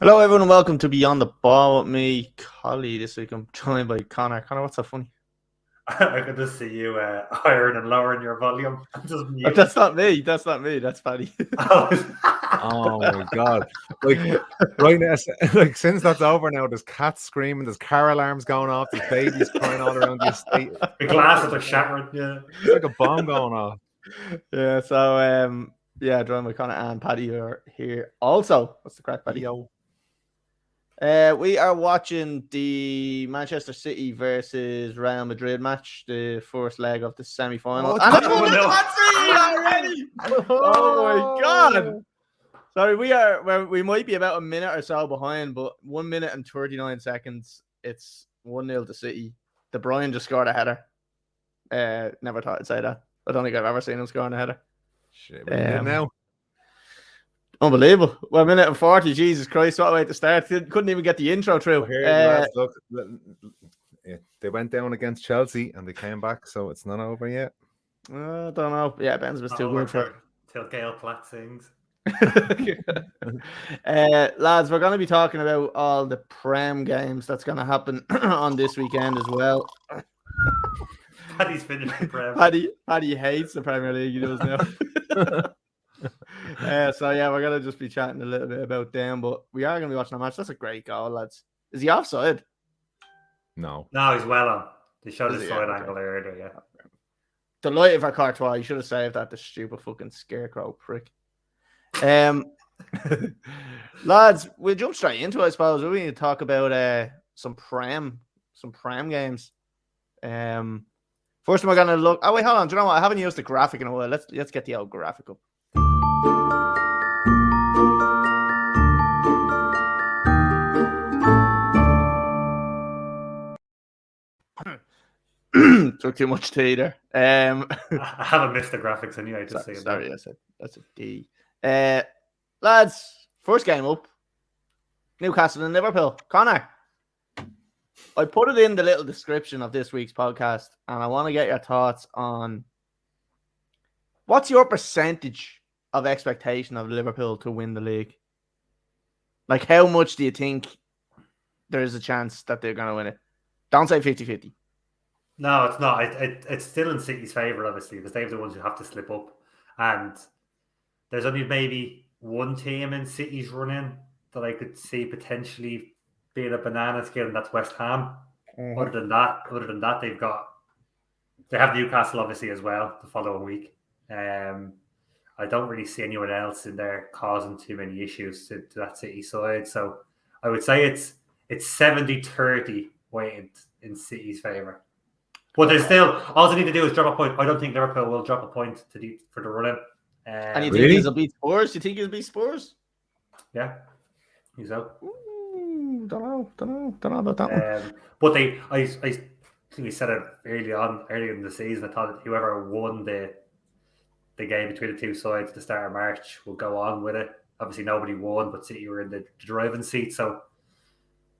Hello, everyone, and welcome to Beyond the Ball with me, Collie. This week I'm joined by Conor. Conor, what's so funny? I could just see you higher and lowering your volume. Oh, that's not me. That's not me. That's Paddy. Oh my god! Like right now, like since that's over now, there's cats screaming, there's car alarms going off, there's babies crying all around the estate. The glasses are shattering. Yeah, it's like a bomb going off. Yeah. So joined by Conor and Paddy are here. Also, what's the crack, Paddy? Yo. We are watching the Manchester City versus Real Madrid match, the first leg of the semi-final. Oh, and it's 1-0 already! Oh my god! Sorry, we might be about a minute or so behind, but 1 minute and 39 seconds. It's 1-0 to City. De Bruyne just scored a header. Never thought I'd say that. I don't think I've ever seen him scoring a header. Shit, now. Unbelievable. 1 minute and 40. Jesus Christ, what a way to start. Couldn't even get the intro through. Look, they went down against Chelsea and they came back, so it's not over yet. I don't know. Yeah, Ben's was too good for it. Till Gail Platt sings. Lads, we're going to be talking about all the Prem games that's going to happen on this weekend as well. Paddy's finished the Prem. Paddy hates the Premier League. He does now. We're going to just be chatting a little bit about them, but we are going to be watching the match. That's a great goal, lads. Is he offside? No, he's well on. They showed his side angle earlier, yeah. Delighted for Courtois. You should have saved that, the stupid fucking scarecrow prick. Lads, we'll jump straight into it, I suppose. We need to talk about some Prem games. First, we're going to look. Oh wait, hold on. Do you know what? I haven't used the graphic in a while. Let's get the old graphic up. Took too much tea there. I haven't missed the graphics anyway. Sorry, that's a D. Lads, first game up. Newcastle and Liverpool. Conor, I put it in the little description of this week's podcast, and I want to get your thoughts on what's your percentage of expectation of Liverpool to win the league? Like, how much do you think there is a chance that they're going to win it? Don't say 50-50. No, it's not. It's still in City's favour, obviously, because they're the ones who have to slip up. And there's only maybe one team in City's run-in that I could see potentially being a banana skin, and that's West Ham. Mm-hmm. Other than that, they have Newcastle obviously as well the following week. I don't really see anyone else in there causing too many issues to that City side. So I would say it's 70-30 weighted in City's favour. But there's still, all they need to do is drop a point. I don't think Liverpool will drop a point for the run-in. And you think he'll beat Spurs? You think he'll beat Spurs? Yeah, he's out. Don't know about that one. But I think we said it early in the season. I thought that whoever won the game between the two sides at the start of March will go on with it. Obviously, nobody won, but City were in the driving seat. So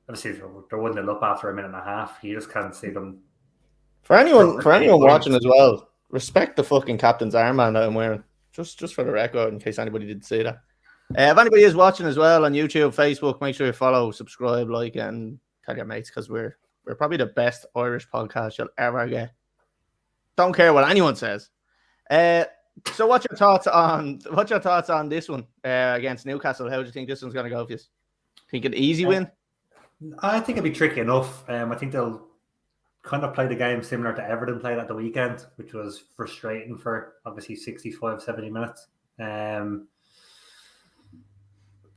obviously, they're 1-0 up after a minute and a half. You just can't see them. For anyone watching as well, respect the fucking captain's armband that I'm wearing. Just for the record, in case anybody didn't see that. If anybody is watching as well on YouTube, Facebook, make sure you follow, subscribe, like, and tell your mates, because we're probably the best Irish podcast you'll ever get. Don't care what anyone says. So what's your thoughts on this one against Newcastle? How do you think this one's going to go for you? Think an easy win? I think it'd be tricky enough. I think they'll kind of play the game similar to Everton played at the weekend, which was frustrating for obviously 65-70 minutes.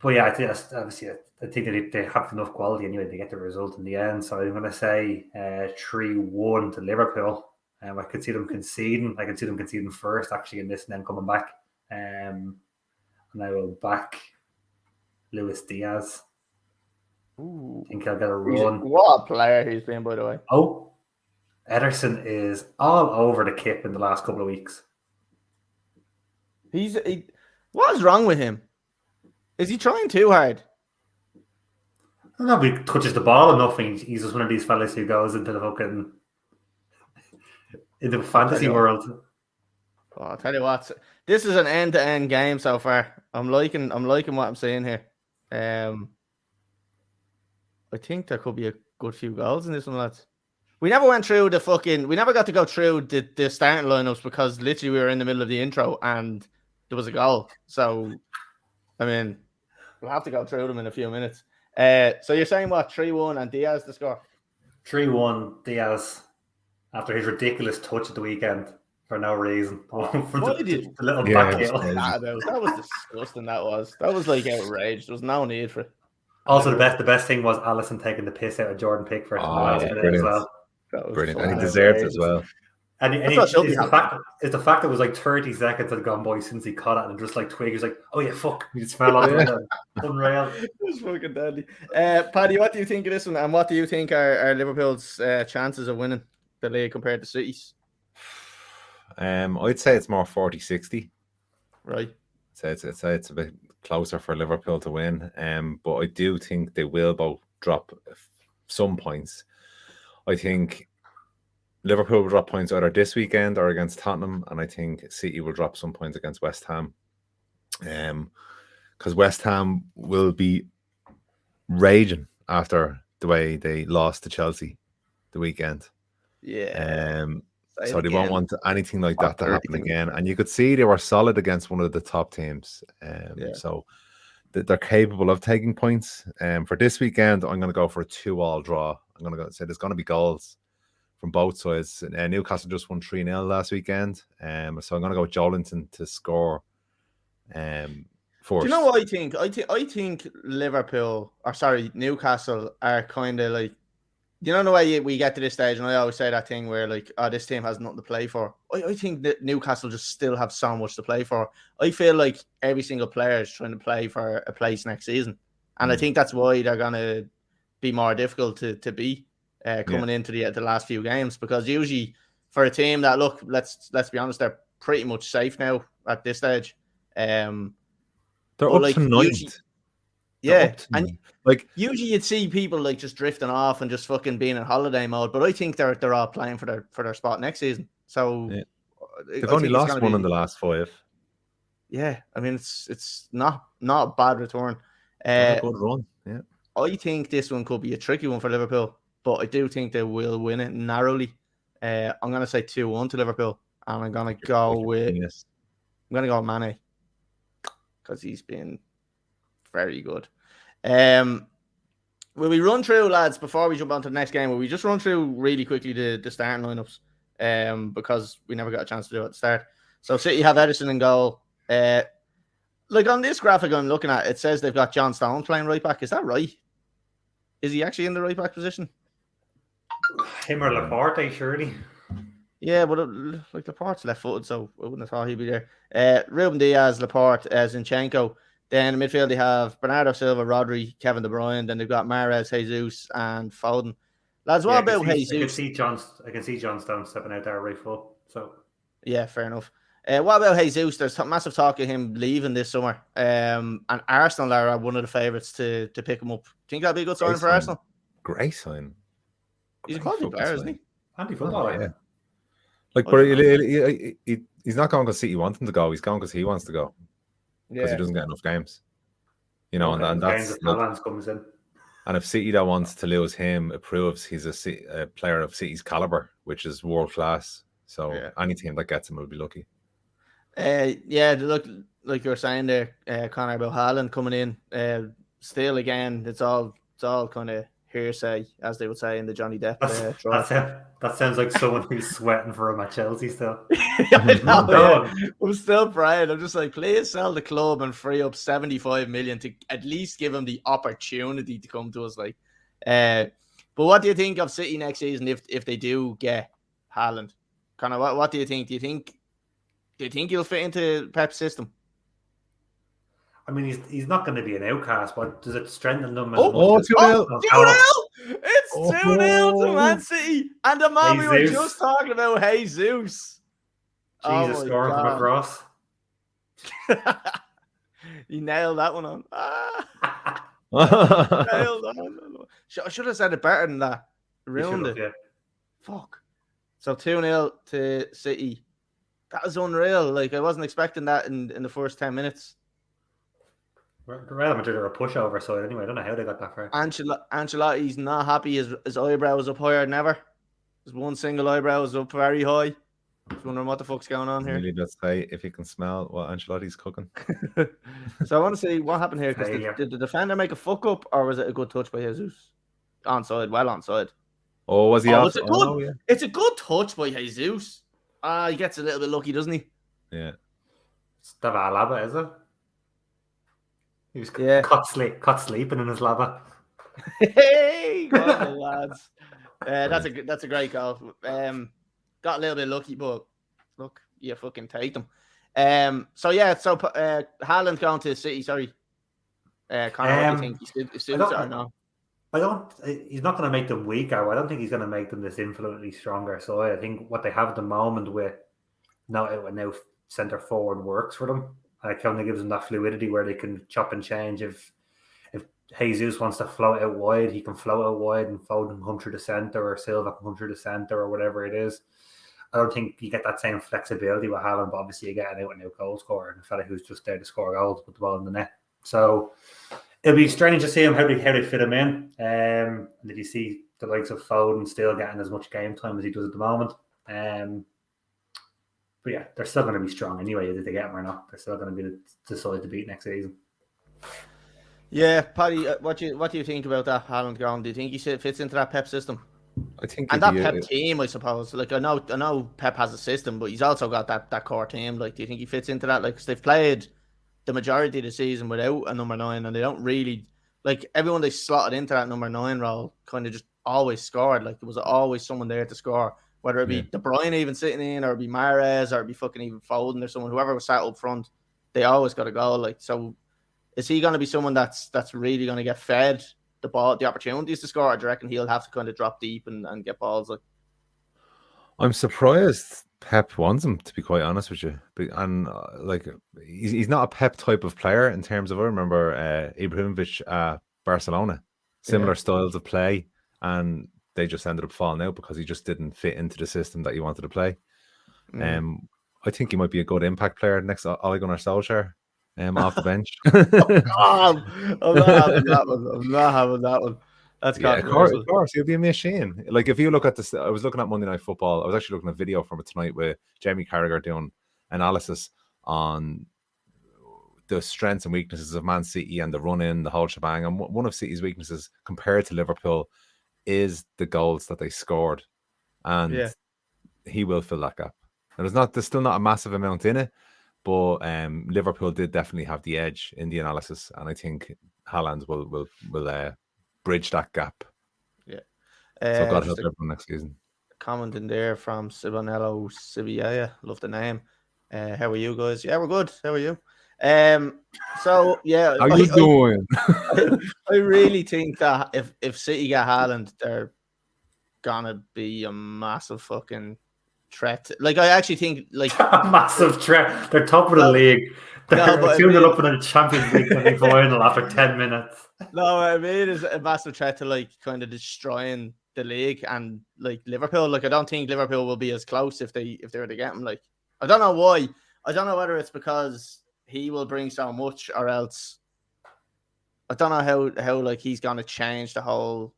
But yeah, I think they have enough quality anyway to get the result in the end. So I'm going to say 3-1 to Liverpool. I could see them conceding. I could see them conceding first actually in this and then coming back. And I will back Luis Diaz. Ooh. I think I'll get a run. What a player he's been, by the way. Oh, Ederson is all over the kip in the last couple of weeks. What is wrong with him? Is he trying too hard? I don't know if he touches the ball enough. He's just one of these fellas who goes into the fucking fantasy world. Oh, I'll tell you what, this is an end-to-end game so far. I'm liking what I'm seeing here. I think there could be a good few goals in this one, lads. We never went through we never got to go through the starting lineups because literally we were in the middle of the intro and there was a goal. So, I mean, we'll have to go through them in a few minutes. So you're saying what, 3-1 and Diaz to score? 3-1 Diaz after his ridiculous touch at the weekend for no reason. The little back heel. That was disgusting. That was like outrage. There was no need for it. Also, the best thing was Alisson taking the piss out of Jordan Pickford in the last minute as well. Brilliant, and he deserved it as well. And it's the fact that it was like 30 seconds had gone by since he caught it and just like Twig was like, oh yeah, fuck, he just fell off. Unreal. It was fucking deadly. Paddy, what do you think of this one? And what do you think are Liverpool's chances of winning the league compared to City's? I'd say it's more 40-60. Right. It's a bit closer for Liverpool to win. But I do think they will both drop some points. I think Liverpool will drop points either this weekend or against Tottenham, and I think City will drop some points against West Ham. Because West Ham will be raging after the way they lost to Chelsea the weekend. Yeah. So they won't want anything like that to happen again. And you could see they were solid against one of the top teams. So they're capable of taking points. For this weekend, I'm going to go for a 2-2 draw. I'm going to say there's going to be goals from both sides. Newcastle just won 3-0 last weekend. So I'm going to go with Joelinton to score first. Do you know what I think? I think Newcastle are kind of like, you know the way we get to this stage, and I always say that thing where like, oh, this team has nothing to play for. I think that Newcastle just still have so much to play for. I feel like every single player is trying to play for a place next season. And I think that's why they're going to be more difficult to beat coming into the last few games, because usually for a team that, look, let's be honest, they're pretty much safe now at this stage. They're up to ninth. Yeah, and like usually you'd see people like just drifting off and just fucking being in holiday mode, but I think they're all playing for their spot next season. So they've only lost one in the last 5. Yeah, I mean it's not a bad return. A good run. Yeah, I think this one could be a tricky one for Liverpool, but I do think they will win it narrowly. I'm going to say 2-1 to Liverpool, and I'm going to go with Mane because he's been very good. Will we run through, lads, before we jump on to the next game? Will we just run through really quickly the starting lineups? Because we never got a chance to do it at the start. So City have Ederson in goal. Like on this graphic I'm looking at, it says they've got John Stones playing right back. Is that right? Is he actually in the right back position? Him or Laporte, surely. Yeah, but like Laporte's left-footed, so I wouldn't have thought he'd be there. Ruben Diaz, Laporte, Zinchenko. Then in midfield they have Bernardo Silva, Rodri, Kevin De Bruyne. Then they've got Mahrez, Jesus, and Foden. Lads, what about Jesus? I can see John Stones stepping out there right foot. So yeah, fair enough. What about Jesus? There's massive talk of him leaving this summer. And Arsenal are one of the favourites to pick him up. Think that'd be a good sign for Arsenal? Great sign. He's a quality player, isn't he? Handy footballer. Yeah. Like, but he's not going because City want him to go. He's going because he wants to go. Because he doesn't get enough games. You know, and that's comes in. And if City don't want to lose him, it proves he's a player of City's caliber, which is world class. So any team that gets him will be lucky. Look, like you were saying there, Conor, about Haaland coming in. Still, again, it's all kind of hearsay, as they would say in the Johnny Depp trial. That sounds like someone who's sweating for him at Chelsea still. I'm still praying. I'm just like, please sell the club and free up 75 million to at least give him the opportunity to come to us. Like, but what do you think of City next season if they do get Haaland? Kind of, what do you think? Do you think he'll fit into Pep's system? I mean, he's not going to be an outcast, but does it strengthen them? 2-0. It's 2-0 to Man City. And the man we were just talking about, Jesus. Jesus scoring from across. He nailed that one on. Nailed on. I should have said it better than that. Ruined it. Yeah. Fuck. So 2-0 to City. That was unreal. Like, I wasn't expecting that in the first 10 minutes. Real Madrid are a pushover side anyway. I don't know how they got that far. Ancelotti's not happy. His eyebrows up higher than ever. His one single eyebrow is up very high. I was wondering what the fuck's going on here. Really, let's say if you can smell what Ancelotti's cooking. So I want to see what happened here, because did the defender make a fuck up, or was it a good touch by Jesus? Onside, well onside. Oh, was he off? It's a good touch by Jesus. He gets a little bit lucky, doesn't he? Yeah. It's the Laba, is it? He was caught sleeping in his Laba. Hey, go on, lads. That's a great goal. Got a little bit lucky, but look, you fucking take them. Haaland going to City. Sorry, Conor, what do you think? He suits it or no? He's not going to make them weaker. I don't think he's going to make them this infinitely stronger. So I think what they have at the moment with now centre forward works for them. And it kind of gives them that fluidity where they can chop and change. If Jesus wants to float out wide, he can float out wide and Foden can come through the centre, or Silva can come through the centre, or whatever it is. I don't think you get that same flexibility with Haaland, but obviously you get an out-and-out goal scorer and a fella who's just there to score goals, put the ball in the net. So it'll be strange to see him how they fit him in. Did you see the likes of Foden still getting as much game time as he does at the moment? But yeah, they're still going to be strong anyway, did they get him or not. They're still going to be the side to beat next season. Yeah, Paddy, what do you think about that Haaland going? Do you think he fits into that Pep system? I think, and that Pep team, I suppose. Like I know Pep has a system, but he's also got that core team. Like, do you think he fits into that? Like, 'cause they've played the majority of the season without a number 9, and they don't really, like, everyone they slotted into that number 9 role kind of just always scored. Like, there was always someone there to score, whether it be De Bruyne even sitting in, or it be Mahrez, or it be fucking even Foden, or someone, whoever was sat up front, they always got a goal. Like, so is he going to be someone that's really going to get fed the ball, the opportunities to score, or do you reckon he'll have to kind of drop deep and get balls? Like, I'm surprised Pep wants him, to be quite honest with you. And like, he's not a Pep type of player in terms of, I remember Ibrahimovic at Barcelona, similar styles of play, and they just ended up falling out because he just didn't fit into the system that he wanted to play. I think he might be a good impact player next to Ole Gunnar Solskjaer. Off the bench. I'm not having that one. That's of course, he'll be a machine. Like, if you look at this, I was looking at Monday Night Football. I was actually looking at a video from it tonight with Jamie Carragher doing analysis on the strengths and weaknesses of Man City and the run-in, the whole shebang. And one of City's weaknesses compared to Liverpool is the goals that they scored, and he will fill that gap. There's still not a massive amount in it. But Liverpool did definitely have the edge in the analysis, and I think Haaland will bridge that gap. Yeah. So God help everyone next season. Comment in there from Sibonello Sevilla. Love the name. How are you guys? Yeah, we're good. How are you? So yeah, how you doing? I really think that if City get Haaland, they're gonna be a massive fucking threat. Like, I actually think, like, a massive threat. They're top of the league. They're tuning up in the Champions League semi-final after 10 minutes. No, I mean, it's a massive threat to, like, kind of destroying the league. And, like, Liverpool, like, I don't think Liverpool will be as close if they were to get him. Like, I don't know why. I don't know whether it's because he will bring so much, or else I don't know how like he's going to change the whole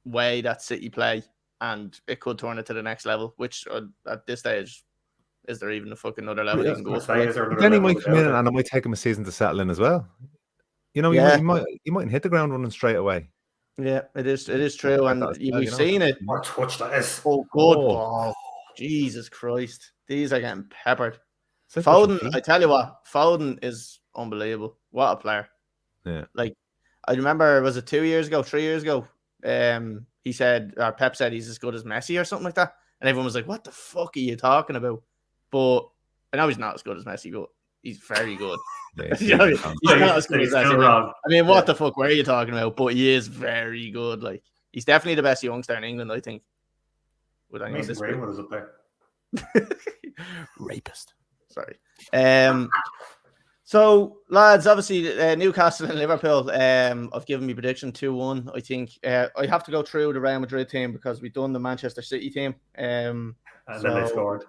way that City play. And it could turn it to the next level, which at this stage, is there even a fucking another level you can go for? Then he might come in and it might take him a season to settle in as well. You know, he mightn't hit the ground running straight away. Yeah, it is true. And we've seen it. What touch that is. Oh, good ball. Jesus Christ. These are getting peppered. Foden, I tell you what, Foden is unbelievable. What a player. Yeah. Like, I remember, was it 3 years ago? He said, or Pep said, he's as good as Messi or something like that. And everyone was like, what the fuck are you talking about? But I know he's not as good as Messi, but he's very good. He's not as good as Messi. I mean, what the fuck were you talking about? But he is very good. Like, he's definitely the best youngster in England, I think. Mason Greenwood is up there. Rapist. Sorry. So, lads, obviously, Newcastle and Liverpool, I've given me prediction 2-1. I think I have to go through the Real Madrid team because we've done the Manchester City team. And then they scored.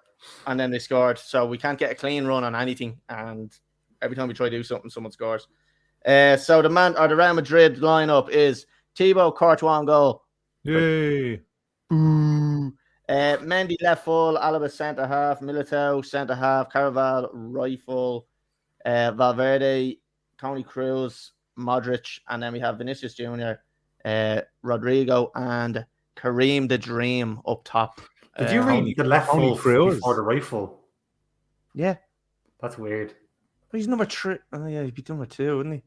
And then they scored. So we can't get a clean run on anything. And every time we try to do something, someone scores. So the Real Madrid lineup is Thibaut Courtois on goal. Yay! Mendy left full, Alaba centre half, Militao centre half, Caraval right full, Valverde, Toni Kroos, Modric, and then we have Vinicius Jr., Rodrigo, and Kareem the Dream up top. Did you read the left full before the right full? Yeah. That's weird. He's number 3. Oh yeah, he'd be number 2, wouldn't he?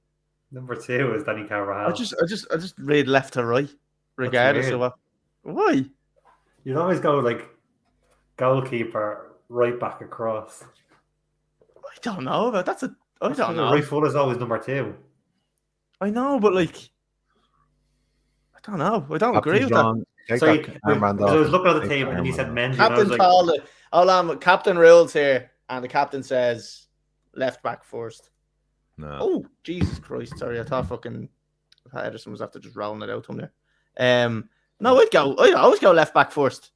Number 2 is Danny Carvajal. I just read left to right, regardless of what. Why? You'd always go like goalkeeper, right back across. I don't know, but I don't know. Right full is always number 2. I know, but like, I don't know. I don't agree with that. Sorry, I was looking at the table and he said Mendy. Captain called it. Hold on, Captain rules here, and the captain says left back first. No. Oh, Jesus Christ! Sorry, I thought Ederson was after just rolling it out from there. No, I'd always go left back first.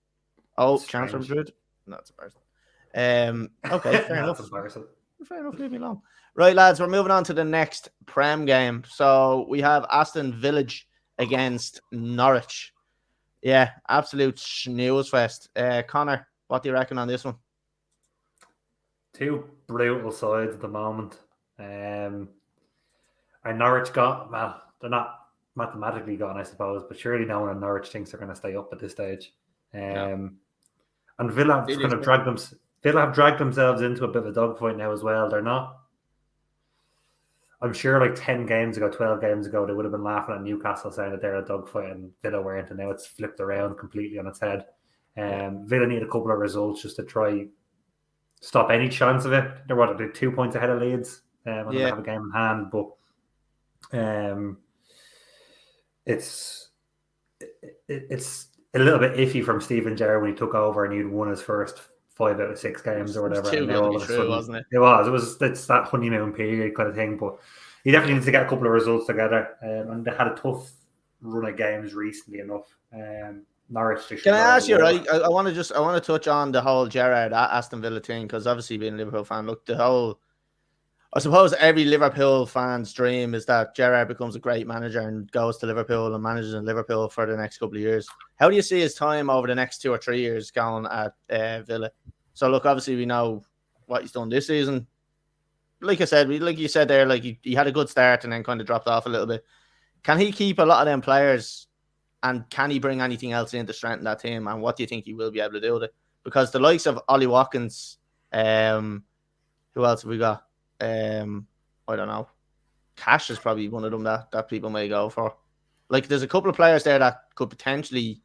Oh, chance for Madrid. No, it's embarrassing. Okay, fair enough. Fair enough. Leave me alone. Right, lads, we're moving on to the next Prem game. So we have Aston Villa against Norwich. Yeah, absolute snooze fest. Connor, what do you reckon on this one? 2 brutal sides at the moment. And Norwich they're not mathematically gone, I suppose, but surely no one in Norwich thinks they're going to stay up at this stage. And Villa have dragged themselves into a bit of a dogfight now as well. They're not. I'm sure like 10 games ago, 12 games ago, they would have been laughing at Newcastle saying that they're a dogfight and Villa weren't, and now it's flipped around completely on its head. Villa need a couple of results just to try stop any chance of it. They're 2 points ahead of Leeds. They have a game in hand, but it's a little bit iffy from Steven Gerrard when he took over and he'd won his first 5 out of 6 games or whatever. Too good to be true, wasn't it? It's that honeymoon period kind of thing, but he definitely needs to get a couple of results together. And they had a tough run of games recently enough. Norwich. Can I ask you, right? I want to touch on the whole Gerrard at Aston Villa thing, because obviously being a Liverpool fan, look, I suppose every Liverpool fan's dream is that Gerrard becomes a great manager and goes to Liverpool and manages in Liverpool for the next couple of years. How do you see his time over the next 2 or 3 years going at Villa? So look, obviously we know what he's done this season. Like I said, like you said there, like he had a good start and then kind of dropped off a little bit. Can he keep a lot of them players, and can he bring anything else in to strengthen that team? And what do you think he will be able to do with it? Because the likes of Ollie Watkins, who else have we got? I don't know. Cash is probably one of them that people may go for. Like, there's a couple of players there that could potentially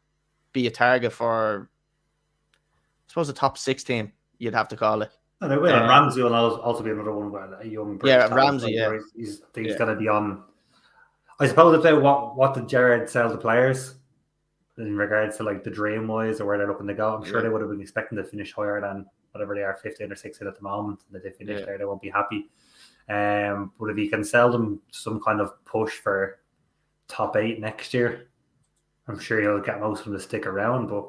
be a target for, I suppose, a top 6 team, you'd have to call it. And Ramsey will also be another one where a young British Ramsey, he's going to be on. I suppose about what did Gerrard sell the players in regards to like the dream wise or where they're looking to go. I'm sure they would have been expecting to finish higher than whatever they are, 15 or 16 at the moment. And if they finish there, they won't be happy. But if you can sell them some kind of push for top 8 next year, I'm sure you'll get most of them to stick around. But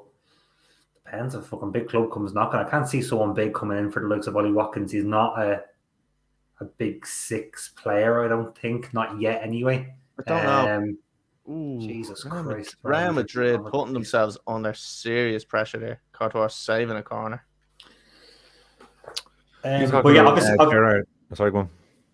depends if a fucking big club comes knocking. I can't see someone big coming in for the likes of Ollie Watkins. He's not a big 6 player, I don't think. Not yet, anyway. I don't know. Jesus Christ. Real Madrid putting themselves under serious pressure there. Courtois saving a corner. Sorry, go on.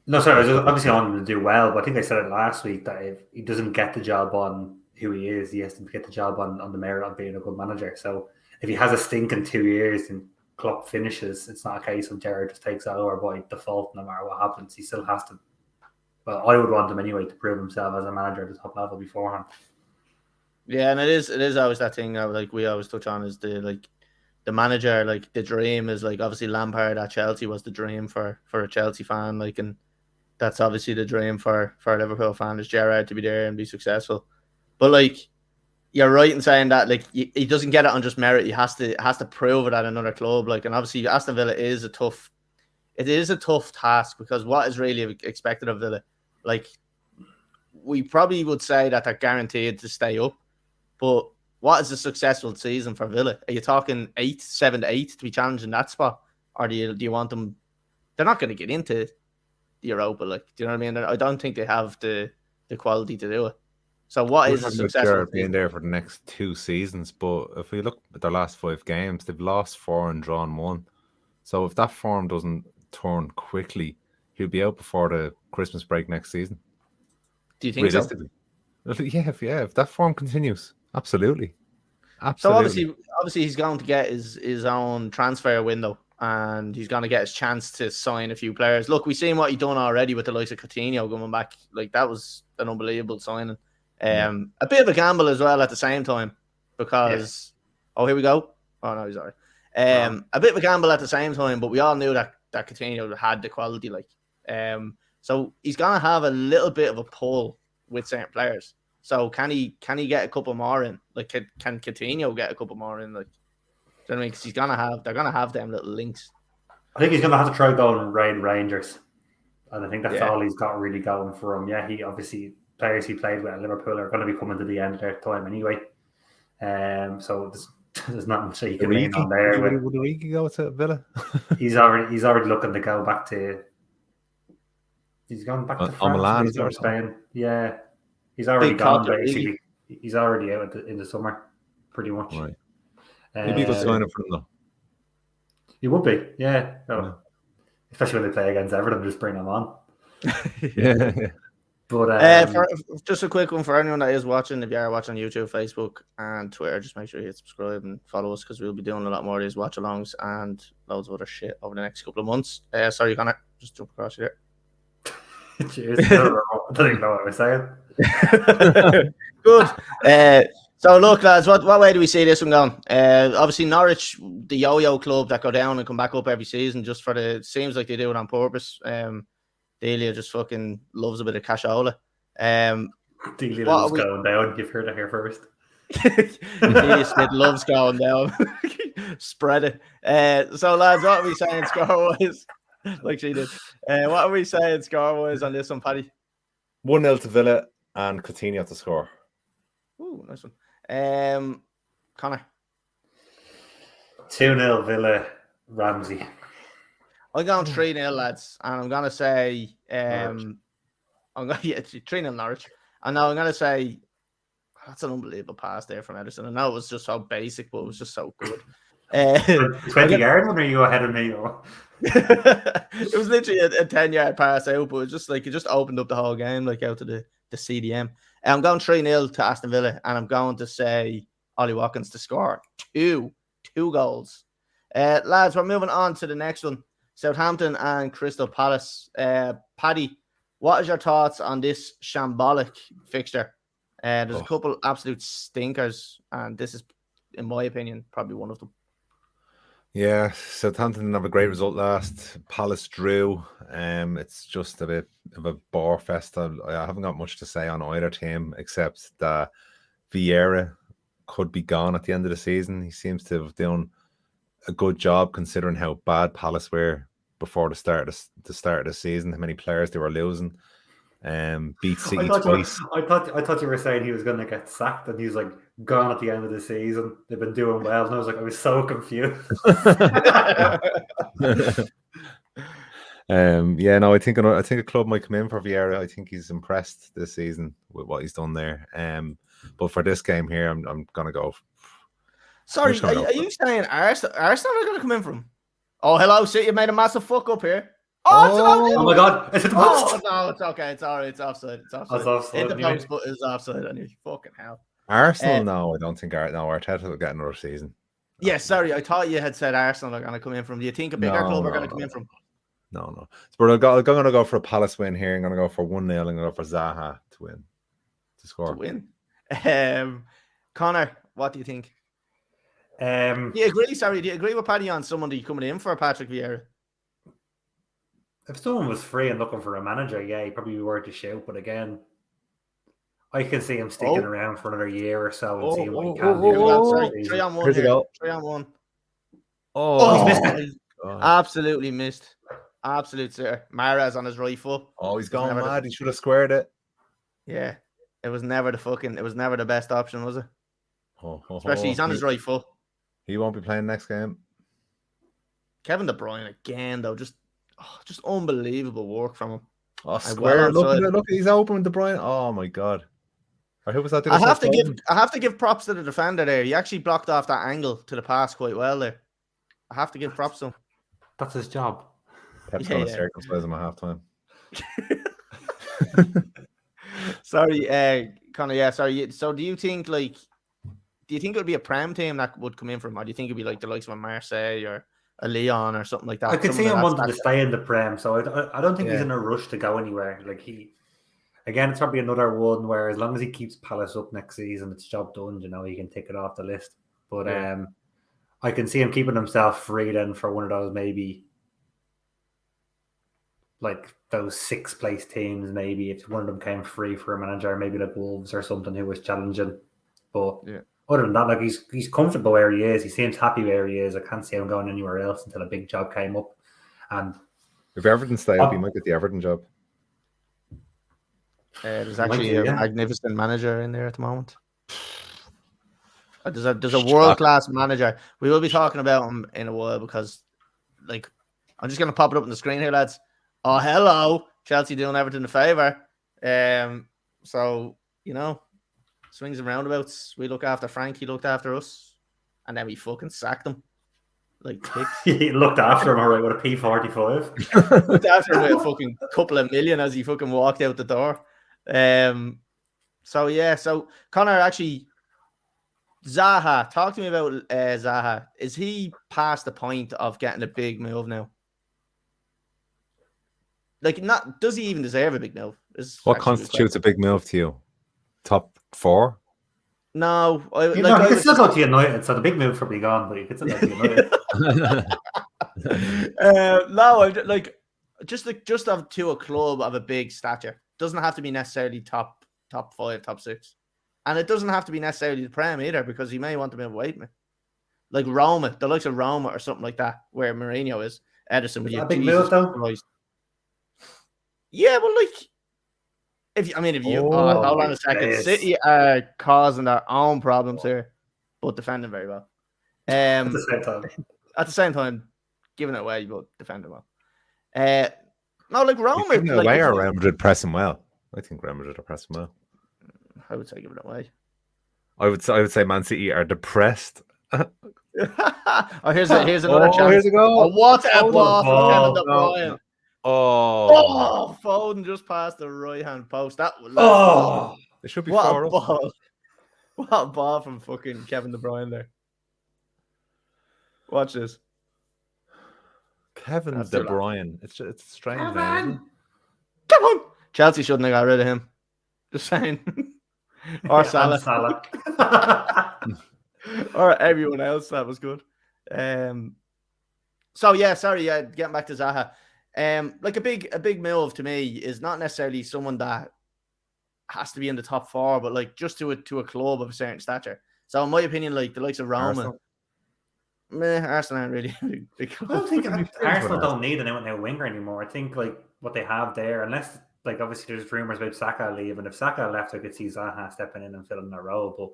No, sorry, I was obviously on him to do well, but I think I said it last week that if he doesn't get the job on who he is, he has to get the job on the merit of being a good manager. So if he has a stink in 2 years and Klopp finishes, it's not a case of Gerrard just takes over by default no matter what happens. He still has to. Well, I would want him anyway to prove himself as a manager at the top level beforehand. Yeah, and it is always that thing like we always touch on is the manager, like the dream is like obviously Lampard at Chelsea was the dream for a Chelsea fan, like, and that's obviously the dream for a Liverpool fan is Gerrard to be there and be successful. But like you're right in saying that like he doesn't get it on just merit. He has to prove it at another club. Like, and obviously Aston Villa is a tough task because what is really expected of Villa? Like, we probably would say that they're guaranteed to stay up, but what is a successful season for Villa? Are you talking 7 to 8 to be challenging that spot, or do you want them? They're not going to get into Europa. Like, do you know what I mean? I don't think they have the quality to do it. So what We're is a talking about successful Gerrard being team? there for the next 2 seasons, but if we look at their last 5 games, they've lost 4 and drawn 1. So if that form doesn't turn quickly, he'll be out before the Christmas break next season. Do you think so? Realistically, if that form continues, absolutely. So obviously he's going to get his own transfer window, and he's going to get his chance to sign a few players. Look, we've seen what he's done already with the likes of Coutinho coming back. Like, that was an unbelievable signing. A bit of a gamble as well at the same time, because here we go. Oh no, he's all right. A bit of a gamble at the same time, but we all knew that Coutinho had the quality. Like, so he's gonna have a little bit of a pull with certain players. So can he get a couple more in? Like, can Coutinho get a couple more in? Like, do you know what I mean? Because they're gonna have them little links. I think he's gonna have to try going Rangers, and I think that's all he's got really going for him. Yeah, he obviously, players he played with at Liverpool are going to be coming to the end of their time anyway. So there's not much that you can lean on there. Would Origi go to Villa? he's already looking to go back to. He's gone back to France, Milan or Spain. Yeah, he's already gone. Basically, he's already out in the summer, pretty much. Right. Maybe a good signing for them though. He would be, yeah. Especially when they play against Everton, just bring him on. Yeah. But just a quick one for anyone that is watching. If you are watching YouTube, Facebook, and Twitter, just make sure you hit subscribe and follow us, because we'll be doing a lot more of these watch-alongs and loads of other shit over the next couple of months. Sorry, Connor, just jump across here. Cheers. I don't even know what I was saying. Good. So look, lads, what way do we see this one going? Obviously Norwich, the yo-yo club that go down and come back up every season, just for seems like they do it on purpose. Delia just fucking loves a bit of cashola. Delia loves going down. You've heard it here first. Delia Smith loves going down. Spread it. So lads, what are we saying score-wise? Like she did. What are we saying score-wise on this one, Paddy? 1-0 to Villa and Coutinho to score. Ooh, nice one. Connor. 2-0 Villa, Ramsey. I'm going 3-0, lads, and I'm gonna say I'm going 3-0 Norwich. And now I'm gonna say that's an unbelievable pass there from Ederson. I know it was just so basic, but it was just so good. 20-yard one, or you ahead of me? Or? It was literally a 10-yard pass out, but it was just like it just opened up the whole game, like out to the CDM. I'm going 3-0 to Aston Villa, and I'm going to say Ollie Watkins to score two goals. Lads, we're moving on to the next one. Southampton and Crystal Palace. Paddy, what is your thoughts on this shambolic fixture? There's a couple absolute stinkers, and this is, in my opinion, probably one of them. Yeah, Southampton didn't have a great result last. Palace drew. It's just a bit of a bore fest. I haven't got much to say on either team, except that Vieira could be gone at the end of the season. He seems to have done a good job considering how bad Palace were before the start of the season, how many players they were losing. Beat City twice. I thought you were saying he was going to get sacked, and he was like gone at the end of the season. They've been doing well, and I was so confused. I think a club might come in for Vieira. I think he's impressed this season with what he's done there. But for this game here, I'm gonna go. Sorry, are you saying Arsenal are going to come in for him? Oh, hello, City, you made a massive fuck up here. Oh my God! Is it the post? No, it's okay. It's all right. It's offside. It's offside. It's offside. Hit the post, but it's offside. And you fucking hell. Arsenal? No, I don't think. Arteta will get another season. Yeah, sorry. I thought you had said Arsenal are going to come in from. Do you think a bigger club are going to come in from? No. But I'm going to go for a Palace win here. I'm going to go for 1-0. I'm going to go for Zaha to win, to score. To win. Connor, what do you think? Do you agree? Sorry, do you agree with Paddy on somebody coming in for Patrick Vieira? If someone was free and looking for a manager, yeah, he'd probably be worth a shout. But again, I can see him sticking around for another year or so and seeing what he can do. 3 on 1 here. 3 on 1. He's missed it. Absolutely missed. Absolute sir. Mahrez on his right foot. Oh, he's gone mad. He should have squared it. Yeah. It was never the best option, was it? Especially he's on his right foot. He won't be playing next game. Kevin De Bruyne again, though, just just unbelievable work from him. Oh, square. Look, he's open with De Bruyne. Oh my god. Or who was that? I have to give props to the defender there. He actually blocked off that angle to the pass quite well there. I have to give props to him. That's his job. Pep's going to circumcise him at halftime. Sorry, Connor. Yeah, sorry. So, do you think it would be a Prem team that would come in from, or do you think it'd be like the likes of a Marseille or a Lyon or something like that? I could see him wanting to stay in the Prem, so I don't think he's in a rush to go anywhere. Like again, it's probably another one where as long as he keeps Palace up next season, it's job done. He can tick it off the list. But I can see him keeping himself free then for one of those maybe. Like those 6th place teams, maybe if one of them came free for a manager, maybe like Wolves or something who was challenging. But other than that, like he's comfortable where he is. He seems happy where he is. I can't see him going anywhere else until a big job came up. And if Everton stay up, he might get the Everton job. There's actually a magnificent manager in there at the moment. There's a world-class manager. We will be talking about him in a while because, like, I'm just going to pop it up on the screen here, lads. Oh, hello. Chelsea doing Everton a favour. So, swings and roundabouts. We look after Frank. He looked after us. And then we fucking sacked him. Like, he looked after him, all right, with a P45. Looked after him with a fucking couple of million as he fucking walked out the door. So Connor, actually, Zaha. Talk to me about Zaha. Is he past the point of getting a big move now? Like, does he even deserve a big move? What constitutes a big move to you? Top 4? No, he can still go to United. So the big move's probably gone, but he can still go to United. No, just to a club of a big stature. Doesn't have to be necessarily top 5, top 6, and it doesn't have to be necessarily the Prem either because he may want to move away from it. Like Roma, the likes of Roma or something like that, where Mourinho is. Ederson, a big move though. Christ. Yeah, well, if you hold on a second, City are causing their own problems here, but defending very well. At the same time, giving it away, but defending well. No, like Roma, giving it away or Real Madrid pressing well. I think Real Madrid are pressing well. I would say giving it away. I would say Man City are depressed. Here's another chance. Here's a goal. Oh, what a ball from Kevin De Bruyne. Oh, Foden just passed the right-hand post. That it should be what far a up. ball. What a ball from fucking Kevin De Bruyne there. Watch this. Kevin De Bruyne. It's a strange name. Come on. Chelsea shouldn't have got rid of him. Just saying. Or Salah. Or everyone else. That was good. Getting back to Zaha. Like a big move to me is not necessarily someone that has to be in the top 4, but like just to a club of a certain stature. So in my opinion, like the likes of Roma, Arsenal aren't really big. I don't think Arsenal don't need an out-and-out winger anymore. I think like what they have there, unless like obviously there's rumours about Saka leaving. If Saka left, I could see Zaha stepping in and filling that role. But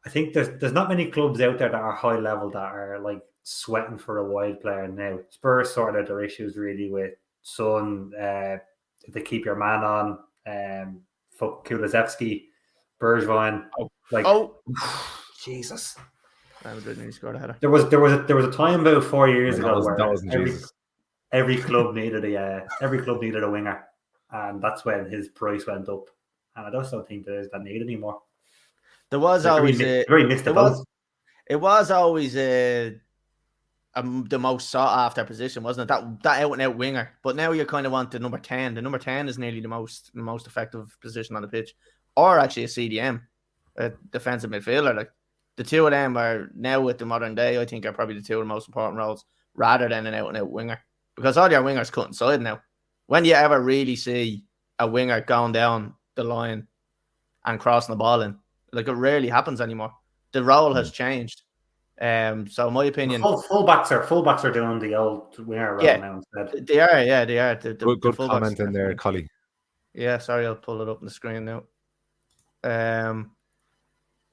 I think there's not many clubs out there that are high level that are like sweating for a wide player now. Spurs sorted out their issues really with Son. If they keep your man on, Kulusevski, Bergwijn. Jesus. Scored a header. There was a time about 4 years ago where every club needed a winger, and that's when his price went up. And I just don't think there's that need anymore. There was always it was always the most sought after position, wasn't it? That out and out winger. But now you kind of want the number 10. The number 10 is nearly the most effective position on the pitch, or actually a CDM, a defensive midfielder. Like the two of them are now with the modern day, I think, are probably the two of the most important roles rather than an out and out winger, because all your wingers cut inside now. When do you ever really see a winger going down the line and crossing the ball in? Like it rarely happens anymore. The role has changed. So in my opinion, fullbacks are doing the old winger role now instead. They are. Good comment in there, Collie. Yeah, sorry, I'll pull it up on the screen now.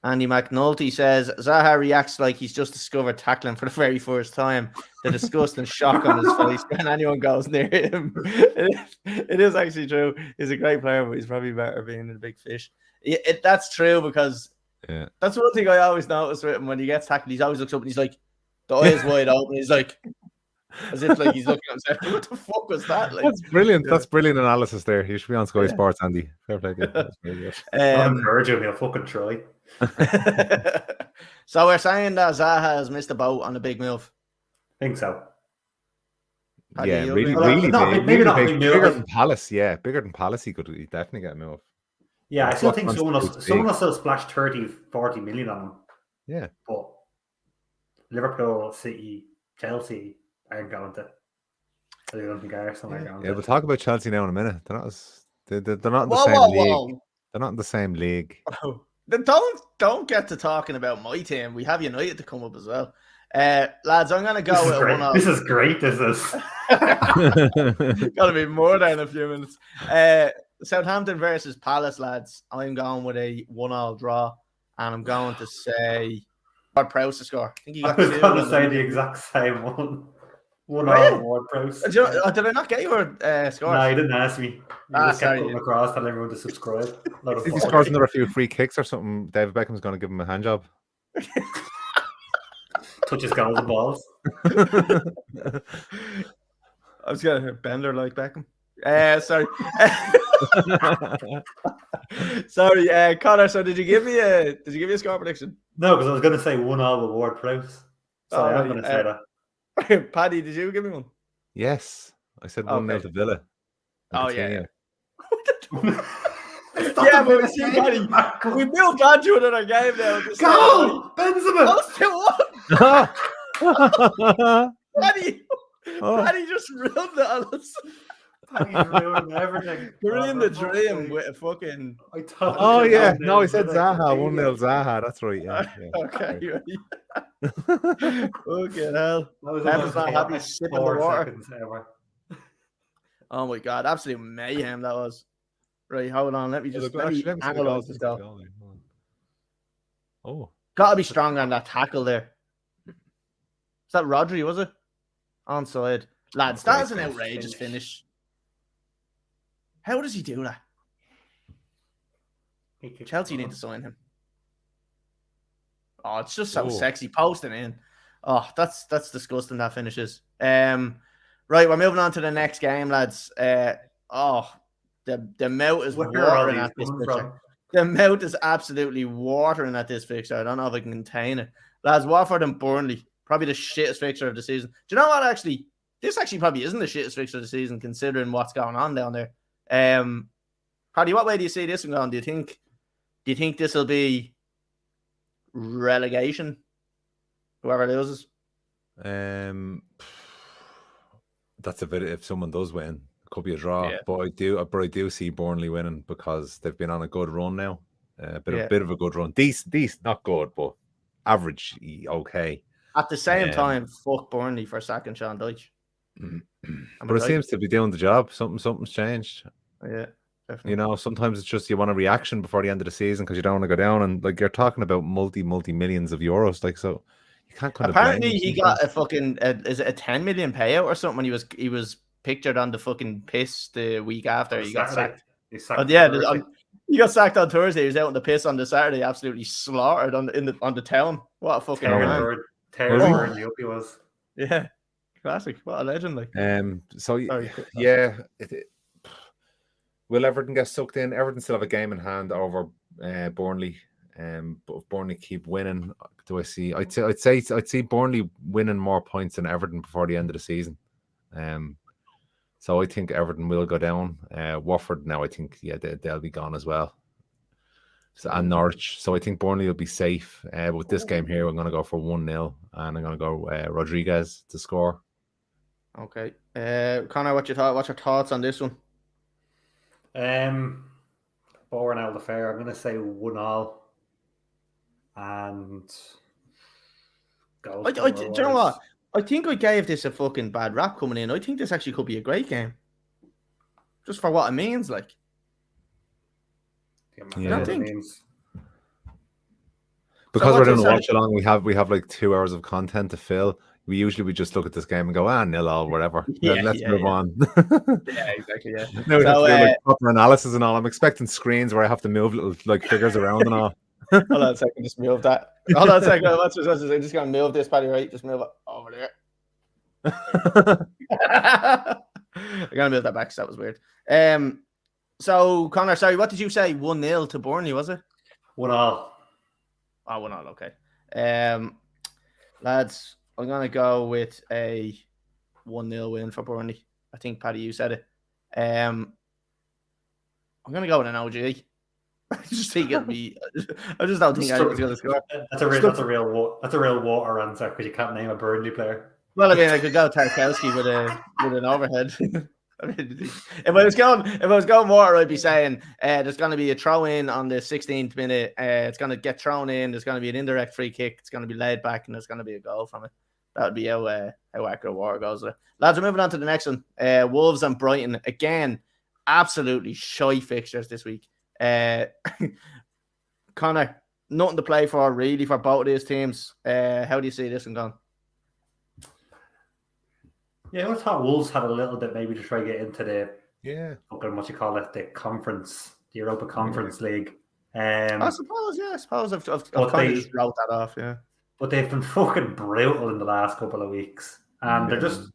Andy McNulty says Zaha reacts like he's just discovered tackling for the very first time. The disgust and shock on his face when anyone goes near him. It is actually true. He's a great player, but he's probably better being in a big fish. That's true because that's one thing I always notice with him when he gets tackled. He always looks up and he's like, the eyes wide open. He's like, as if like he's looking at himself. What the fuck was that? Like, that's brilliant. That's brilliant analysis there. You should be on Sky Sports, Andy. Fair play. That's really good. Don't encourage him. He'll fucking try. So we're saying that Zaha has missed the boat on the big move. I think so. Yeah, really maybe big. not Big, big bigger than Palace. Yeah, bigger than Palace. He could definitely get a move. Yeah, I still think someone will still splash 30-40 million on him. Yeah. But Liverpool, City, Chelsea aren't going to. I don't think Arsenal are going to. Yeah, we'll talk about Chelsea now in a minute. They're not in the same league. They're not in the same league. Don't get to talking about my team. We have United to come up as well. Lads, I'm going to go with one. This is great. This is got to be more than a few minutes. Southampton versus Palace, lads. I'm going with a 1-1 draw, and I'm going to say Ward-Prowse to score. I think he got I was going to say the exact same one. 1-1 Ward-Prowse. Did I not get your score? Ah, No, you didn't ask me. You just kept putting across, telling everyone to subscribe. If he scores another few free kicks or something, David Beckham's going to give him a hand job. Touches goals and balls. I was going to bender like Beckham. Sorry. Sorry, Connor. So did you give me a score prediction? No, because I was going to say 1-1 with Ward-Prowse. So I'm going to say that. Paddy, did you give me one? Yes, I said 1-0 to Villa. Oh yeah. Yeah, but we see Paddy. We moved on to another game now. Goal! Benzema! Paddy just ruined it on us. Paddy's ruined everything. You're in the dream with a fucking. Oh yeah, no, he said Zaha 1-0 Zaha. That's right. Yeah. Okay. Fucking hell. Pepper's not happy sipping the water. Oh my god, absolute mayhem that was. Right, hold on. Let me analyze this goal. Oh, gotta be strong on that tackle there. Is that Rodri? Was it onside? Lads, that is an outrageous finish. How does he do that? Chelsea need to sign him. Oh, it's just so sexy posting in. Oh, that's disgusting. That finishes. Right, we're moving on to the next game, lads. The mouth is watering at this fixture. The mouth is absolutely watering at this fixture. I don't know if I can contain it. Lads, Watford and Burnley, probably the shittest fixture of the season. Do you know what? Actually, this actually probably isn't the shittest fixture of the season, considering what's going on down there. Paddy, what way do you see this one going? Do you think this will be relegation? Whoever loses? That's a bit. If someone does win, it could be a draw. But I do see Burnley winning because they've been on a good run now. A bit of a good run. Decent, not good, but average, okay. At the same time, fuck Burnley for sacking Sean Dyche. But it seems to be doing the job. Something's changed. Yeah, definitely. You know, sometimes it's just you want a reaction before the end of the season because you don't want to go down, and like you're talking about multi millions of euros, like so you can't kind apparently of. He got a fucking is it a 10 million payout or something when he was pictured on the fucking piss the week after he got sacked. He got sacked on Thursday. He was out on the piss on the Saturday, absolutely slaughtered on the town. What a fucking terrible he was. Yeah. Classic. What a legend! Like, will Everton get sucked in? Everton still have a game in hand over Burnley. But if Burnley keep winning, do I see? I'd see Burnley winning more points than Everton before the end of the season. So I think Everton will go down. Watford now, I think, they'll be gone as well. And Norwich. So I think Burnley will be safe. With this game here, I'm going to go for 1-0, and I'm going to go Rodriguez to score. Okay, Connor, what's your thoughts on this one? Boring out the fair. I'm going to say 1-1, and do you know what? I think I gave this a fucking bad rap coming in. I think this actually could be a great game, just for what it means. Like, I don't think. Because we're doing a watch along, we have like 2 hours of content to fill. We just look at this game and go, 0-0, whatever. Let's move on. Yeah, exactly. Yeah. Now we have to do like proper analysis and all. I'm expecting screens where I have to move little like figures around and all. Hold on a second, just move that. Hold on a second. I'm just gonna move this, Paddy, right? Just move it over there. I gotta move that back because that was weird. So Connor, sorry, what did you say? 1-0 to Burnley, was it? 1-1. Oh, 1-1, okay. Lads, I'm gonna go with a 1-0 win for Burnley. I think, Paddy, you said it. I'm gonna go with an OG. I just think it'll be. I just don't think anyone's gonna score. That's a real water answer because you can't name a Burnley player. Well, I mean, I could go Tarkowski with an overhead. I mean, if I was going water, I'd be saying there's going to be a throw in on the 16th minute. It's going to get thrown in. There's going to be an indirect free kick. It's going to be laid back, and there's going to be a goal from it. That would be how accurate water goes there. Lads, we're moving on to the next one. Wolves and Brighton again. Absolutely shy fixtures this week. Connor, nothing to play for really for both of these teams. How do you see this one going? Yeah, I thought Wolves had a little bit maybe to try to get into the what you call it, the conference, the Europa Conference League. I suppose I've kind of just wrote that off, yeah. But they've been fucking brutal in the last couple of weeks. And they're just,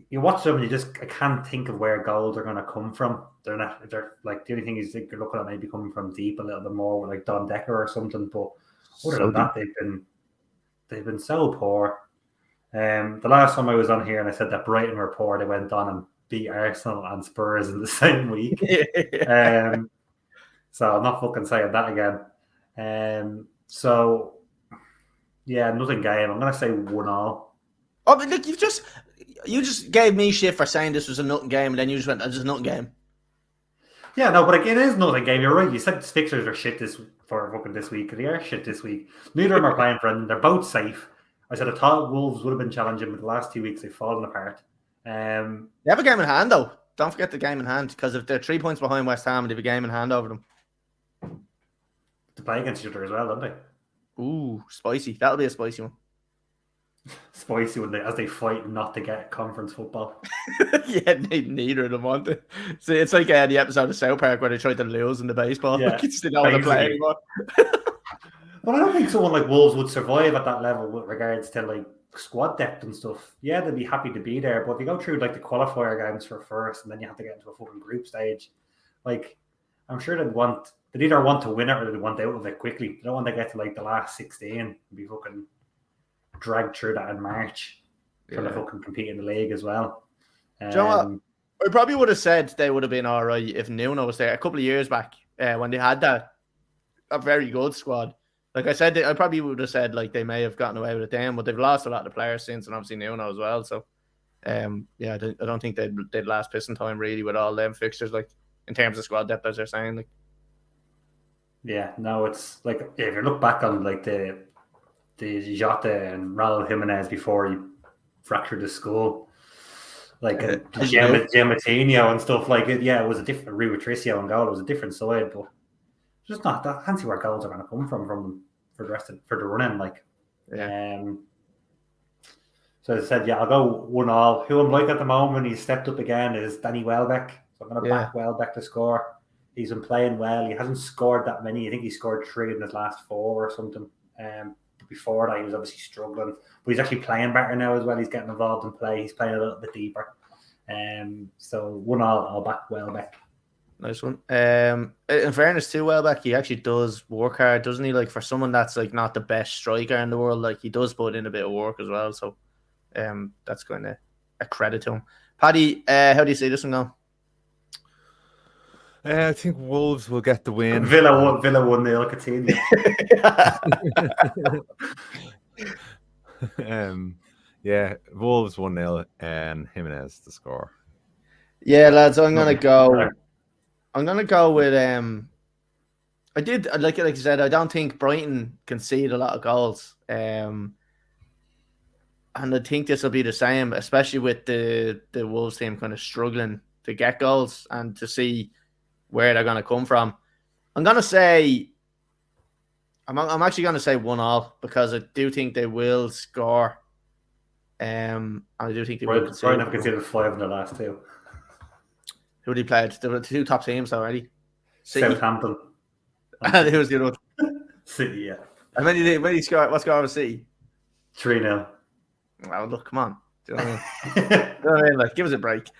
you watch them and I can't think of where goals are going to come from. They're like, the only thing is you're looking at maybe coming from deep a little bit more with like Don Decker or something. But other than that, they've been so poor. The last time I was on here and I said that Brighton were poor, they went on and beat Arsenal and Spurs in the same week. So I'm not fucking saying that again. So yeah, nothing game. I'm gonna say 1-1. Oh, but look, you just gave me shit for saying this was a nothing game, and then you just went, "It's just a nothing game." Yeah, no, but again, it is nothing game. You're right. You said the fixtures are shit this week. They are shit this week. Neither of them are playing for anything. They're both safe. I said I thought Wolves would have been challenging, but the last 2 weeks they've fallen apart. They have a game in hand, though. Don't forget the game in hand, because if they're 3 points behind West Ham, they have a game in hand over them. To play against each other as well, don't they? Ooh, spicy. That'll be a spicy one. Spicy as they fight not to get conference football. Yeah, neither of them want it. So it's like the episode of South Park where they tried to lose in the baseball. Yeah, they don't want to play anymore. But I don't think someone like Wolves would survive at that level with regards to like squad depth and stuff. Yeah, they'd be happy to be there, but if you go through like the qualifier games for first and then you have to get into a fucking group stage, like I'm sure they'd either want to win it or they'd want out of it quickly. They don't want to get to like the last 16 and be fucking dragged through that in March trying to fucking compete in the league as well. Do you know what? I probably would have said they would have been all right if Nuno was there a couple of years back when they had a very good squad. Like I said, I probably would have said like they may have gotten away with it then, but they've lost a lot of players since, and obviously Nuno as well. So, I don't think they'd last pissing time really with all them fixtures, like in terms of squad depth, as they're saying. Like, yeah, no, it's like if you look back on like the Jota and Raul Jimenez before he fractured his skull, like Giammattino and stuff like it. Yeah, it was a different Rui Patricio and goal. It was a different side, but just not that. I can't see where goals are going to come from them for the running. Like, so as I said, I'll go 1-1. Who I'm like at the moment, he's stepped up again, is Danny Welbeck. So I'm going to back Welbeck to score. He's been playing well. He hasn't scored that many. I think he scored 3 in his last 4 or something. Before that, he was obviously struggling, but he's actually playing better now as well. He's getting involved in play. He's playing a little bit deeper. So 1-1, I'll back Welbeck. Nice one. In fairness to Welbeck, he actually does work hard, doesn't he? Like for someone that's like not the best striker in the world, like he does put in a bit of work as well. So, that's going to a credit to him. Paddy, how do you see this one going? I think Wolves will get the win. Villa 1-0 Coutinho. Wolves 1-0 and Jimenez to score. Yeah, lads, I'm gonna go with like I said, I don't think Brighton concede a lot of goals. And I think this will be the same, especially with the Wolves team kind of struggling to get goals and to see where they're going to come from. I'm going to say I'm actually going to say 1-1 because I do think they will score. And I do think they will concede. Brighton have conceded 5 in the last 2. Who did he play? There were the 2 top teams already. City. Southampton. And who was the other one? City, yeah. And when did he score? What score was City? 3-0. Well, look, come on. Do you know what I mean? Do you know what I mean? Like, give us a break. So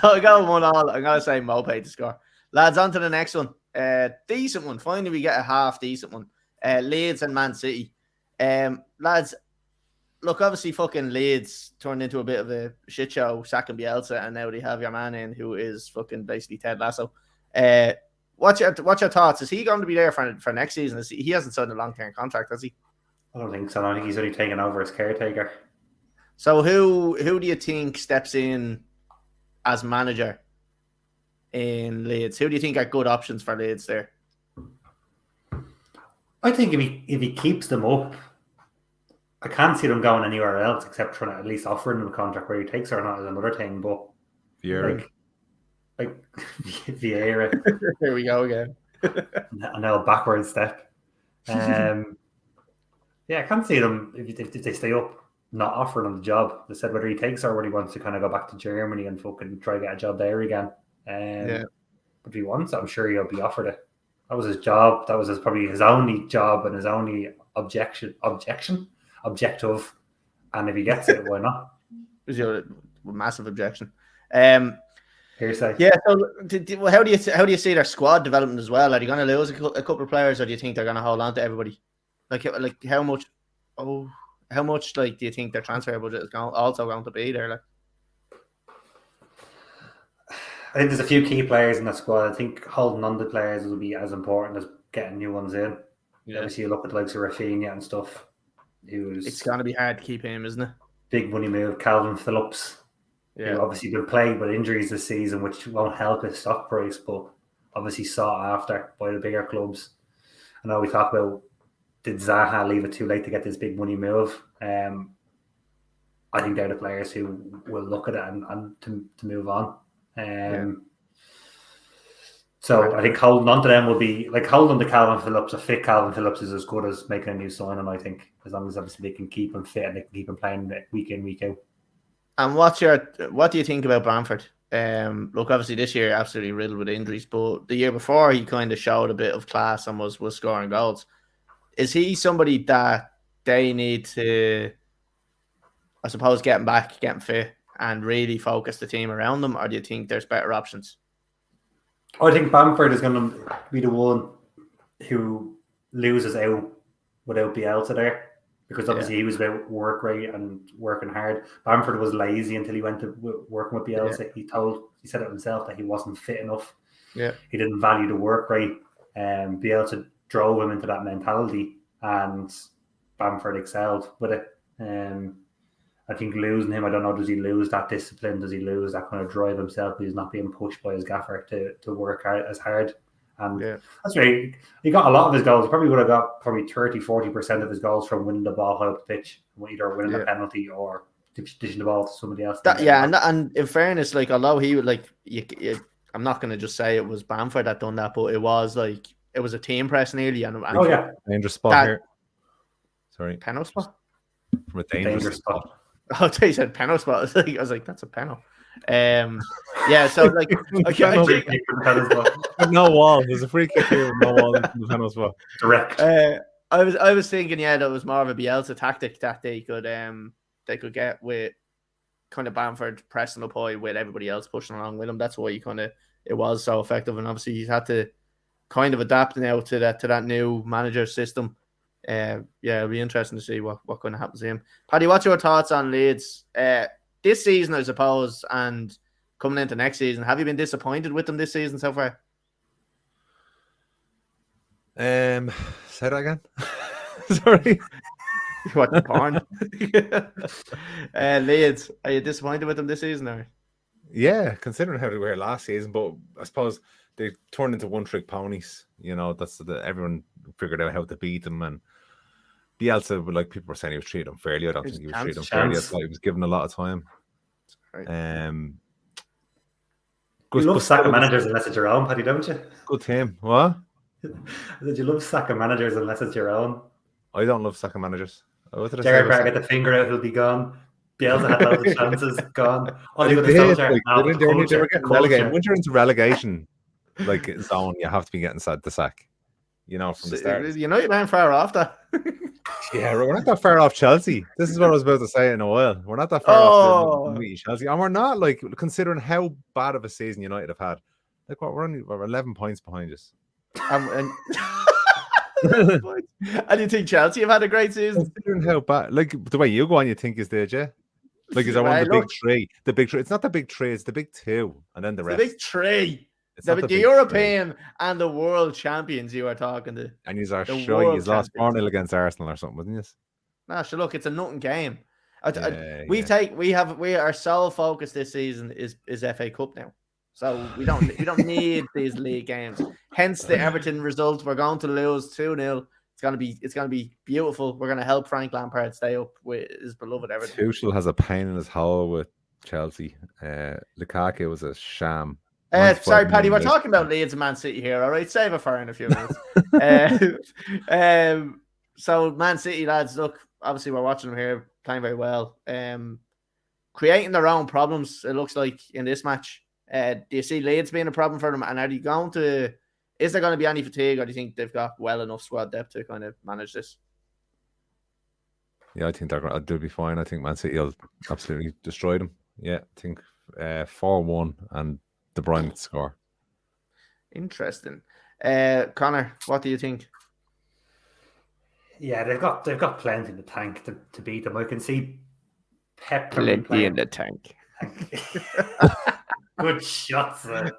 I got 1-1. I'm going to say Mopay to score. Lads, on to the next one. Decent one. Finally, we get a half decent one. Leeds and Man City. Lads, look, obviously, fucking Leeds turned into a bit of a shit show, sacking Bielsa, and now they have your man in who is fucking basically Ted Lasso. What's your thoughts? Is he going to be there for next season? He hasn't signed a long-term contract, has he? I don't think so. I think he's only taken over as caretaker. So who do you think steps in as manager in Leeds? Who do you think are good options for Leeds there? I think if he keeps them up, I can't see them going anywhere else except trying to at least offering them a contract where he takes or not is another thing. But Vieira. like Vieira. There we go again. I know a backward step. Yeah, I can't see them if they stay up not offering him the job. They said whether he takes or whether he wants to kind of go back to Germany and fucking try to get a job there again. But if he wants it, I'm sure he'll be offered it. That was his job. That was probably his only job and his only objective. And if he gets it, why not? It was a massive objection. Hearsay. Yeah. So, how do you see their squad development as well? Are they going to lose a couple of players, or do you think they're going to hold on to everybody? Like how much? How much do you think their transfer budget is also going to be there? Like, I think there's a few key players in that squad. I think holding on to players will be as important as getting new ones in. Yeah. Obviously, you look at the likes of Rafinha and stuff. It's going to be hard to keep him, isn't it? Big money move. Calvin Phillips. Yeah. Who obviously been plagued with injuries this season, which won't help his stock price, but obviously sought after by the bigger clubs. I know we talk about did Zaha leave it too late to get this big money move? I think they're the players who will look at it and to move on. So I think holding on to them will be like holding on to Calvin Phillips. A fit Calvin Phillips is as good as making a new signing, I think, as long as obviously they can keep him fit and they can keep him playing week in, week out. And what do you think about Bamford? Look, obviously this year absolutely riddled with injuries, but the year before he kind of showed a bit of class and was scoring goals. Is he somebody that they need to, I suppose, get him back, get him fit, and really focus the team around them, or do you think there's better options? I think Bamford is going to be the one who loses out without Bielsa there, because obviously he was about work rate and working hard. Bamford was lazy until he went to working with Bielsa. Yeah. He said it himself that he wasn't fit enough. Yeah, he didn't value the work rate. Bielsa drove him into that mentality, and Bamford excelled with it. I think losing him, I don't know, does he lose that discipline? Does he lose that kind of drive himself? He's not being pushed by his gaffer to work as hard. And that's right. He got a lot of his goals. He probably would have got 30-40% of his goals from winning the ball high up the pitch, either winning a penalty or dishing the ball to somebody else. And in fairness, although he would I'm not going to just say it was Bamford that done that, but it was a team press nearly. And dangerous spot here. Sorry, penalty spot from a dangerous spot. Oh, he said penalty spot. I was like, that's a penalty. Yeah, so no wall. There's a free kick here with no wall in the penalty spot. Direct. I was thinking, that it was more of a Bielsa tactic that they could get with kind of Bamford pressing up high with everybody else pushing along with him. That's why it was so effective, and obviously he's had to kind of adapt now to that new manager system. It'll be interesting to see what kind of happens to him. Paddy, what's your thoughts on Leeds this season, I suppose, and coming into next season? Have you been disappointed with them this season so far? Say that again. Sorry. What the porn? Leeds, are you disappointed with them this season? Or? Yeah, considering how they were last season, but I suppose they turned into one-trick ponies. That's everyone figured out how to beat them, and Bielsa, people were saying he was treating them fairly. I don't think he was treating them fairly. I thought he was given a lot of time. You love sacking managers unless it's your own, Paddy, don't you? Good team. What? Did you love sacking managers unless it's your own? I don't love sacking managers. What did I say Gerrard about Carr get the finger out, he'll be gone. Bielsa had loads of chances, gone. All you They got to did, Solskjaer. like, No, but the they were culture, getting the relegated. culture. Once you're into relegation, like zone, you have to be getting the sack. You know, from the start. You know, you're not far off that. Yeah, we're not that far off Chelsea. This is what I was about to say in a while. We're not that far off Chelsea, and we're not, like, considering how bad of a season United have had. Like, what, we're 11 points behind us. And you think Chelsea have had a great season? Considering how bad, like, the way you go on, you think is there, yeah? Like, is that one of the big three? The big three. It's not the big three. It's the big two, and then the rest. The big three. It's the big European three. And the world champions you are talking to. And you are sure you lost 4-0 against Arsenal or something, wasn't you? No, sure. Look, it's a nothing game. Our sole focus this season is FA Cup now, so we don't need these league games. Hence the Everton result. We're going to lose 2-0. It's gonna be beautiful. We're gonna help Frank Lampard stay up with his beloved Everton. Tuchel has a pain in his hole with Chelsea. Lukaku was a sham. Sorry, Paddy, we're talking about Leeds and Man City here. All right, save it for in a few minutes. So Man City lads, look, obviously we're watching them here playing very well. Creating their own problems. It looks like in this match. Do you see Leeds being a problem for them? And is there going to be any fatigue, or do you think they've got well enough squad depth to kind of manage this? Yeah, I think they'll be fine. I think Man City will absolutely destroy them. Yeah, I think 4-1 and De Bruyne would score. Interesting. Conor, what do you think? Yeah, they've got plenty in the tank to beat them. I can see Pep plenty in the tank. Good shots, man.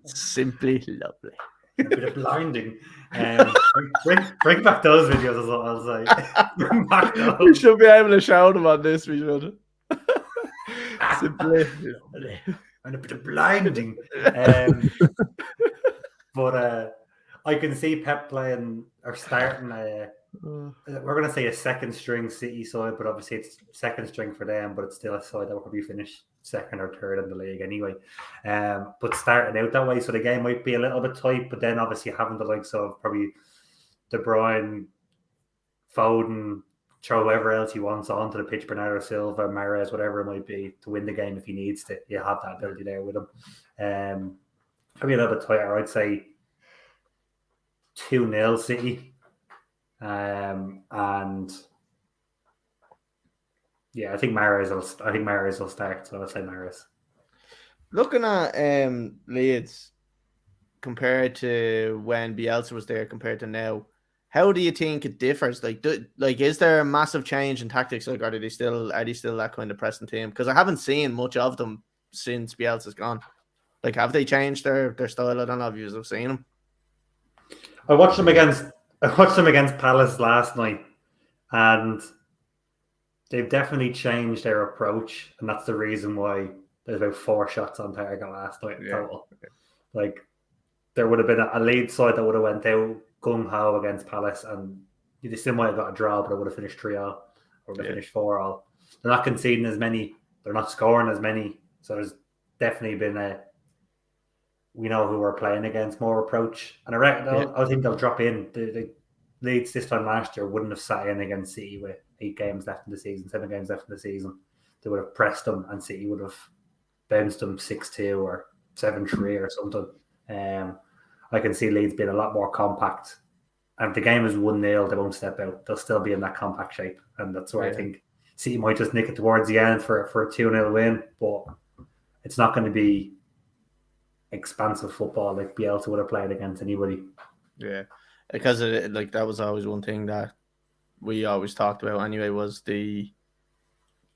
Simply lovely. A bit of blinding. Bring back those videos, is what I'll say. Bring back those. We should be able to show them on this. We should. Simply lovely. And a bit of blinding. But I can see Pep playing or starting we're going to say a second string City side, but obviously it's second string for them, but it's still a side that will probably finish second or third in the league anyway. But starting out that way, so the game might be a little bit tight, but then obviously having the likes of probably De Bruyne, Foden, throw whoever else he wants onto the pitch, Bernardo Silva, Mahrez, whatever it might be, to win the game if he needs to. You have that ability there with him. Probably a little bit tighter, I'd say 2-0 City. And yeah, I think Mahrez will start, so I'll say Mahrez. Looking at Leeds compared to when Bielsa was there compared to now, how do you think it differs? Like, is there a massive change in tactics? Like, are they still that kind of pressing team? Because I haven't seen much of them since Bielsa's gone. Like, have they changed their style? I don't know if you've seen them. I watched them against Palace last night, and they've definitely changed their approach, and that's the reason why there's about 4 shots on target last night in total. Okay. Like, there would have been a lead side that would have went out gung-ho against Palace, and they still might have got a draw, but it would have finished 3-0 or would have finished 4-0. They're not conceding as many, they're not scoring as many, so there's definitely been we know who we're playing against more approach. And I think they'll drop in. The Leeds this time last year wouldn't have sat in against City with 8 games left in the season, 7 games left in the season. They would have pressed them, and City would have bounced them 6-2 or 7-3 or something. I can see Leeds being a lot more compact. And if the game is 1-0, they won't step out. They'll still be in that compact shape. And that's where I think City might just nick it towards the end for a 2-0 win. But it's not going to be expansive football like Bielsa would have played against anybody. Yeah, because that was always one thing that we always talked about anyway, was the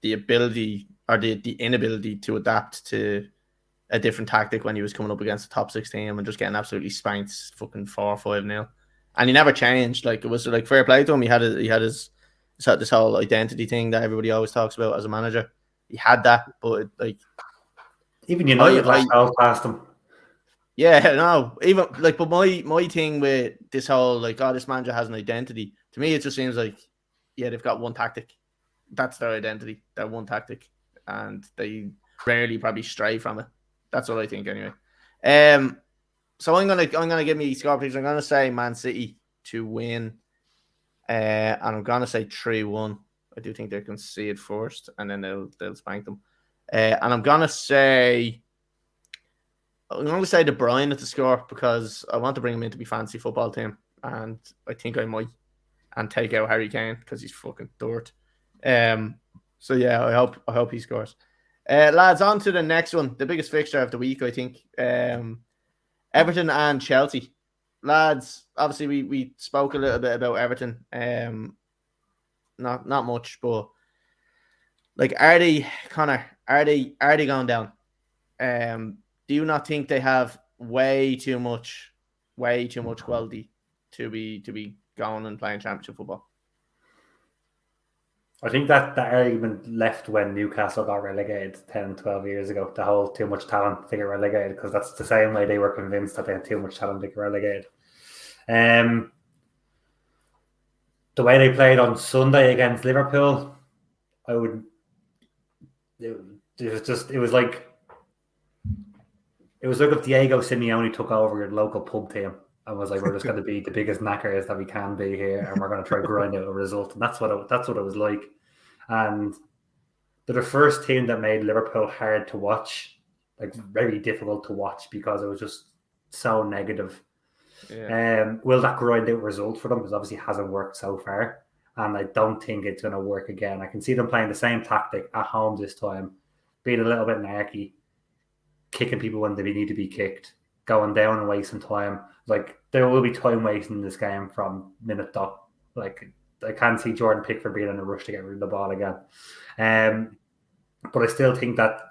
ability or the inability to adapt to a different tactic when he was coming up against a top 6 team and just getting absolutely spanked fucking 4-5-0. And he never changed. Like, it was like fair play to him. He had this whole identity thing that everybody always talks about as a manager. He had that, but even United fell past him. Yeah, no, even like, but my thing with this whole this manager has an identity. To me, it just seems like, they've got one tactic. That's their identity. Their one tactic, and they rarely probably stray from it. That's what I think, anyway. So I'm gonna give me score prediction. I'm gonna say Man City to win, and I'm gonna say 3-1. I do think they can see it first, and then they'll spank them. And I'm gonna say De Bruyne at the score because I want to bring him into my fantasy football team, and I think I might, and take out Harry Kane because he's fucking dirt. So yeah, I hope he scores. Lads, on to the next one, the biggest fixture of the week, I think. Everton and Chelsea. Lads, obviously we spoke a little bit about Everton. Not much, but like, are they going down? Do you not think they have way too much quality to be going and playing championship football? I think that argument left when Newcastle got relegated 10, 12 years ago. The whole too much talent to get relegated, because that's the same way they were convinced that they had too much talent to get relegated. The way they played on Sunday against Liverpool, it was like if Diego Simeone took over your local pub team and was like, we're just going to be the biggest knackers that we can be here, and we're going to try to grind out a result. And that's what it was like. And they're the first team that made Liverpool hard to watch, like very difficult to watch, because it was just so negative. Yeah. Will that grind out result for them? Because obviously it hasn't worked so far, and I don't think it's going to work again. I can see them playing the same tactic at home this time, being a little bit narky, kicking people when they need to be kicked, going down and wasting time. Like, there will be time wasting in this game from minute dot. Like, I can't see Jordan Pickford being in a rush to get rid of the ball again. But I still think that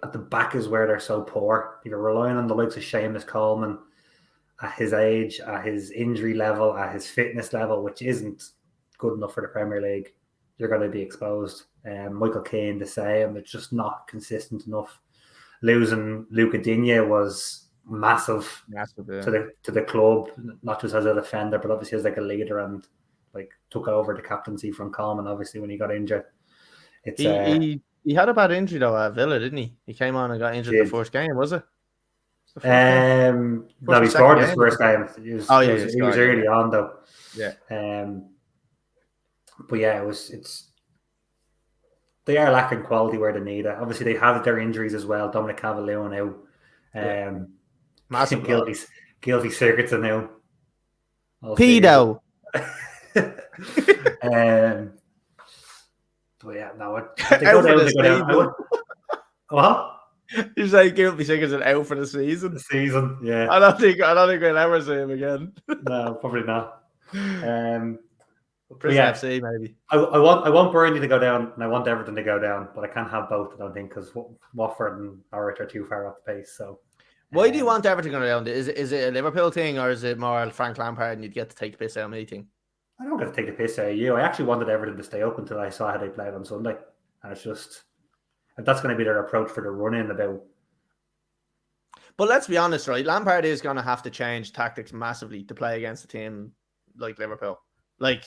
at the back is where they're so poor. You're relying on the likes of Seamus Coleman at his age, at his injury level, at his fitness level, which isn't good enough for the Premier League. You're going to be exposed. Michael Keane the same. It's just not consistent enough. Losing Luca Digne was massive yeah. to the club, not just as a defender, but obviously as like a leader, and like took over the captaincy from Coleman obviously when he got injured. He had a bad injury though at Villa, didn't he? He came on and got injured the first game, was it? No, he scored his first game. He was early on though. Yeah. But yeah, they are lacking quality where they need it. Obviously, they have their injuries as well. Dominic Calvert-Lewin now. Massive Gylfi Sigurdsson now. Pedo. But yeah, no. They go down. What? You say Gylfi Sigurdsson out for the season? The season, yeah. I don't think we'll ever see him again. No, probably not. Yeah, FC maybe. I want Burnley to go down, and I want Everton to go down, but I can't have both. I don't think, because Watford and Norwich are too far off the pace. So, why do you want Everton to go down? Is it a Liverpool thing, or is it more Frank Lampard and you'd get to take the piss out of me thing? I don't get to take the piss out of you. I actually wanted Everton to stay up until I saw how they played on Sunday, and it's just, if that's going to be their approach for the run-in about. But let's be honest, right? Lampard is going to have to change tactics massively to play against a team like Liverpool. Like,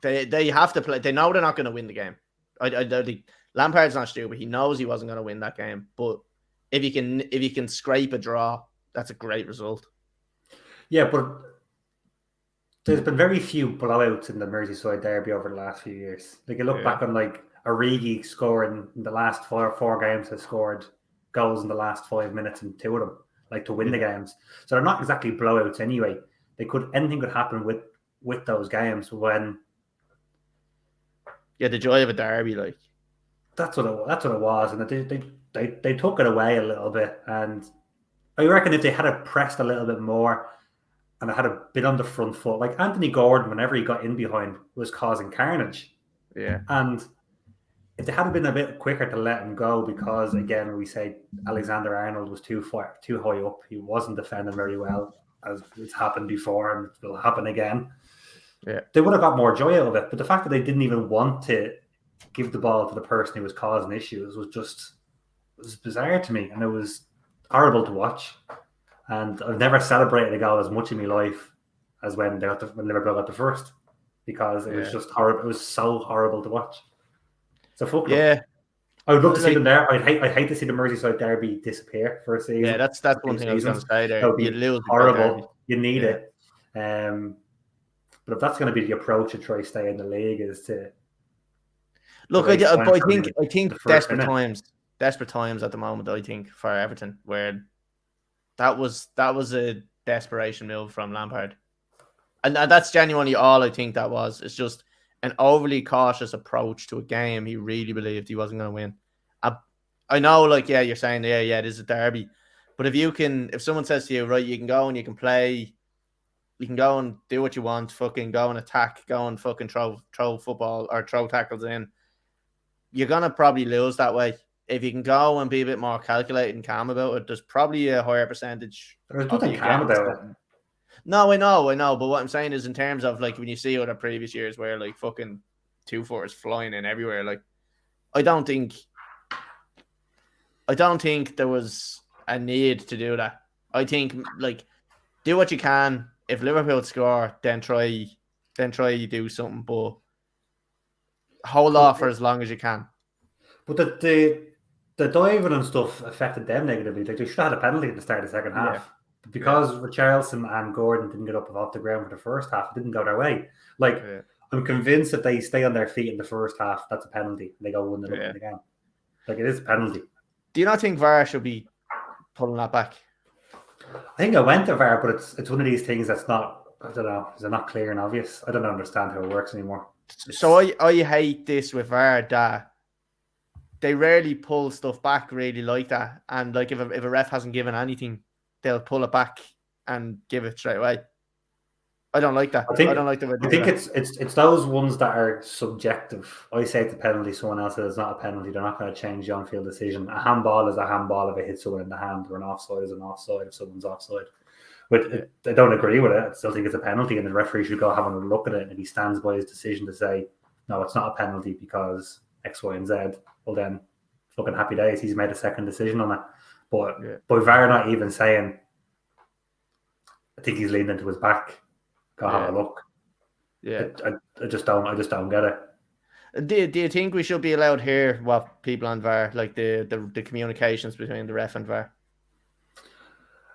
they have to play. They know they're not going to win the game. I think Lampard's not stupid. He knows he wasn't going to win that game. But if you can scrape a draw, that's a great result. Yeah, but there's been very few blowouts in the Merseyside derby over the last few years. Like, you look back on like Origi scoring in the last four games, has scored goals in the last 5 minutes and 2 of them, like, to win the games. So they're not exactly blowouts anyway. Anything could happen with those games when. Yeah, the joy of a derby, like, that's what it was, and they took it away a little bit. And I reckon if they had pressed a little bit more and it had been on the front foot, like Anthony Gordon, whenever he got in behind, was causing carnage. Yeah, and if they had been a bit quicker to let him go, because again, we say Alexander Arnold was too high up, he wasn't defending very well, as it's happened before and will happen again. Yeah, they would have got more joy out of it. But the fact that they didn't even want to give the ball to the person who was causing issues was bizarre to me, and it was horrible to watch. And I've never celebrated a goal as much in my life as when Liverpool got the first, because it was just horrible. It was so horrible to watch. So fuck them. Yeah, I would love to see them there. I'd hate to see the Merseyside derby disappear for a season. Yeah, that's one thing I was going to say there. That would be horrible. You need it. But if that's going to be the approach to try stay in the league, is to look. I think desperate times at the moment. I think for Everton, where that was a desperation move from Lampard, and that's genuinely all I think that was. It's just an overly cautious approach to a game he really believed he wasn't going to win. I know, like, yeah, you're saying, yeah, it is a derby, but if someone says to you, right, you can go and you can play. You can go and do what you want, fucking go and attack, go and fucking throw football or throw tackles in. You're going to probably lose that way. If you can go and be a bit more calculated and calm about it, there's probably a higher percentage. There's nothing calm about it. No, I know. But what I'm saying is in terms of, like, when you see other previous years where, like, fucking 2-4s flying in everywhere, like, I don't think there was a need to do that. I think, like, do what you can. If Liverpool score, then try do something, but hold off for as long as you can. But the diving and stuff affected them negatively. Like, they should have had a penalty at the start of the second half. But because Richarlison and Gordon didn't get up off the ground for the first half, it didn't go their way. Like, I'm convinced if they stay on their feet in the first half, that's a penalty. And they go 1-0 in the game. Like, it is a penalty. Do you not think VAR should be pulling that back? I think I went to VAR, but it's one of these things that's not, I don't know, is it not clear and obvious? I don't understand how it works anymore. So I hate this with VAR, that they rarely pull stuff back really like that. And like if a ref hasn't given anything, they'll pull it back and give it straight away. I don't like that. I don't like the way they do that. it's those ones that are subjective. I say it's a penalty, someone else says it's not a penalty. They're not going to change the on-field decision. A handball is a handball if it hits someone in the hand, or an offside is an offside if someone's offside. But I don't agree with it. I still think it's a penalty, and the referee should go have a look at it. And if he stands by his decision to say, no, it's not a penalty because X, Y, and Z, well then, fucking happy days. He's made a second decision on it. But by VAR not even saying, I think he's leaning into his back. Go have a look. Yeah, I just don't get it. Do you think we should be allowed to hear what people on VAR, like the communications between the ref and VAR?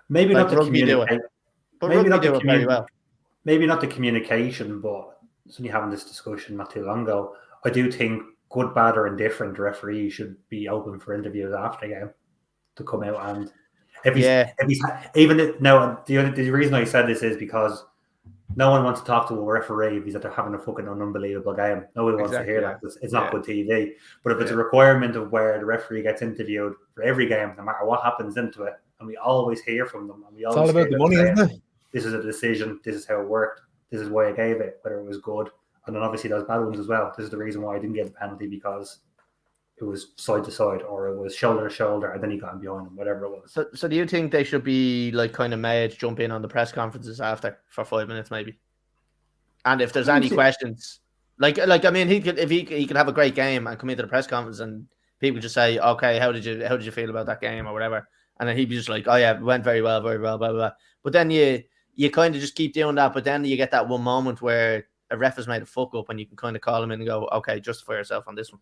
Maybe like not the communication. Maybe not the very well. Maybe not the communication, but since having this discussion not too long ago, I do think good, bad, or indifferent referees should be open for interviews after the game to come out and if he's the reason I said this is because no one wants to talk to a referee because they're having a fucking unbelievable game. Nobody wants to hear that. It's not good TV. But if it's a requirement of where the referee gets interviewed for every game, no matter what happens into it, and we always hear from them, and we always it's all about the money, isn't it? This is a decision. This is how it worked. This is why I gave it, whether it was good. And then obviously those bad ones as well. This is the reason why I didn't get the penalty, because it was side to side, or it was shoulder to shoulder, and then he got in behind him, whatever it was. So do you think they should be like kind of made to jump in on the press conferences after for 5 minutes maybe? And if there's any questions, like I mean, he could have a great game and come into the press conference and people just say, okay, how did you feel about that game or whatever, and then he'd be just like, oh yeah, it went very well, blah blah blah. But then you kind of just keep doing that, but then you get that one moment where a ref has made a fuck up and you can kind of call him in and go, okay, justify yourself on this one.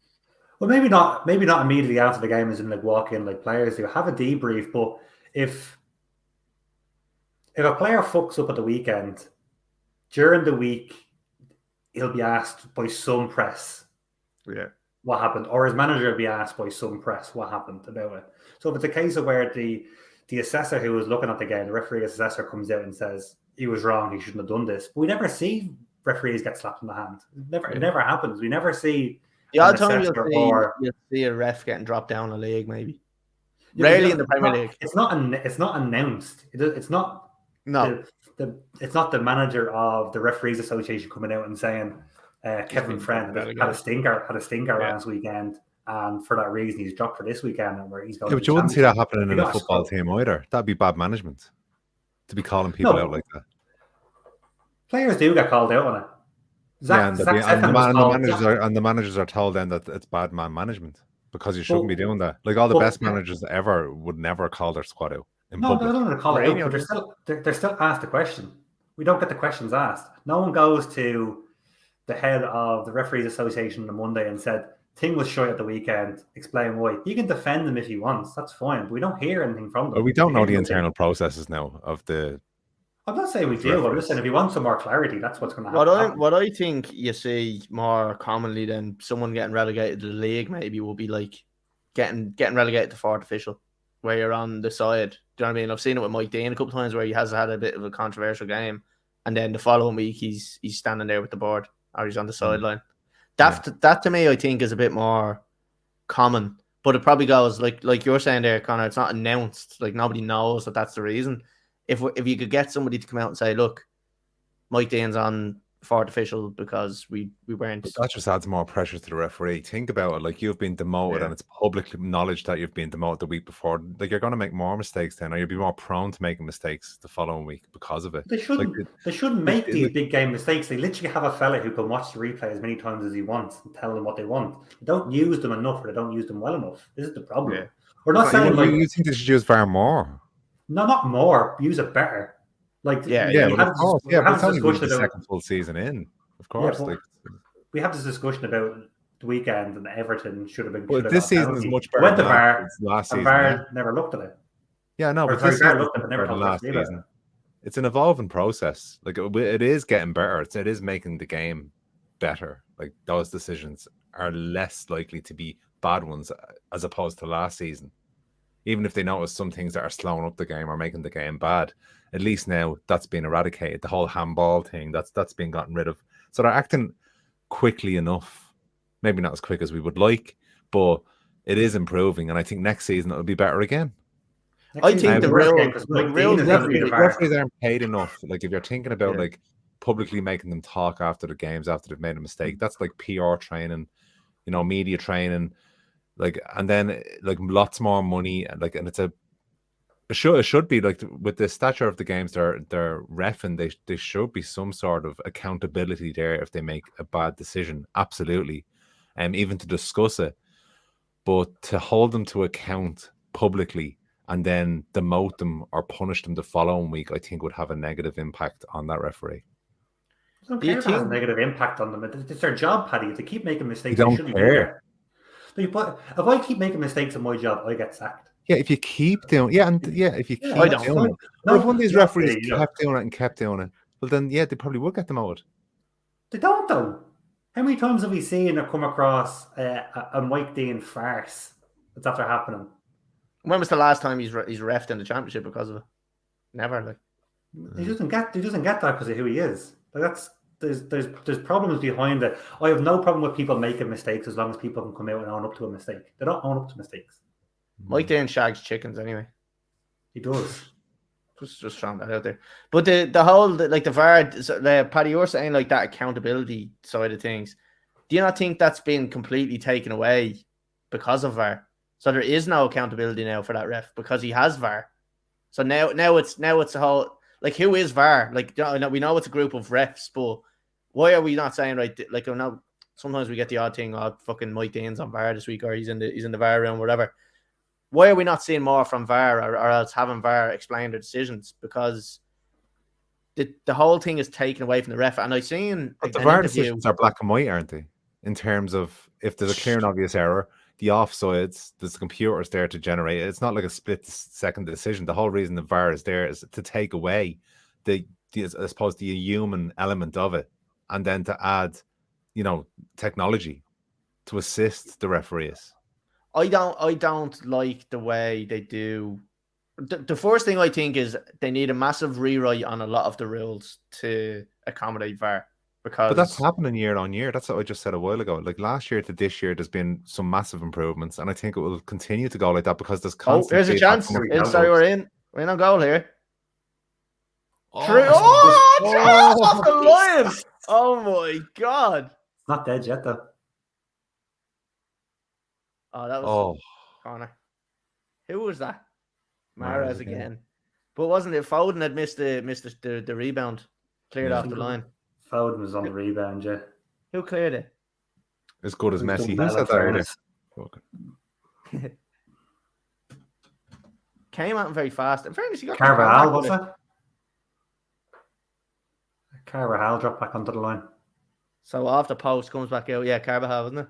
Well, maybe not immediately after the game, as in like walk in like players do. Have a debrief, but if a player fucks up at the weekend, during the week, he'll be asked by some press what happened, or his manager will be asked by some press what happened about it. So if it's a case of where the assessor who was looking at the game, the referee assessor comes out and says he was wrong, he shouldn't have done this. But we never see referees get slapped in the hand. It never happens. We never see. The odd time you'll see a ref getting dropped down a league, maybe. Rarely in the Premier League. It's not announced. It's not. No. It's not the manager of the Referees Association coming out and saying Kevin Friend had a stinker last weekend, and for that reason he's dropped for this weekend, and where he's going. Yeah, but you wouldn't see that happening in a football team either. That'd be bad management to be calling people out like that. Players do get called out on it. The managers are told then that it's bad man management because you shouldn't be doing that. Like all the best managers ever would never call their squad out. No, they don't call it out. They're still asked the question. We don't get the questions asked. No one goes to the head of the Referees Association on a Monday and said, thing was shite at the weekend. Explain why. He can defend them if he wants. That's fine. But we don't hear anything from them. But we don't know the internal processes now of the. I'm not saying we do, but I'm just saying if you want some more clarity, that's what's going to happen. What I think you see more commonly than someone getting relegated to the league maybe will be like getting relegated to fourth official, where you're on the side. Do you know what I mean? I've seen it with Mike Dean a couple of times where he has had a bit of a controversial game, and then the following week he's standing there with the board or he's on the sideline. That to me I think is a bit more common, but it probably goes like you're saying there, Connor. It's not announced. Like nobody knows that that's the reason. If you could get somebody to come out and say, look, Mike Dean's on fourth official because we weren't. But that just adds more pressure to the referee. Think about it. Like you've been demoted and it's public knowledge that you've been demoted the week before. Like you're going to make more mistakes then, or you'll be more prone to making mistakes the following week because of it. They shouldn't make these big game mistakes. They literally have a fella who can watch the replay as many times as he wants and tell them what they want. They don't use them enough, or they don't use them well enough. This is the problem. Yeah. We're not saying you think they should use VAR more. No, not more. Use it better. Like but it's only the second full season in, of course. We have this discussion about the weekend and Everton should have been. Well, this season is much better. Went to VAR. Last season, VAR never looked at it. Yeah, no, but this season looked at it, never last season. It's an evolving process. Like it is getting better. It is making the game better. Like those decisions are less likely to be bad ones as opposed to last season. Even if they notice some things that are slowing up the game or making the game bad, at least now that's been eradicated. The whole handball thing, that's been gotten rid of. So they're acting quickly enough. Maybe not as quick as we would like, but it is improving. And I think next season it'll be better again. I think the real referees aren't paid enough. Like if you're thinking about like publicly making them talk after the games after they've made a mistake, that's like PR training, media training. Like, and then like lots more money, and like, and it should be like with the stature of the games they're reffing, they should be some sort of accountability there if they make a bad decision, absolutely, even to discuss it, but to hold them to account publicly and then demote them or punish them the following week, I think would have a negative impact on that referee. I don't care if it has a negative impact on them. It's their job, Paddy. If they keep making mistakes, they shouldn't care. But if I keep making mistakes in my job, I get sacked. Yeah, if you keep doing, if you keep doing it. If one of these referees kept doing it, well then, they probably would get demoted. They don't though. How many times have we seen or come across a Mike Dean farce that's after happening? When was the last time he's reffed in the championship because of it? Never. Like he doesn't get that because of who he is. Like that's. There's problems behind it. I have no problem with people making mistakes as long as people can come out and own up to a mistake. They don't own up to mistakes. Mike Dean shags chickens anyway. He does. Just throwing that out there. But the whole like the VAR, Paddy, you're saying like that accountability side of things. Do you not think that's been completely taken away because of VAR? So there is no accountability now for that ref because he has VAR. So now it's a whole. Like, who is VAR? Like, we know it's a group of refs, but why are we not saying, right, like, sometimes we get the odd thing, fucking Mike Dean's on VAR this week, or he's in the VAR room, whatever. Why are we not seeing more from VAR, or else having VAR explain their decisions? Because the whole thing is taken away from the ref. And I've seen... But the VAR decisions are black and white, aren't they? In terms of, if there's a clear and obvious error, the offsides, there's the computers there to generate it. It's not like a split-second decision. The whole reason the VAR is there is to take away I suppose, the human element of it, and then to add, technology to assist the referees. I don't like the way they do. The first thing I think is they need a massive rewrite on a lot of the rules to accommodate VAR. But that's happening year on year. That's what I just said a while ago. Like last year to this year, there's been some massive improvements, and I think it will continue to go like that because there's constant. There's a chance. Sorry, we're in on goal here. Off the line! Oh my god! It's not dead yet, though. Oh, that was Conor. Who was that? Mahrez again. But wasn't it Foden had missed the rebound? Cleared off the line. Foden was on the rebound, yeah. Who cleared it? As good as Messi. Who said that earlier? Came out very fast. In fairness, he got Carvajal, was it? Carvajal dropped back onto the line. So off the post, comes back out. Yeah, Carvajal, wasn't it?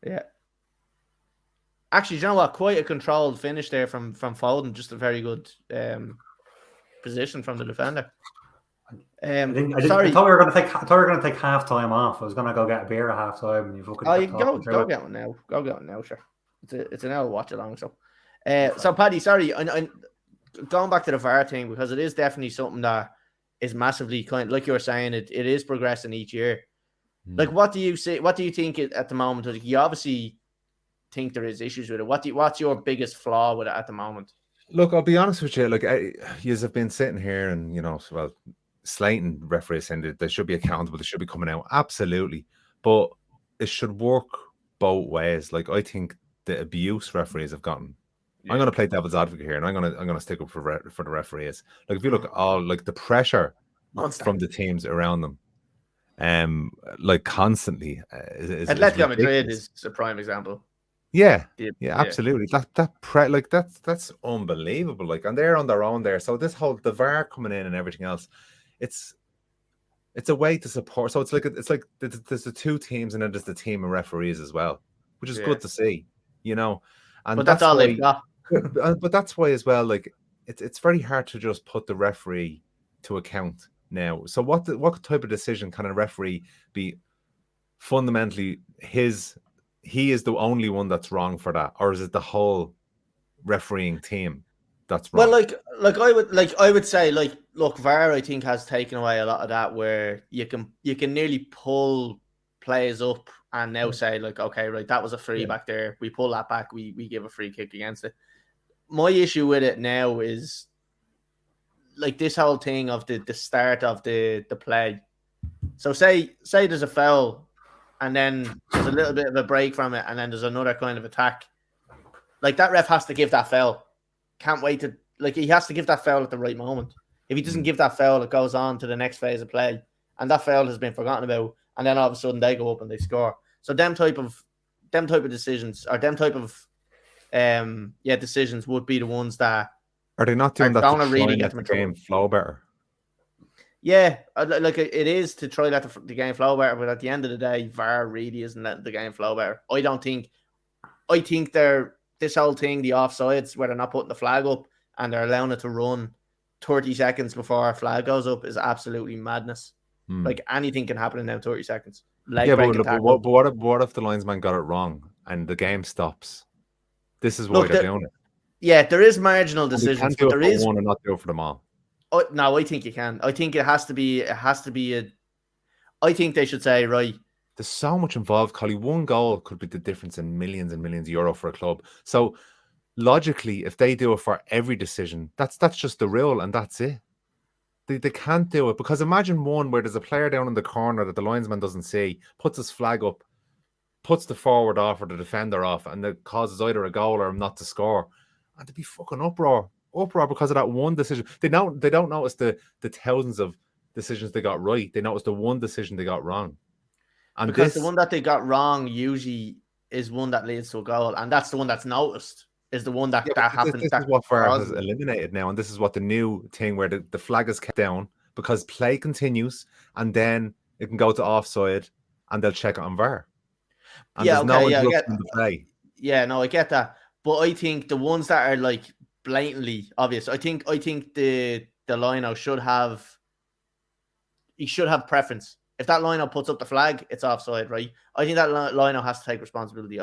Yeah. Actually, do you know what? Quite a controlled finish there from Foden. Just a very good position from the defender. I Sorry. thought we were going to take half time off. I was going to go get a beer at half time, and you fucking kept talking go get one now. Go get one now, sure. It's an hour watch along. So, so Paddy, sorry, I'm going back to the VAR thing because it is definitely something that is massively kind. Like you were saying, it is progressing each year. Like, what do you say? What do you think at the moment? Like, you obviously think there is issues with it. What's your biggest flaw with it at the moment? Look, I'll be honest with you. Like, you have been sitting here and slating referees saying that they should be accountable, they should be coming out. Absolutely, but it should work both ways. Like, I think the abuse referees have gotten. Yeah. I'm going to play devil's advocate here, and I'm going to stick up for the referees. Like, if you look at all like the pressure from the teams around them, like constantly. Atletico Madrid is a prime example. Yeah, absolutely. That's unbelievable. Like, and they're on their own there. So the VAR coming in and everything else, it's a way to support. So it's like there's the two teams and then there's the team of referees as well, which is good to see, And but that's all they've got. But that's why as well, like it's very hard to just put the referee to account now. So what type of decision can a referee be fundamentally he is the only one that's wrong for that, or is it the whole refereeing team that's wrong? Well, I would say, look, VAR I think has taken away a lot of that, where you can nearly pull players up and now say, like, okay, right, that was a free back there, we pull that back, we give a free kick against it. My issue with it now is like this whole thing of the start of the play. So say there's a foul, and then there's a little bit of a break from it, and then there's another kind of attack. Like, that ref has to give that foul. Can't wait to, like, he has to give that foul at the right moment. If he doesn't give that foul, it goes on to the next phase of play, and that foul has been forgotten about, and then all of a sudden they go up and they score. So them type of decisions, or them type of decisions would be the ones that are they not doing that to really get the game flow better? Yeah, like it is to try let the game flow better, but at the end of the day, VAR really isn't letting the game flow better. I think this whole thing, the offsides, where they're not putting the flag up and they're allowing it to run 30 seconds before a flag goes up, is absolutely madness. Like, anything can happen in now 30 seconds. But what if the linesman got it wrong and the game stops? This is why they're doing it. Yeah, there is marginal decisions. You can't do it for one and not do it for them all. Oh, no, I think you can. I think it has to be I think they should say, right, there's so much involved, Collie. One goal could be the difference in millions and millions of euro for a club. So logically, if they do it for every decision, that's just the rule, and that's it. They can't do it, because imagine one where there's a player down in the corner that the linesman doesn't see, puts his flag up, puts the forward off or the defender off, and that causes either a goal or not to score. And there'd be fucking uproar because of that one decision. They don't notice the thousands of decisions they got right. They notice the one decision they got wrong. And because the one that they got wrong usually is one that leads to a goal, and that's the one that's noticed. Is the one that happens. This is what VAR has eliminated now, and this is what the new thing where the flag is kept down because play continues, and then it can go to offside, and they'll check it on VAR. And I get the play. Yeah, no, I get that, but I think the ones that are like blatantly obvious, I think the lino should have. He should have preference. If that lino puts up the flag, it's offside, right? I think that lino has to take responsibility.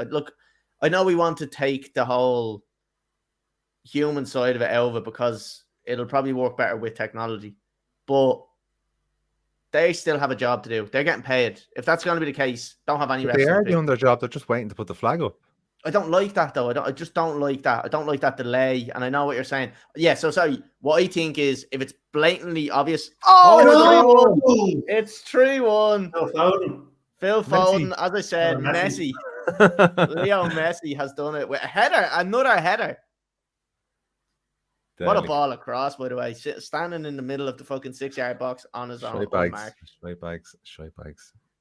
I know we want to take the whole human side of it out of it because it'll probably work better with technology, but they still have a job to do. They're getting paid. If that's going to be the case, don't have any. They are doing their job. They're just waiting to put the flag up. I don't like that though. I just don't like that. I don't like that delay. And I know what you're saying. Yeah. So sorry. What I think is, if it's blatantly obvious, it's 3-1. Phil Foden, as I said, Messi. Leo Messi has done it with a header, another header. Deadly. What a ball across, by the way. Standing in the middle of the fucking 6-yard box on his own. Straight bags.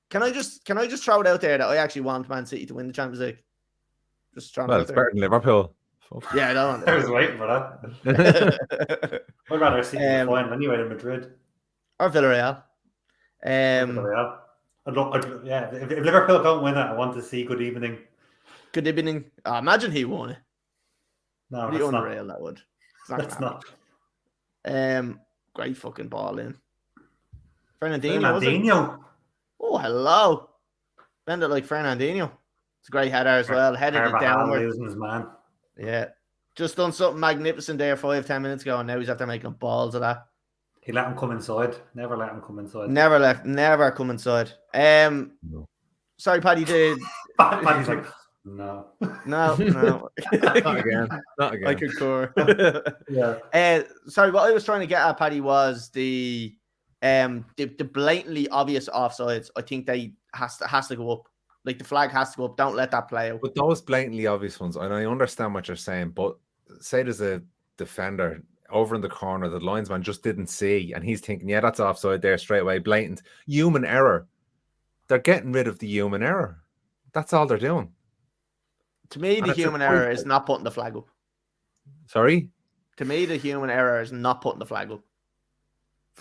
Can I just throw it out there that I actually want Man City to win the Champions League? Just trying. Well, it's better than Liverpool. Yeah, I don't. I was waiting for that. I'd rather see the final anyway than Madrid or Villarreal. Villarreal. If Liverpool don't win it, I want to see good evening Could have been in. Imagine he won it. No, Pretty that's unreal, not. that would. It's That's not. Great fucking ball in. Fernandinho, was it? Fernandinho. Oh, hello. Bend it like Fernandinho. It's a great header as well. Headed it Carvajal downward. losing his man. Yeah. Just done something magnificent there 5-10 minutes ago, and now he's after making balls of that. He let him come inside. Never let him come inside. Never come inside. No. Sorry, Paddy, did Paddy's like, no. no. Not again. Not again. I concur. Yeah. Sorry, what I was trying to get at, Paddy, was the blatantly obvious offsides. I think they has to go up. Like the flag has to go up. Don't let that play out. But those blatantly obvious ones, and I understand what you're saying, but say there's a defender over in the corner, the linesman just didn't see, and he's thinking, yeah, that's offside there straight away, blatant. Human error. They're getting rid of the human error. That's all they're doing. To me, the human error is not putting the flag up. Sorry? To me, the human error is not putting the flag up.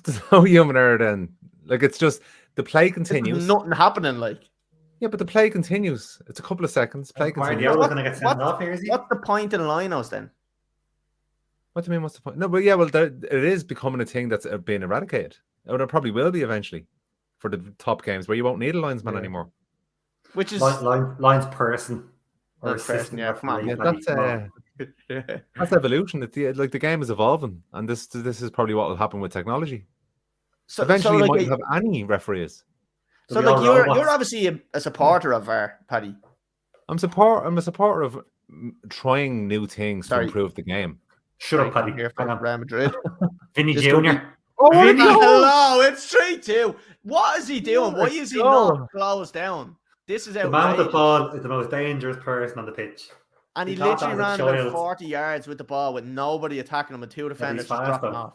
There's no human error then. Like, it's just, the play continues. There's nothing happening, like. Yeah, but the play continues. It's a couple of seconds. Play continues. Guardiola's going to get sent off here, is he? What's the point in linos then? What do you mean, what's the point? No, but yeah, well, it is becoming a thing that's being eradicated. Or it probably will be eventually for the top games where you won't need a linesman anymore. Which is... Lines person. Or person, yeah, come on. Yeah, that's evolution. Like the game is evolving, and this is probably what will happen with technology. So eventually, you might have any referees. So, like, you're obviously a supporter of VAR, Paddy. I'm a supporter of trying new things to improve the game. Shut up, Paddy. Here for Real Madrid. Vinny Jr. Vinny, hello, it's 3-2. What is he doing? Why is he not closed down? This is outrageous. The man with the ball is the most dangerous person on the pitch. And he literally ran about 40 yards with the ball with nobody attacking him and two defenders just dropping off.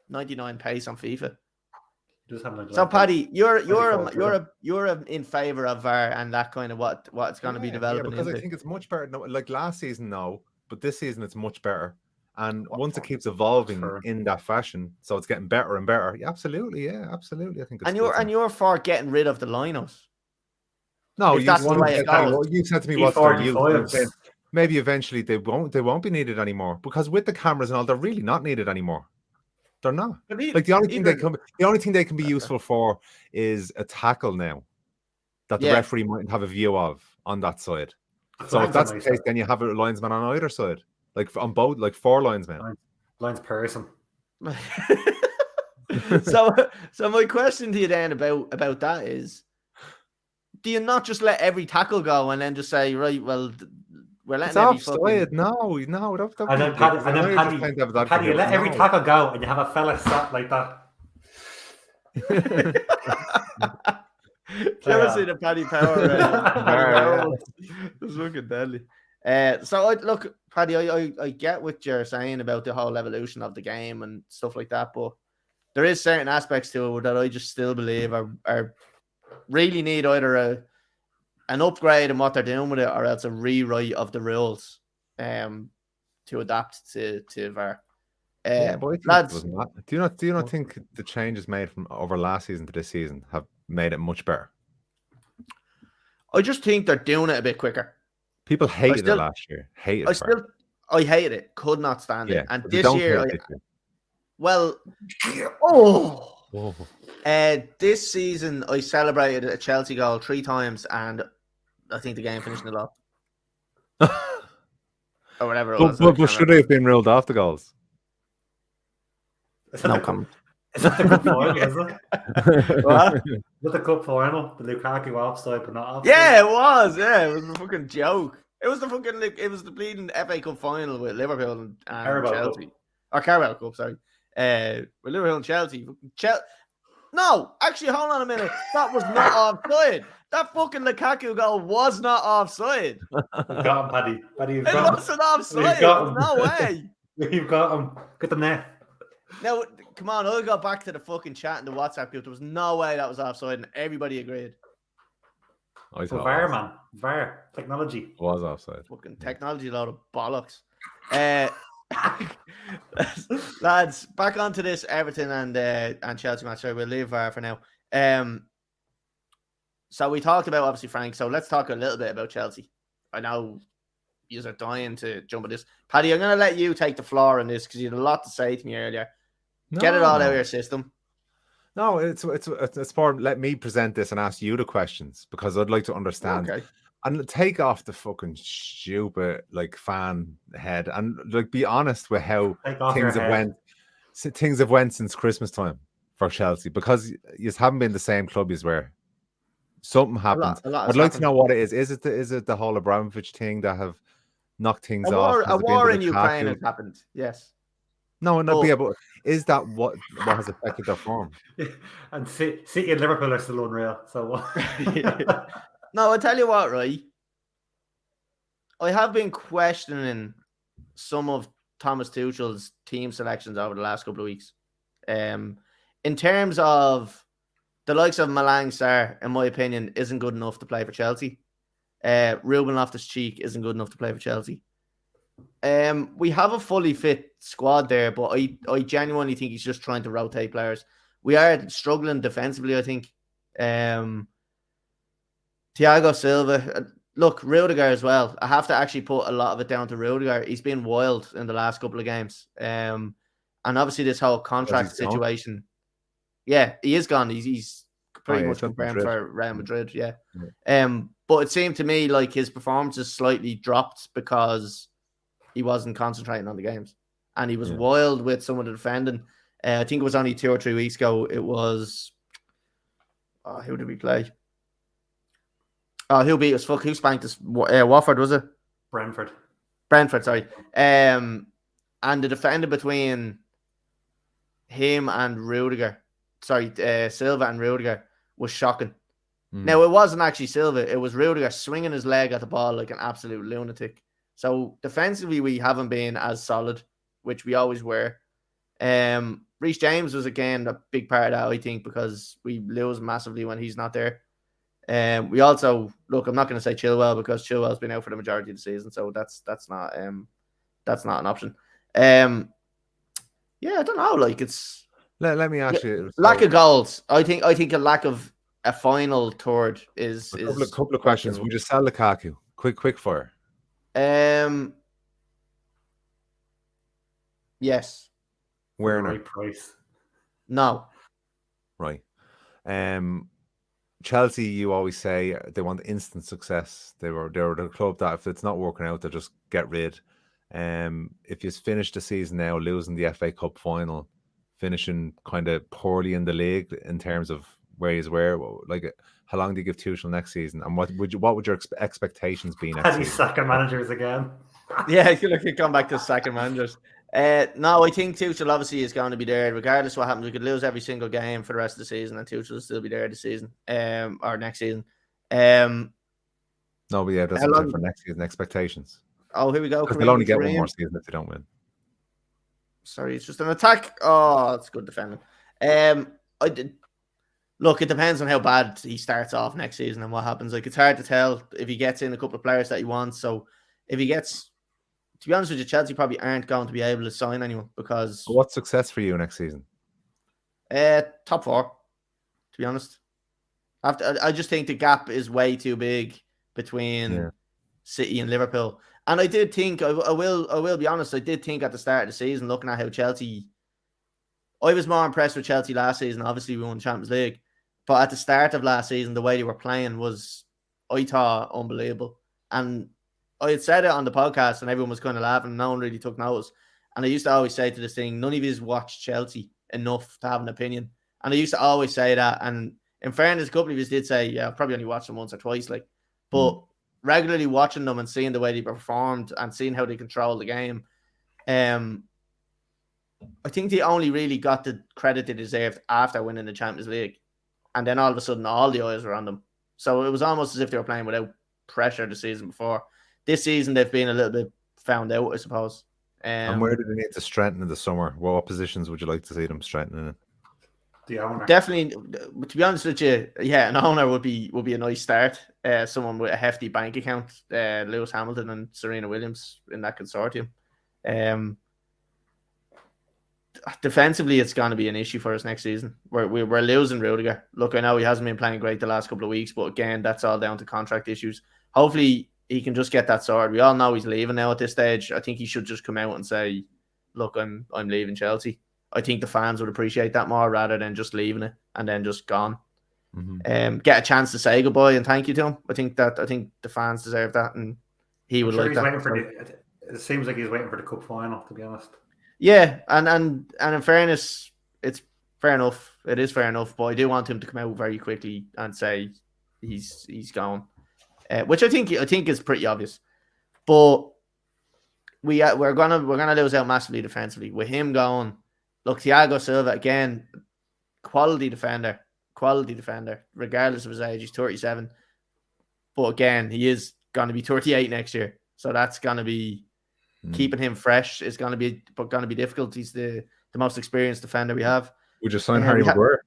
99 pace on FIFA. So, Paddy, you're in favour of VAR and that kind of what it's going to be developing. Because I think it's much better. No, like last season, no, but this season it's much better. And once it keeps evolving in that fashion, so it's getting better and better. Yeah, absolutely. I think. It's you're for getting rid of the linos. No, you said to me what's their use. Maybe eventually they won't be needed anymore because with the cameras and all, they're really not needed anymore. They're not. Like the only thing they can be useful for is a tackle now that the referee mightn't have a view of on that side. So if that's the case, then you have a linesman on either side, like on both, like 4 linesmen. Lines person. So my question to you then about that is, do you not just let every tackle go and then just say, right, well, we're letting every offside. No. And then Paddy, you let every tackle go and you have a fella sat like that. Never seen a Paddy power. It's looking deadly. Look, Paddy, I get what you're saying about the whole evolution of the game and stuff like that, but there is certain aspects to it that I just still believe are really need either an upgrade in what they're doing with it, or else a rewrite of the rules to adapt to VAR. But lads, do you not think the changes made from over last season to this season have made it much better? I just think they're doing it a bit quicker. People hated it last year. I hated it. Could not stand it. And this year, this season I celebrated a Chelsea goal 3 times, and I think the game finished in the low. Or whatever it was. But should they have been ruled off the goals? No comment. Is that the cup final, is it? What? Is that the cup final? The Lukaku offside, but not offside? Yeah, it was. Yeah, it was a fucking joke. It was the bleeding FA Cup final with Liverpool and Chelsea. Cup. Or Carabao Cup, sorry. With Liverpool and Chelsea. No, actually, hold on a minute. That was not offside. That fucking Lukaku goal was not offside. You've got him, Paddy. It wasn't offside. No way. You've got him. Get them there. Now, come on. I'll go back to the fucking chat in the WhatsApp group. There was no way that was offside, and everybody agreed. VAR, man. VAR. Technology. It was offside. Fucking technology, load of bollocks. Lads, back onto this Everton and Chelsea match. Sorry, we'll leave VAR for now. So we talked about, obviously, Frank. So let's talk a little bit about Chelsea. I know you are dying to jump at this. Paddy, I'm going to let you take the floor on this because you had a lot to say to me earlier. Get it all out of your system. No, it's more, let me present this and ask you the questions because I'd like to understand. Okay. And take off the fucking stupid like fan head and like be honest with how things have went since Christmas time for Chelsea, because you haven't been the same club you were. Something happened. I'd like to know what it is. Is it the whole Abramovich thing that have knocked things off? A war in Ukraine has happened. Yes. No, not be able. Is that what has affected their form? And City and Liverpool are still unreal. So no, I tell you what, right? I have been questioning some of Thomas Tuchel's team selections over the last couple of weeks. In terms of the likes of Malang Sarr, in my opinion, isn't good enough to play for Chelsea. Ruben Loftus-Cheek isn't good enough to play for Chelsea. We have a fully fit squad there, but I genuinely think he's just trying to rotate players. We are struggling defensively, I think. Thiago Silva, look, Rudiger as well. I have to actually put a lot of it down to Rudiger. He's been wild in the last couple of games. And obviously this whole contract situation. Yeah, he is gone. He's pretty much confirmed for Real Madrid, yeah. But it seemed to me like his performances slightly dropped because he wasn't concentrating on the games. And he was wild with some of the defending. I think it was only 2 or 3 weeks ago. It was... who did we play? Who beat us? Who spanked us? Watford, was it? Brentford, sorry. And the defender between him and Rudiger, Silva and Rudiger, was shocking. Now, it wasn't actually Silva. It was Rudiger swinging his leg at the ball like an absolute lunatic. So, defensively, we haven't been as solid, which we always were. Reece James was, again, a big part of that, I think, because we lose massively when he's not there. We also, look, I'm not going to say Chilwell because Chilwell's been out for the majority of the season, so that's not an option. Yeah, I don't know. Like, it's let me ask you, lack of goals. I think a lack of a final third is a couple of questions. Would you sell Lukaku? Quick fire. Yes. Werner. Right price. No. Right. Chelsea, you always say they want instant success. They were the club that if it's not working out, they'll just get rid. If you finish the season now, losing the FA Cup final, finishing kind of poorly in the league in terms of where you were, like how long do you give Tuchel next season, and what would your expectations be next season? Sacking managers again. Yeah, you could come back to sacking managers. No, I think Tuchel obviously is going to be there regardless of what happens. We could lose every single game for the rest of the season, and Tuchel will still be there this season, or next season. No, but yeah, that's for next season expectations. Oh, here we go. Because they'll only get one more season if they don't win. Sorry, it's just an attack. Oh, it's good defending. Look, it depends on how bad he starts off next season and what happens. Like, it's hard to tell if he gets in a couple of players that he wants. So if he gets, to be honest with you, Chelsea probably aren't going to be able to sign anyone because... What's success for you next season? Top 4, to be honest. I just think the gap is way too big between City and Liverpool. And I did think, I will be honest, I did think at the start of the season, looking at how Chelsea... I was more impressed with Chelsea last season. Obviously, we won the Champions League. But at the start of last season, the way they were playing was, I thought, unbelievable. And I had said it on the podcast and everyone was kind of laughing. No one really took notice. And I used to always say to this thing, none of you watched Chelsea enough to have an opinion. And I used to always say that. And in fairness, a couple of you did say, yeah, I've probably only watched them once or twice. But regularly watching them and seeing the way they performed and seeing how they control the game, I think they only really got the credit they deserved after winning the Champions League. And then all of a sudden, all the eyes were on them. So it was almost as if they were playing without pressure the season before. This season, they've been a little bit found out, I suppose. And where do they need to strengthen in the summer? What positions would you like to see them strengthening in? The owner. Definitely, to be honest with you, yeah, an owner would be a nice start. Someone with a hefty bank account, Lewis Hamilton and Serena Williams in that consortium. defensively, it's going to be an issue for us next season. We're losing Rudiger. Look, I know he hasn't been playing great the last couple of weeks, but again, that's all down to contract issues. Hopefully, he can just get that sorted. We all know he's leaving now at this stage. I think he should just come out and say, "Look, I'm leaving Chelsea." I think the fans would appreciate that more rather than just leaving it and then just gone. Get a chance to say goodbye and thank you to him. I think the fans deserve that, and he would like that. It seems like he's waiting for the cup final, to be honest. Yeah, and in fairness, it's fair enough. It is fair enough, but I do want him to come out very quickly and say he's gone, which I think is pretty obvious. But we're gonna lose out massively defensively with him going. Look, Thiago Silva again, quality defender, regardless of his age. He's 37, but again, he is going to be 38 next year, so that's going to be keeping him fresh is going to be difficult. He's the most experienced defender we have. We just signed Harry Maguire.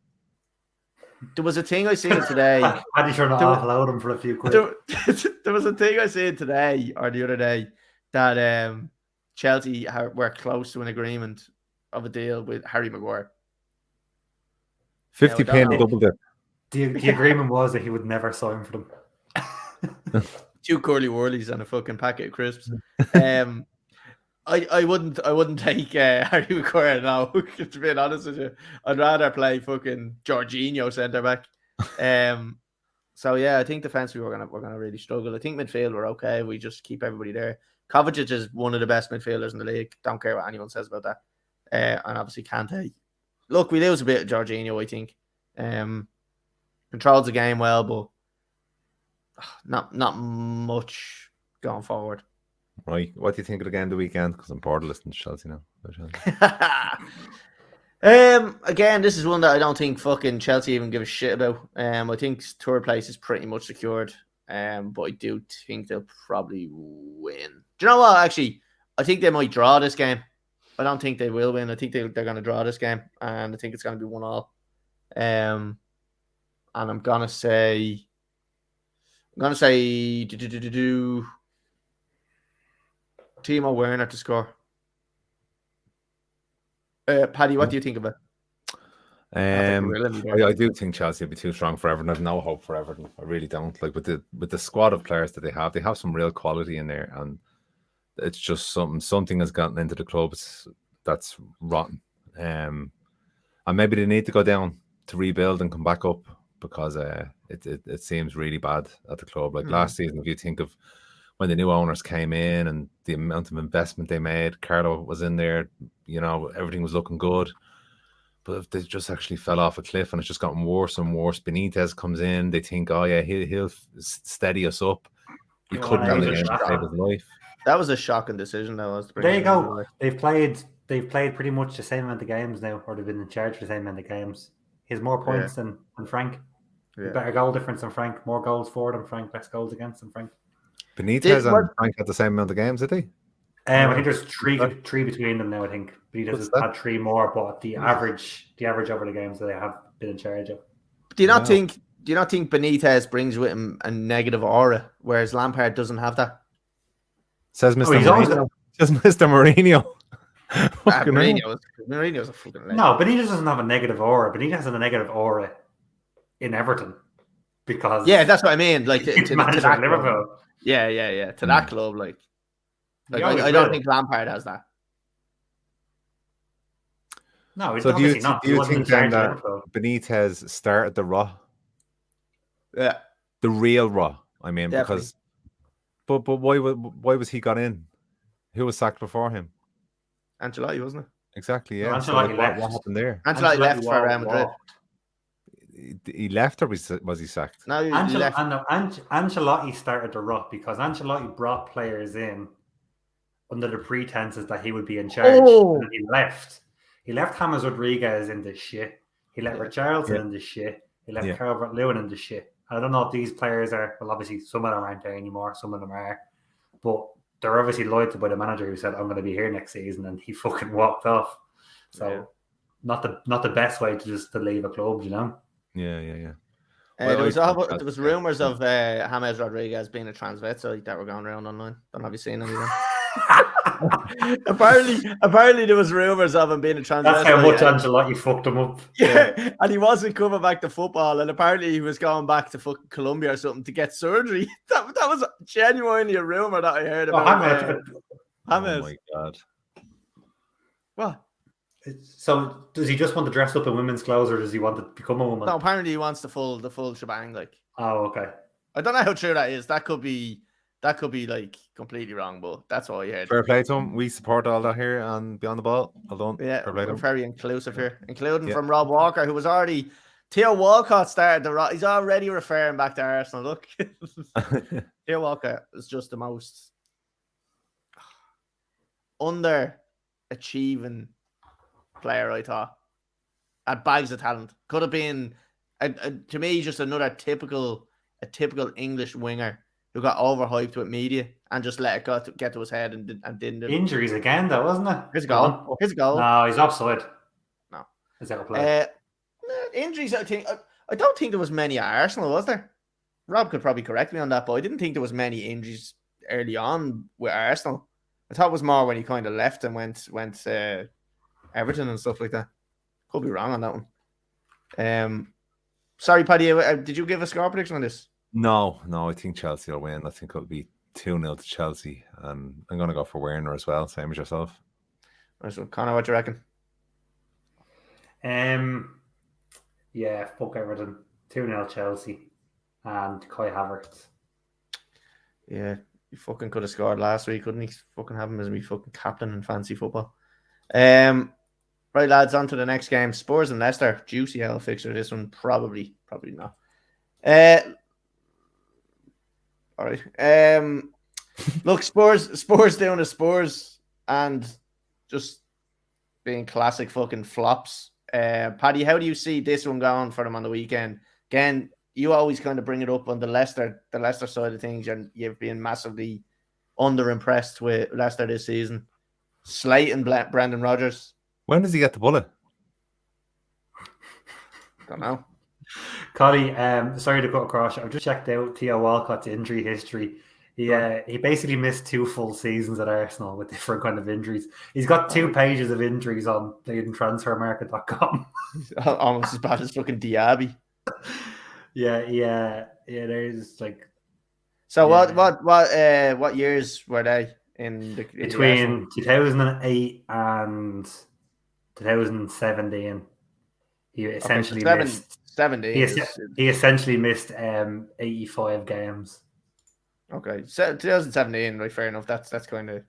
There was a thing I seen today. I'm sure not offload him for a few quid. There was a thing I seen today or the other day that Chelsea were close to an agreement of a deal with Harry Maguire. 50 paying double dip. The agreement was that he would never sign for them. 2 curly whirlies and a fucking packet of crisps. I wouldn't take Harry Maguire now. To be honest with you, I'd rather play fucking Jorginho centre back. So yeah, I think defensively we're gonna really struggle. I think midfield we're okay. We just keep everybody there. Kovacic is one of the best midfielders in the league. Don't care what anyone says about that. And obviously Kante. Look, we lose a bit of Jorginho, I think. Controls the game well, but not much going forward. Right. What do you think of the game of the weekend? Because I'm bored of listening to Chelsea now. Again, this is one that I don't think fucking Chelsea even give a shit about. I think third place is pretty much secured. But I do think they'll probably win. Do you know what? Actually, I think they might draw this game. I don't think they will win. I think they're going to draw this game, and I think it's going to be 1-1. And I'm gonna say Timo Werner to score. Paddy, what do you think of it? I do think Chelsea will be too strong for Everton. I've no hope for Everton. I really don't. Like with the squad of players that they have some real quality in there, and it's just something has gotten into the club that's rotten. And maybe they need to go down to rebuild and come back up, because it seems really bad at the club. Like last season, if you think of when the new owners came in and the amount of investment they made, Carlo was in there, everything was looking good. But if they just actually fell off a cliff and it's just gotten worse and worse. Benitez comes in, they think, oh yeah, he'll steady us up. He couldn't have again to save his life. That was a shocking decision. There you go. They've played pretty much the same amount of games now, or they've been in charge for the same amount of games. He has more points than Frank. Yeah. Better goal difference than Frank. More goals for than Frank. Less goals against than Frank. Benitez and Frank had the same amount of games, did they? I think there's three between them now. I think Benitez has had 3 more, but the average over the games that they have been in charge of. Do you not think Benitez brings with him a negative aura, whereas Lampard doesn't have that? Says Mr. Mourinho. Says Mr. Mourinho. Mourinho's a fucking legend. No, Benitez doesn't have a negative aura. Benitez has a negative aura in Everton because that's what I mean. Like to that Liverpool. Club. Yeah. To that club, like I don't think Lampard has that. No, so do you think then that Benitez started the Raw? Yeah, the real Raw. I mean, definitely. But why was he got in? Who was sacked before him? Ancelotti, wasn't it? Exactly. Yeah. So what happened there? Ancelotti left for Real Madrid. He left, or was he sacked? No, he left. Ancelotti started the rut because Ancelotti brought players in under the pretenses that he would be in charge. And then he left. He left James Rodriguez in this shit. He let Richarlison in this shit. He left Calvert-Lewin in this shit. I don't know if these players are, well, obviously some of them aren't there anymore. Some of them are. But they're obviously lied to by the manager who said, I'm going to be here next season. And he fucking walked off. So not the best way to leave a club, Yeah. There was rumours of James Rodriguez being a transvestite that were going around online. Don't know if you've seen any of them. apparently there was rumors of him being a transvestite. That's how much Ancelotti fucked him up. Yeah, and he wasn't coming back to football, and apparently he was going back to fucking Colombia or something to get surgery. That was genuinely a rumor that I heard about. Hamed. Oh my god! What? So does he just want to dress up in women's clothes, or does he want to become a woman? No, apparently he wants the full shebang. Like, oh, okay. I don't know how true that is. That could be like completely wrong, but that's all I heard. Fair play to him. We support all that here and Beyond the Ball. Well done. Yeah, we're very inclusive here, including from Yeah. Rob Walker, who was already. Theo Walcott started he's already referring back to Arsenal. Look, Theo Walcott is just the most underachieving player, I thought. Had bags of talent. Could have been, to me, just another typical English winger who got overhyped with media and just let it get to his head and didn't. Injuries again, though, wasn't it? Here's a goal. No, he's offside. No. Is that a play? Injuries, I don't think there was many at Arsenal, was there? Rob could probably correct me on that, but I didn't think there was many injuries early on with Arsenal. I thought it was more when he kind of left and went Everton and stuff like that. Could be wrong on that one. Sorry, Paddy, did you give a score prediction on this? No, I think Chelsea will win. I think it'll be 2-0 to Chelsea, and I'm going to go for Werner as well, same as yourself. Right, so Conor, what do you reckon? Yeah, fuck Everton. 2-0 Chelsea and Kai Havertz. Yeah, he fucking could have scored last week, couldn't he? Fucking have him as me fucking captain in fancy football. Right, lads, on to the next game. Spurs and Leicester. Juicy hell fixture. This one probably not. All right. Look, Spurs doing the Spurs and just being classic fucking flops. Paddy, how do you see this one going for them on the weekend? Again, you always kind of bring it up on the Leicester side of things, and you've been massively underimpressed with Leicester this season. Slating Brendan Rodgers. When does he get the bullet? Don't know. Collie, sorry to cut across. I've just checked out Theo Walcott's injury history. He basically missed 2 full seasons at Arsenal with different kind of injuries. He's got 2 pages of injuries on transfermarket.com. Almost as bad as fucking Diaby. Yeah. There's like. So yeah. What years were they in between 2008 and 2017? He essentially missed 17. He essentially missed 85 games. Okay, so 2017, right? Fair enough. That's kind of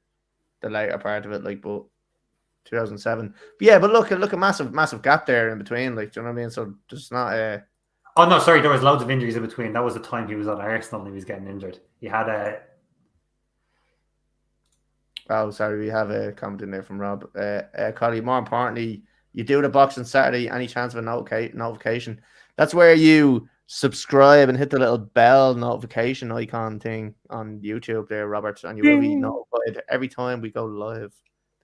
the later part of it, like, but 2007. But yeah, but look, a massive gap there in between, like, do you know what I mean? So there's not a. Oh no, sorry, there was loads of injuries in between. That was the time he was at Arsenal and he was getting injured. He had a. Oh, sorry, we have a comment in there from Rob. Collie, more importantly, you do the box on Saturday. Any chance of a notification? That's where you subscribe and hit the little bell notification icon thing on YouTube there, Robert, and you will be notified every time we go live.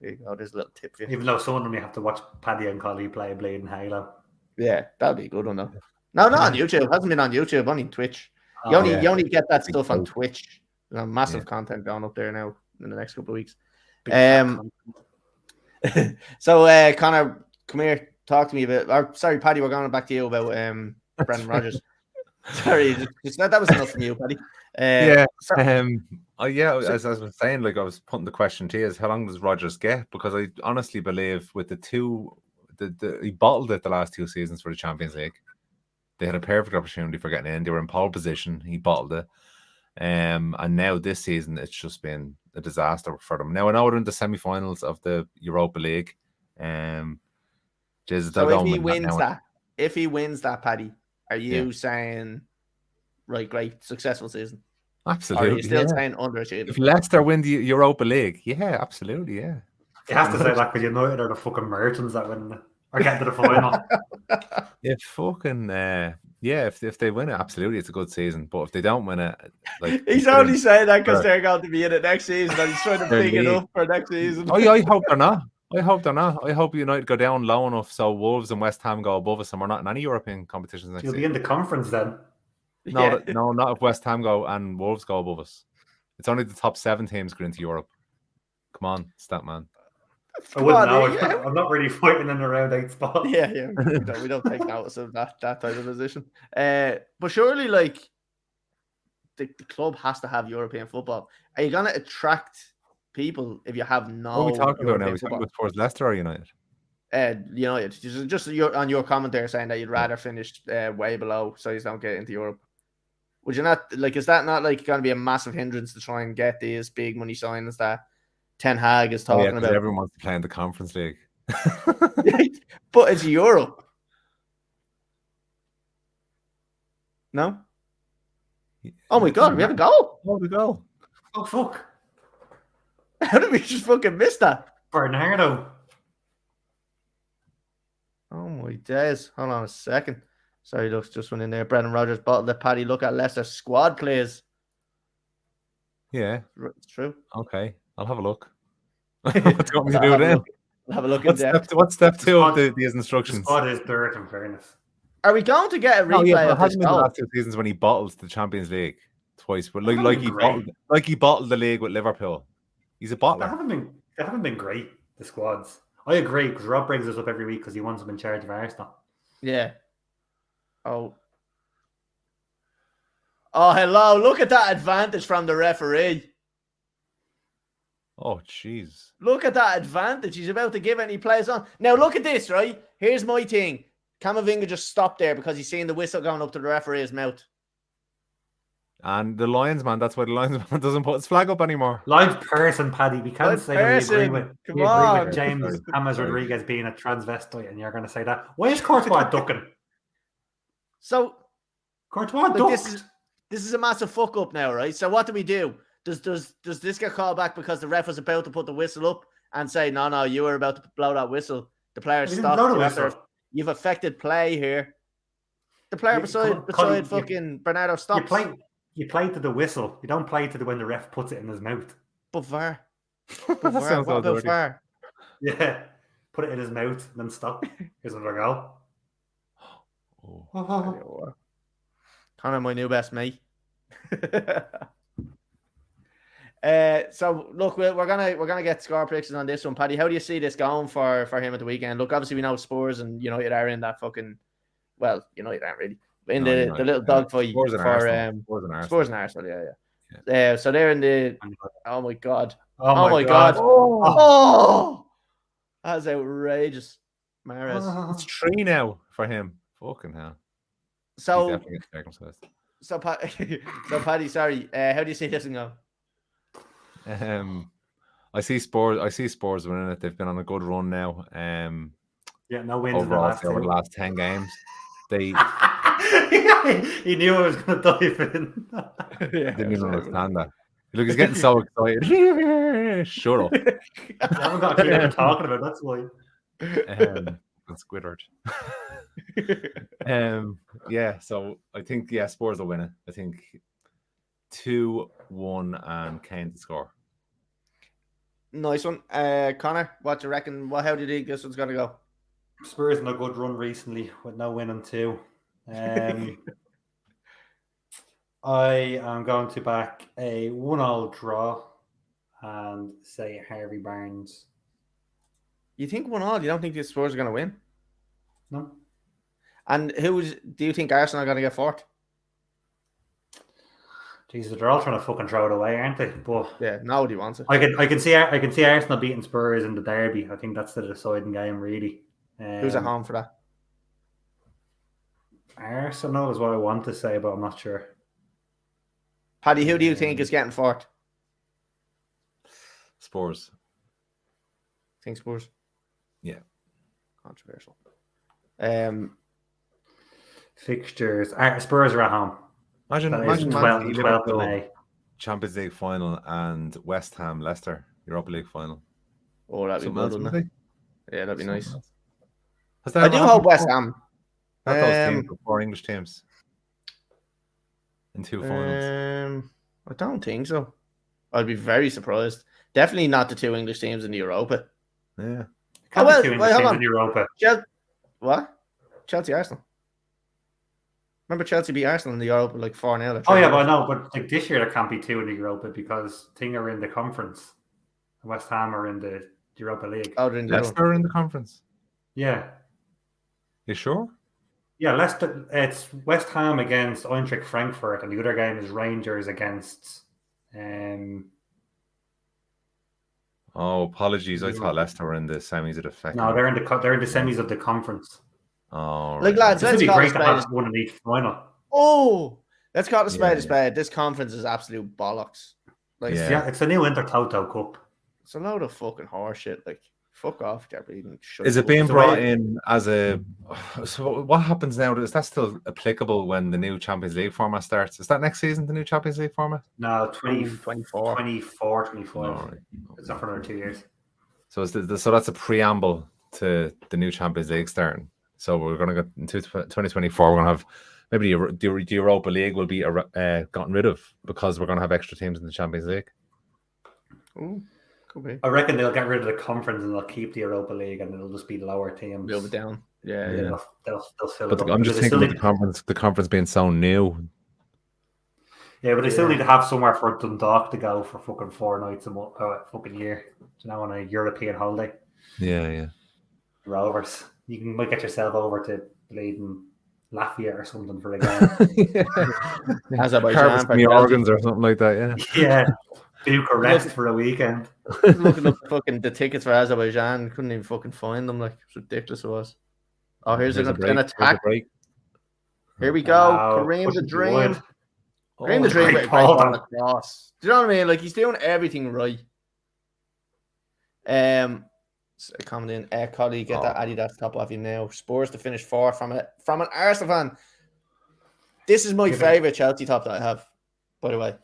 There you go. There's a little tip for you. Even though some of them you have to watch Paddy and Conor play Bleeding Halo. Yeah, that'd be a good one though. No, not on YouTube. It hasn't been on YouTube, only Twitch. You only get that stuff on Twitch. There's massive content going up there now in the next couple of weeks. So Conor, come here, talk to me about. Sorry, Paddy, we're going back to you about Brendan Rodgers. Sorry, that was enough from you, Paddy. As I was saying, like I was putting the question to you, is how long does Rodgers get? Because I honestly believe with he bottled it the last 2 seasons for the Champions League. They had a perfect opportunity for getting in. They were in pole position. He bottled it. And now this season, it's just been a disaster for them. Now, I know we're in the semi-finals of the Europa League. So if he wins that, Paddy, are you saying, right, great, successful season? Absolutely. Or are you still saying underachieving? If Leicester win the Europa League, yeah, absolutely, yeah. It has to say like with United or the fucking Merchants that win or get to the final. Yeah, fucking if they win it, absolutely, it's a good season. But if they don't win it, like he's only saying that because they're going to be in it next season, and he's trying to pick it up for next season. I hope they're not. I hope United go down low enough so Wolves and West Ham go above us, and we're not in any European competitions next You'll season. be in the conference then. No, not if West Ham go and Wolves go above us. It's only the top 7 teams go into Europe. Come on, stat man. I wouldn't know. Yeah. I'm not really fighting in around 8 spots. Yeah. We don't take notice of that type of position. But surely, like, the club has to have European football. Are you going to attract people if you have no? What are we talking about now? European We're talking football? about towards Leicester or United? United. Just on your comment there saying that you'd rather finish way below so you don't get into Europe. Would you not, like, is that not like going to be a massive hindrance to try and get these big money signings that Ten Hag is talking about? Everyone wants to play in the Conference League. But it's Europe. No? Oh my God, we have a goal. Oh, the goal. Oh, fuck. How did we just fucking miss that? Bernardo. Oh my days. Hold on a second. Sorry, looks just went in there. Brendan Rodgers bottled it. Paddy, look at Leicester squad plays. Yeah. It's true. Okay. I'll have a look. What do you want me to do then? I'll have a look in depth. What's step 2 of these instructions? The squad is dirt, in fairness. Are we going to get a replay of this been goal? the last 2 seasons when he bottled the Champions League twice, but he bottled the league with Liverpool. He's a bottler. They haven't been great, the squads. I agree, because Rob brings us up every week because he wants them in charge of Arsenal. Yeah. Oh, hello. Look at that advantage from the referee. Oh, jeez. Look at that advantage. He's about to give any plays on. Now, look at this, right? Here's my thing. Camavinga just stopped there because he's seeing the whistle going up to the referee's mouth. And the linesman, that's why the linesman doesn't put his flag up anymore. Live person, Paddy. We can't say that we agree with James James Rodriguez being a transvestite, and you're going to say that. Why is Courtois ducking? So, Courtois ducked. This is a massive fuck up now, right? So what do we do? Does this get called back because the ref was about to put the whistle up and say, no, you were about to blow that whistle. The player stopped. You've affected play here. The player beside fucking Bernardo stops. You play to the whistle. You don't play to when the ref puts it in his mouth. But VAR. What about VAR? Yeah. Put it in his mouth and then stop. Here's another goal. Oh. Conor, my new best mate. So look, we're gonna get score predictions on this one, Paddy. How do you see this going for him at the weekend? Look, obviously we know Spurs and United are in that fucking. Well, United aren't really in the little dogfight Spurs and Arsenal. Yeah. So they're in the. Oh my God. Oh my God. Oh, that's outrageous, Mahrez. It's 3 now for him. Fucking hell. So Paddy, sorry. How do you see this one go? I see Spurs winning it. They've been on a good run now. No wins overall over the last 10 games. They he knew I was going to dive in. Didn't even understand that. Look, he's getting so excited. Shut up. I haven't got a clue what you're talking about. That's why. It's Squidward. So I think Spurs will win it. I think 2-1 and Kane to score. Nice one. Connor, what do you reckon? How do you think this one's going to go? Spurs in a good run recently with no winning 2. I am going to back a 1-1 draw and say Harvey Barnes. You think 1-1? You don't think the Spurs are going to win? No. And do you think Arsenal are going to get fourth? Jesus, they're all trying to fucking throw it away, aren't they? But yeah, nobody wants it. I can see Arsenal beating Spurs in the derby. I think that's the deciding game, really. Who's at home for that? Arsenal is what I want to say, but I'm not sure. Paddy, who do you think is getting fourth? Spurs. Think Spurs? Yeah. Controversial. Fixtures. Spurs are at home. Imagine 12th of May. Champions League final and West Ham Leicester Europa League final. Oh, that'd be good, wouldn't it? Yeah, that'd be nice. I do hope West Ham. Not those teams, 4 English teams in 2 finals. I don't think so. I'd be very surprised. Definitely not the 2 English teams in the Europa. Yeah. Can't be 2 English teams in Europa. What? Chelsea, Arsenal. Remember Chelsea beat Arsenal in the Europa like 4-0. Oh yeah, but I know. But like this year, there can't be 2 in the Europa because Ting are in the conference. West Ham are in the Europa League. Oh, they're in the Leicester in the conference. Yeah. You sure? Yeah, Leicester. It's West Ham against Eintracht Frankfurt, and the other game is Rangers against. Oh, apologies. I thought Leicester were in the semis of the second. No, they're in the semis of the conference. Oh, like lads, It'd let's be call great it to have one in each final. Oh, let's call it a spade Yeah. a spade. This conference is absolute bollocks. Like, Yeah. It's a new Intertoto Cup. it's a load of fucking horseshit. Like, fuck off, Jeffrey. Is it being brought in as a? So what happens now? Is that still applicable when the new Champions League format starts? Is that next season, the new Champions League format? No, 24. 24, 25. All right. It's not for another 2 years. So so that's a preamble to the new Champions League starting. So we're going to go into 2024. We're going to have maybe the Europa League will be gotten rid of because we're going to have extra teams in the Champions League. Ooh, could be. I reckon they'll get rid of the conference and they'll keep the Europa League and it'll just be lower teams. Move it down. Yeah. They'll fill But it up. I'm just thinking about the conference being so new. Yeah, but they still need to have somewhere for Dundalk to go for fucking 4 nights a fucking year. You know, on a European holiday. Yeah. Rovers. You might get yourself over to bleeding Latvia or something for a game. Azerbaijan, me organs or something like that. Yeah. Bucharest for a weekend. Looking up the tickets for Azerbaijan, couldn't even fucking find them. Like, it's ridiculous it was. Oh, here's an attack. Here we go. Kareem the Dream. Kareem the Dream with a great ball across. Do you know what I mean? Like, he's doing everything right. Comment in, Cody, get that Adidas top off you now. Spurs to finish 4th from an Arsenal fan. This is my favourite Chelsea top that I have, by the way.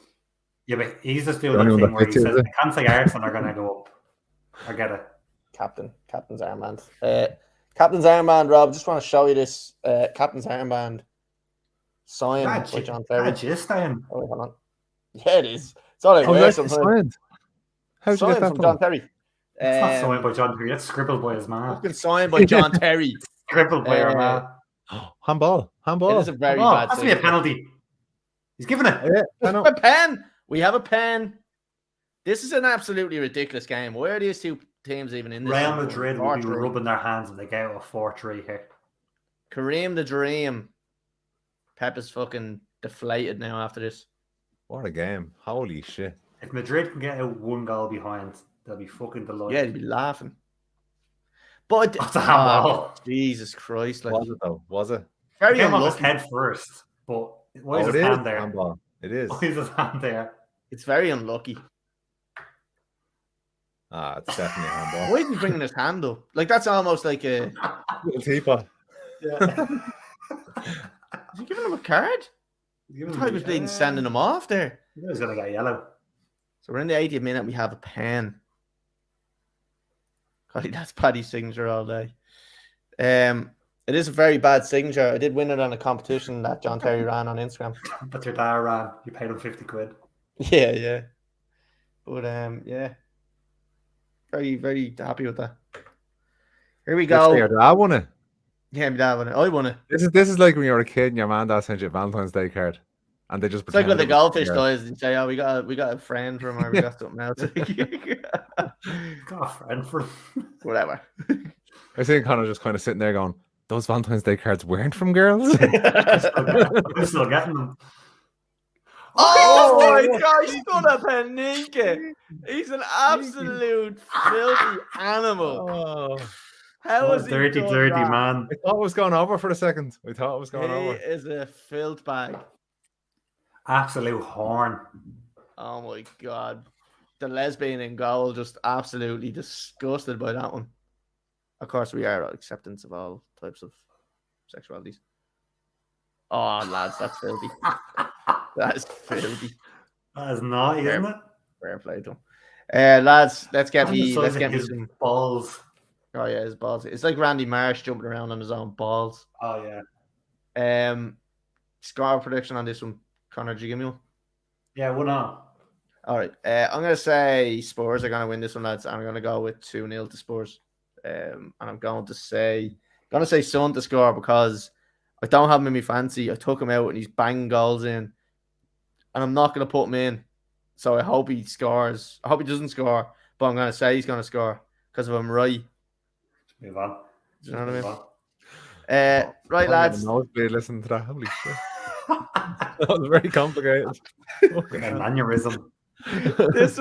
Yeah, but he's just doing the thing where he says, I can't say Arsenal are going to go up. I get it. Captain's armband. Captain's armband, Rob. Just want to show you this. Captain's armband signed by John Terry. Oh, hold on. Yeah, it is. It's all I wear sometimes. How'd you get that from John Terry? It's not signed by John Terry. That's scribbled by his man. Fucking signed by John Terry. Scribbled by your man. Handball. It is a very bad That's me a penalty. He's giving it. Yeah, a pen. We have a pen. This is an absolutely ridiculous game. Where are these two teams even in this? Real Madrid will be rubbing their hands when they get out of 4-3 here. Kareem the Dream. Pep is fucking deflated now after this. What a game. Holy shit. If Madrid can get out 1 goal behind, they'll be fucking delighted. Yeah, they'll be laughing. But Jesus Christ. Like, was it though? Was it? Very unlucky. His head first, but why is his hand there? Handball. It is. Why is his hand there? It's very unlucky. It's definitely a handball. Why is he bringing his hand up? Like, that's almost like a little teapot. Yeah. Is he giving him a card? I thought he was bleeding sending him off there. He was going to get yellow. So we're in the 80th minute. We have a pen. God, that's Paddy's signature all day. It is a very bad signature. I did win it on a competition that John Terry ran on Instagram. But your dad ran. You paid him 50 quid. Yeah. But yeah. Very, very happy with that. Here we go. Your dad won it. Yeah, my dad won it. I won it. This is like when you were a kid and your man dad sent you a Valentine's Day card. And they just it's like with the goldfish guys and say, "Oh, we got a friend from or we got something else." Got a friend from whatever. I think Conor just kind of sitting there going, "Those Valentine's Day cards weren't from girls." I'm still getting them. Oh my God! He's done a panika. He's an absolute filthy animal. Oh. How is he dirty man? I thought it was going over for a second. He is a filth bag. Absolute horn. Oh my God. The lesbian in goal just absolutely disgusted by that one. Of course, we are acceptance of all types of sexualities. Oh, lads, that's filthy. That is filthy. That is naughty, isn't it? Fair play to him. Lads, let's get me some balls. Oh yeah, his balls. It's like Randy Marsh jumping around on his own balls. Oh yeah. Score prediction on this one. Conor, did you give me one? Yeah, 1-0. All right. I'm going to say Spurs are going to win this one, lads. I'm going to go with 2-0 to Spurs. And I'm going to say Son to score because I don't have him in my fancy. I took him out and he's banging goals in. And I'm not going to put him in. So I hope he scores. I hope he doesn't score. but I'm going to say he's going to score because if I'm right. Move on. Do you know what I mean? Right, lads. Listen to that. Holy shit. That was very complicated. An aneurysm. This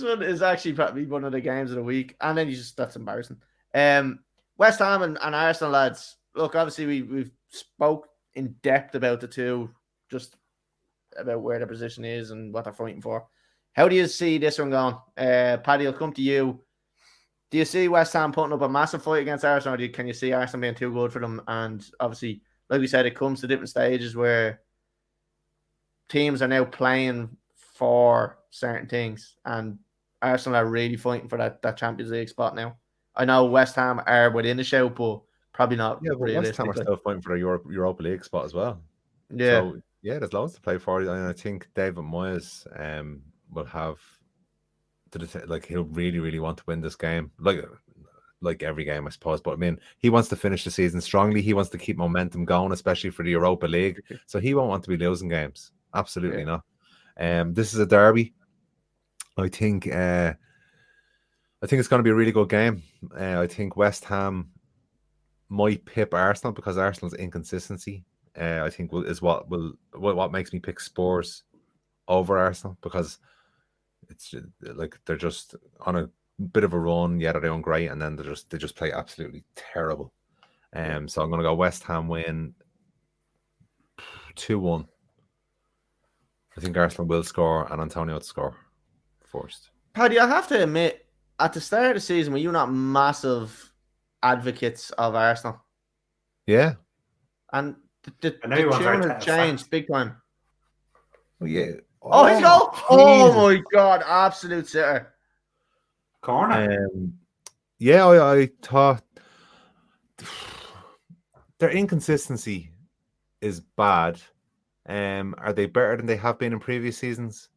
one is actually probably one of the games of the week, and then that's embarrassing. West Ham and Arsenal, lads. Look, obviously we've spoke in depth about the two, just about where the position is and what they're fighting for. How do you see this one going? Paddy, I'll come to you. Do you see West Ham putting up a massive fight against Arsenal, or can you see Arsenal being too good for them? And obviously, like we said, it comes to different stages where teams are now playing for certain things, and Arsenal are really fighting for that Champions League spot now. I know West Ham are within the shout, but probably not. Yeah, but West Ham are still fighting for a Europa League spot as well. Yeah. So yeah, there's loads to play for. And I think David Moyes will have he'll really, really want to win this game. Like every game, I suppose. But I mean, he wants to finish the season strongly. He wants to keep momentum going, especially for the Europa League. So he won't want to be losing games. Absolutely not. This is a derby. I think it's going to be a really good game. I think West Ham might pip Arsenal because Arsenal's inconsistency. I think is what makes me pick Spurs over Arsenal, because it's like they're just on a bit of a run. Yeah, they're doing great, and then they just play absolutely terrible. So I'm going to go West Ham win 2-1. I think Arsenal will score and Antonio will score first. Paddy, I have to admit, at the start of the season, were you not massive advocates of Arsenal? Yeah. And the tune has changed big time. Well, yeah. Oh, his goal! Oh my God, absolute sitter. Corner. Yeah, I thought their inconsistency is bad. Are they better than they have been in previous seasons?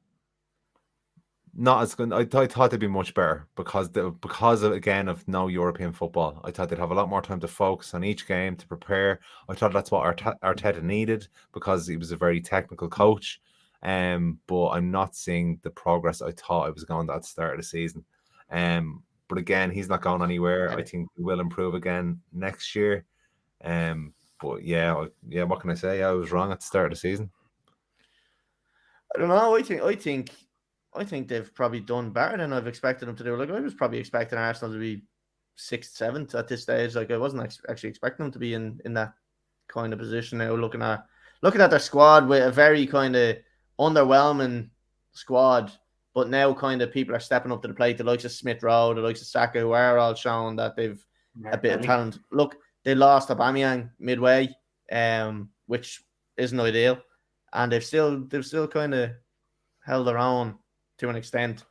Not as good. I thought they'd be much better because of no European football. I thought they'd have a lot more time to focus on each game to prepare. I thought that's what Arteta needed because he was a very technical coach. But I'm not seeing the progress I thought I was going at the start of the season. But again, he's not going anywhere. I think he will improve again next year. But yeah, what can I say? I was wrong at the start of the season. I don't know. I think they've probably done better than I've expected them to do. Like, I was probably expecting Arsenal to be 6th, 7th at this stage. Like, I wasn't actually expecting them to be in that kind of position now. Looking at their squad with a very kind of underwhelming squad, but now kind of people are stepping up to the plate. The likes of Smith Rowe, the likes of Saka, who are all showing that they've a bit of talent. Look, they lost Aubameyang midway, which isn't ideal, and they've still kind of held their own to an extent.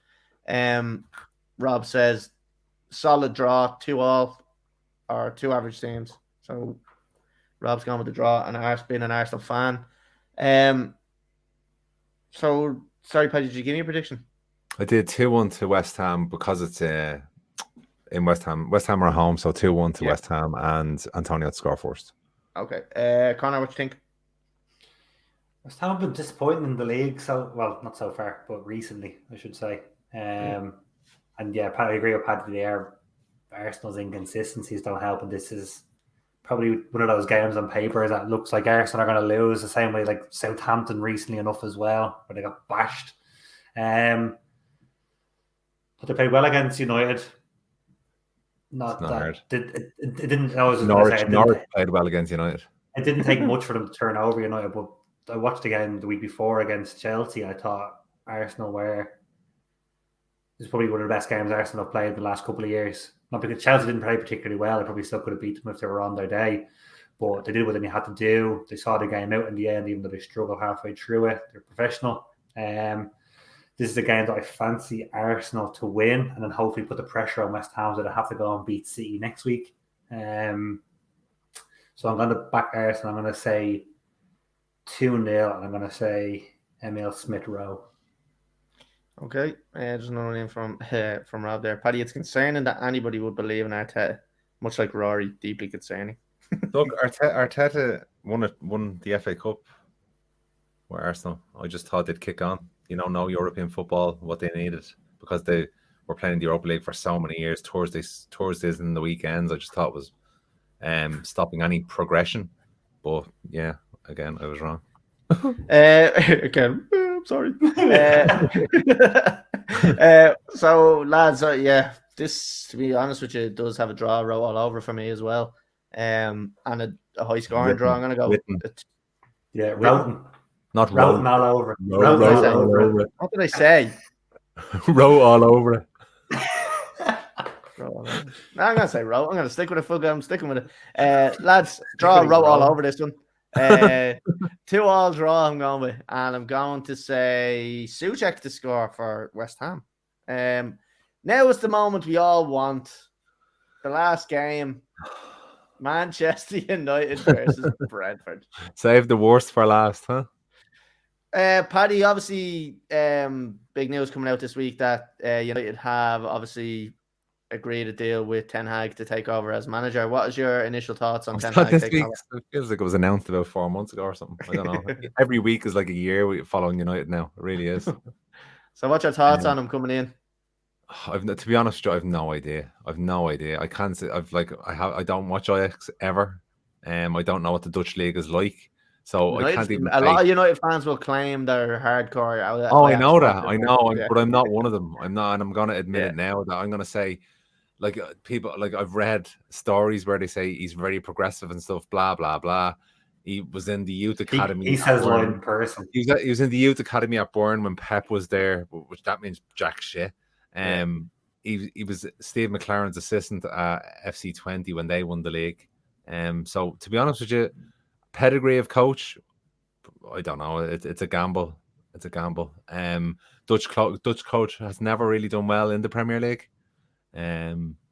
Rob says solid draw, 2-2 or 2 average teams. So Rob's gone with the draw, and being an Arsenal fan. So sorry, Paddy, did you give me a prediction? I did 2-1 to West Ham because it's in West Ham. West Ham are at home, so 2-1 to West Ham, and Antonio to score first. Okay, Conor, what do you think? West Ham have been disappointing in the league, not so far, but recently, I should say. And yeah, I agree with Paddy there. Arsenal's inconsistencies don't help, and this is probably one of those games on paper that looks like Arsenal are going to lose the same way like Southampton recently enough as well, where they got bashed. But they played well against United. Not that hard. It didn't. Norwich played well against United. It didn't take much for them to turn over United, but I watched the game the week before against Chelsea. I thought Arsenal this is probably one of the best games Arsenal have played in the last couple of years. Not because Chelsea didn't play particularly well. They probably still could have beat them if they were on their day. But they did what they had to do. They saw the game out in the end, even though they struggled halfway through it. They're professional. This is a game that I fancy Arsenal to win and then hopefully put the pressure on West Ham so they have to go and beat City next week. So I'm going to back Arsenal. I'm going to say 2-0 and I'm going to say Emil Smith Rowe. Okay, just another name from Rob there. Paddy, it's concerning that anybody would believe in Arteta, much like Rory, deeply concerning. Look, Arteta won the FA Cup with Arsenal. I just thought they'd kick on. No European football, what they needed, because they were playing in the Europa League for so many years, Thursdays and the weekends. I just thought was stopping any progression. But yeah, again, I was wrong. Again, I'm sorry. So lads, this, to be honest with you, does have a draw row all over for me as well. And a high scoring draw. I'm gonna go. Routing. Not routing all over. Row all over it. What did I say? Row all over it. No, I'm gonna say row. I'm gonna stick with it. I'm sticking with it. Lads, draw row all over this one. 2-2 draw. I'm going with, and I'm going to say Souček to score for West Ham. Now is the moment we all want. The last game, Manchester United versus Brentford. Save the worst for last, huh? Paddy, obviously, big news coming out this week that United have obviously agreed a deal with Ten Hag to take over as manager. What is your initial thoughts on Ten Hag taking over? It feels like it was announced about 4 months ago or something. I don't know. Every week is like a year following United now. It really is. So what's your thoughts on him coming in? To be honest, I have no idea. I can't say. I don't watch Ajax ever. I don't know what the Dutch league is like. So I can't even. A lot of United fans will claim they're hardcore. I know that. I know, but I'm not one of them. I'm not, and I'm going to admit it now that I'm going to say, like, people, like, I've read stories where they say he's very progressive and stuff. Blah blah blah. He was in the youth academy. He says line in person. He was in the youth academy at Bern when Pep was there, which that means jack shit. He was Steve McLaren's assistant at FC20 when they won the league. So to be honest with you, pedigree of coach, I don't know. It's a gamble. It's a gamble. Dutch coach has never really done well in the Premier League. I've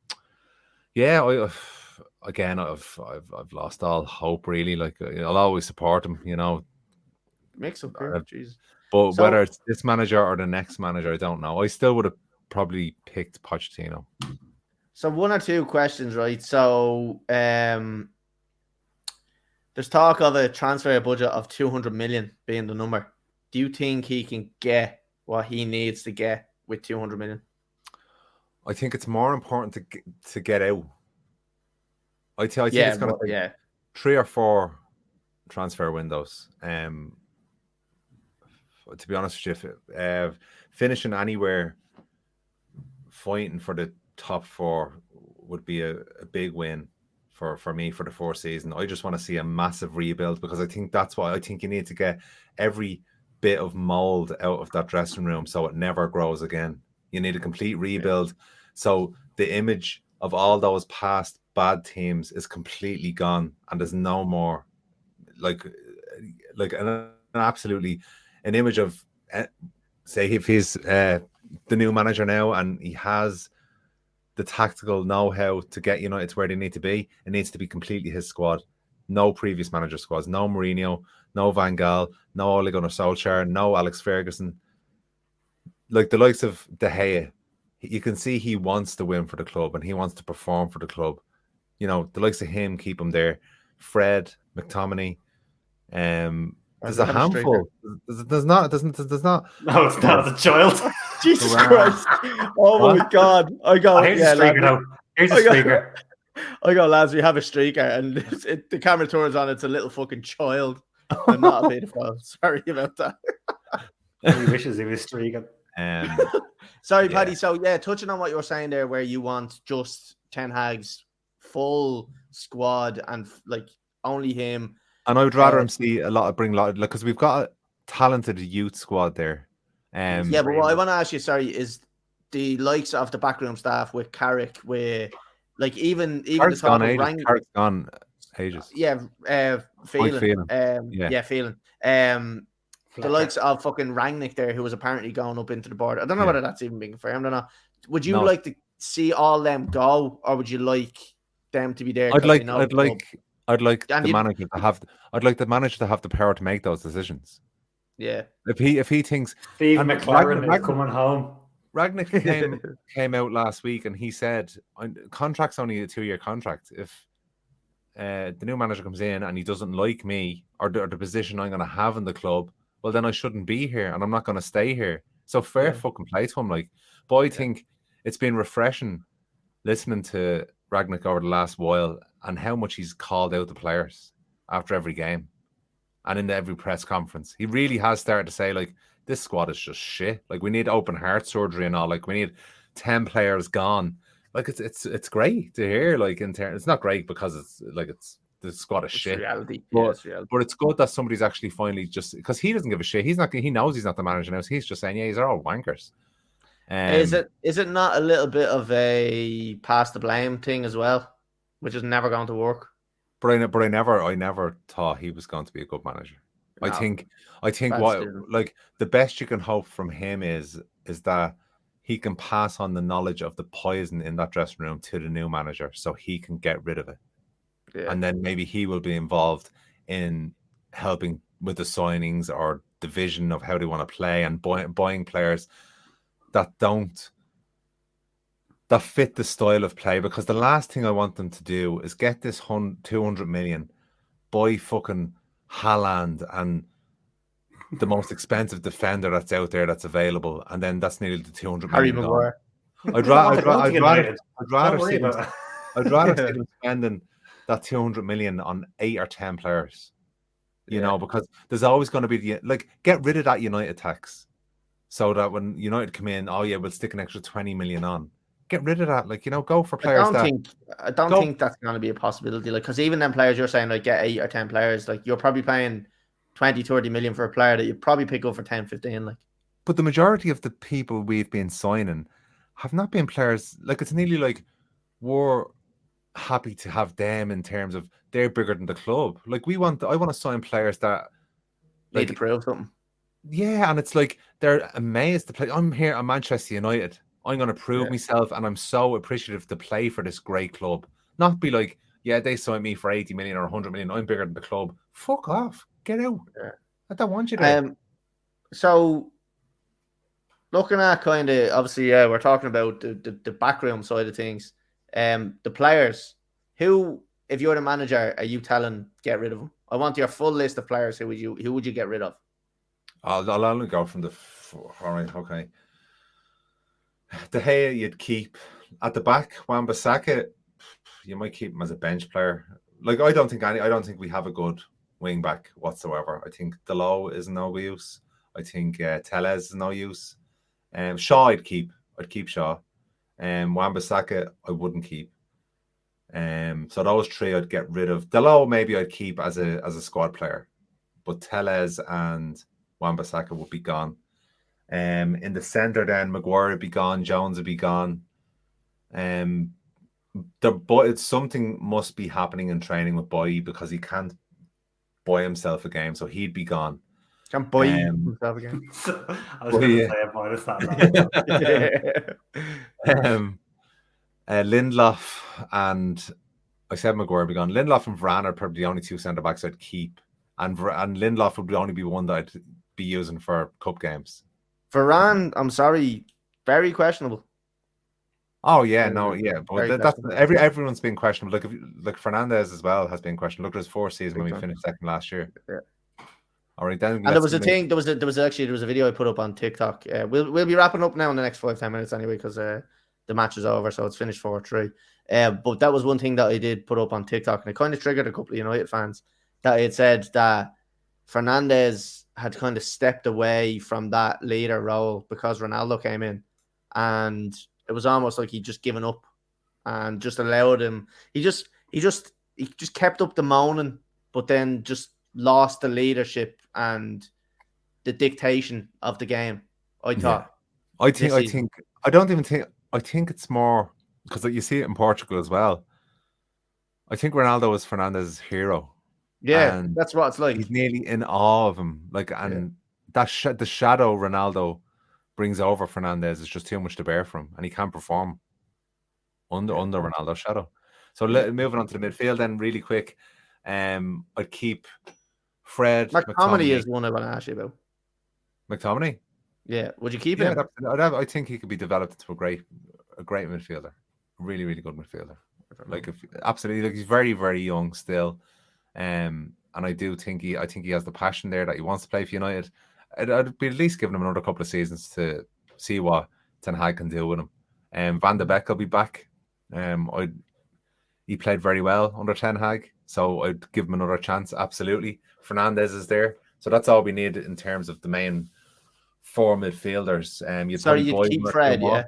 lost all hope really. Like, I'll always support him, you know. Makes him Jesus. But whether it's this manager or the next manager, I don't know. I still would have probably picked Pochettino. So 1 or 2 questions, right? So there's talk of a transfer budget of 200 million being the number. Do you think he can get what he needs to get with 200 million? I think it's more important to get out. I think it's going to take 3 or 4 transfer windows. To be honest with you, finishing anywhere fighting for the top 4 would be a big win for me for the 4th season. I just want to see a massive rebuild, because I think that's why I think you need to get every bit of mold out of that dressing room so it never grows again. You need a complete rebuild. So the image of all those past bad teams is completely gone, and there's no more like an absolutely an image of say if he's the new manager now and he has the tactical know-how to get United to where they need to be, it needs to be completely his squad. No previous manager squads, no Mourinho, no Van Gaal, no Ole Gunnar Solskjaer, no Alex Ferguson. Like the likes of De Gea, you can see he wants to win for the club and he wants to perform for the club. You know, the likes of him keep him there. Fred, McTominay, there's a handful. There's not. No, it's not the child. Jesus Christ! Oh my God! I go. Here's a streaker now. Here's a streaker. I go, lads. We have a streaker, and the camera turns on. It's a little fucking child. I'm not a pedophile. Sorry about that. He wishes he was streaking. Sorry, Paddy. So touching on what you were saying there, where you want just Ten Hag's full squad and like only him. And I would rather him see because we've got a talented youth squad there. But what I want to ask you, is the likes of the backroom staff with Carrick, with like even Carrick's the top of Carrick's gone ages. Phelan. The likes of fucking Rangnick there, who was apparently going up into the board. I don't know whether that's even being confirmed or not. Would you like to see all them go, or would you like them to be there? I'd like the manager to have the power to make those decisions. Yeah. If he thinks Steve McLaren is coming home. Rangnick came out last week and he said contract's only a 2-year contract. If the new manager comes in and he doesn't like me or the position I'm going to have in the club, well then I shouldn't be here and I'm not going to stay here. So fair fucking play to him. But I think it's been refreshing listening to Ragnick over the last while and how much he's called out the players after every game and in every press conference. He really has started to say, like, this squad is just shit. Like, we need open heart surgery and all. Like, we need 10 players gone. Like, it's great to hear. Like, it's not great because it's the squad is shit. Reality. But it's good that somebody's actually finally just because he doesn't give a shit. He knows he's not the manager now. So he's just saying, yeah, they're all wankers. Is it not a little bit of a pass the blame thing as well, which is never going to work? But I never thought he was going to be a good manager. No, I think what like the best you can hope from him is that he can pass on the knowledge of the poison in that dressing room to the new manager, so he can get rid of it. Yeah. And then maybe he will be involved in helping with the signings or the vision of how they want to play and buying players that fit the style of play. Because the last thing I want them to do is get this 200 million, buy fucking Haaland and the most expensive defender that's out there that's available, and then that's nearly the 200 million gone. I'd rather see them spending that 200 million on 8 or 10 players, you know, because there's always going to be get rid of that United tax, so that when United come in, oh yeah, we'll stick an extra 20 million on. Get rid of that, go for players. I don't think that's going to be a possibility, because even them players you're saying, get 8 or 10 players, you're probably paying 20, 30 million for a player that you'd probably pick up for 10, 15. But the majority of the people we've been signing have not been players. It's nearly we're happy to have them in terms of they're bigger than the club. I want to sign players that need to prove something. Yeah, and it's they're amazed to play. I'm here at Manchester United. I'm going to prove myself, and I'm so appreciative to play for this great club. Not be they signed me for 80 million or 100 million. I'm bigger than the club. Fuck off. Get out. Yeah. I don't want you there. So, looking at kind of, obviously, we're talking about the backroom side of things. The players, who, if you're the manager, are you telling get rid of them? I want your full list of players. Who would you get rid of? I'll only go from all right, okay. De Gea you'd keep. At the back, Wan-Bissaka, you might keep him as a bench player. I don't think we have a good wing back whatsoever. I think Dalot is no use. I think Tellez is no use. Shaw I'd keep Shaw. Wan-Bissaka I wouldn't keep. So those 3 I'd get rid of. Dalot maybe I'd keep as a squad player, but Tellez and Wan-Bissaka would be gone. In the centre, then Maguire would be gone, Jones would be gone. But something must be happening in training with Boy, because he can't buy himself a game, so he'd be gone. Can't buy himself a game. I was going to say a minus that. Lindelof and I said Maguire would be gone. Lindelof and Varane are probably the only 2 centre backs I'd keep, and Lindelof would only be one that I'd be using for cup games. Varane, I'm sorry, very questionable. Oh yeah, but that's everyone's been questionable. Fernandez as well has been questionable. Look at his 4th season when we finished second last year. Yeah. All right, then. And there was a thing. There was a video I put up on TikTok. We'll be wrapping up now in the next 5-10 minutes anyway, because the match is over, so it's finished 4-3. But that was one thing that I did put up on TikTok, and it kind of triggered a couple of United fans that it said that Fernandez had kind of stepped away from that leader role because Ronaldo came in, and it was almost like he'd just given up and just allowed him. He just kept up the moaning, but then just lost the leadership and the dictation of the game. I thought. I think it's more because you see it in Portugal as well. I think Ronaldo is Fernandez's hero. Yeah, that's what it's like. He's nearly in awe of him. The shadow Ronaldo brings over Fernandez is just too much to bear for him, and he can't perform under Ronaldo's shadow. So moving on to the midfield then really quick. I'd keep Fred. McTominay is one I want to ask you about. McTominay? Yeah. Would you keep him? I think he could be developed into a great midfielder. A really, really good midfielder. Absolutely. He's very, very young still. And I think he has the passion there that he wants to play for United. I'd be at least giving him another couple of seasons to see what Ten Hag can do with him. Van de Beek will be back. He played very well under Ten Hag, so I'd give him another chance. Absolutely. Fernandes is there, so that's all we need in terms of the main four midfielders. You'd keep Fred, yeah?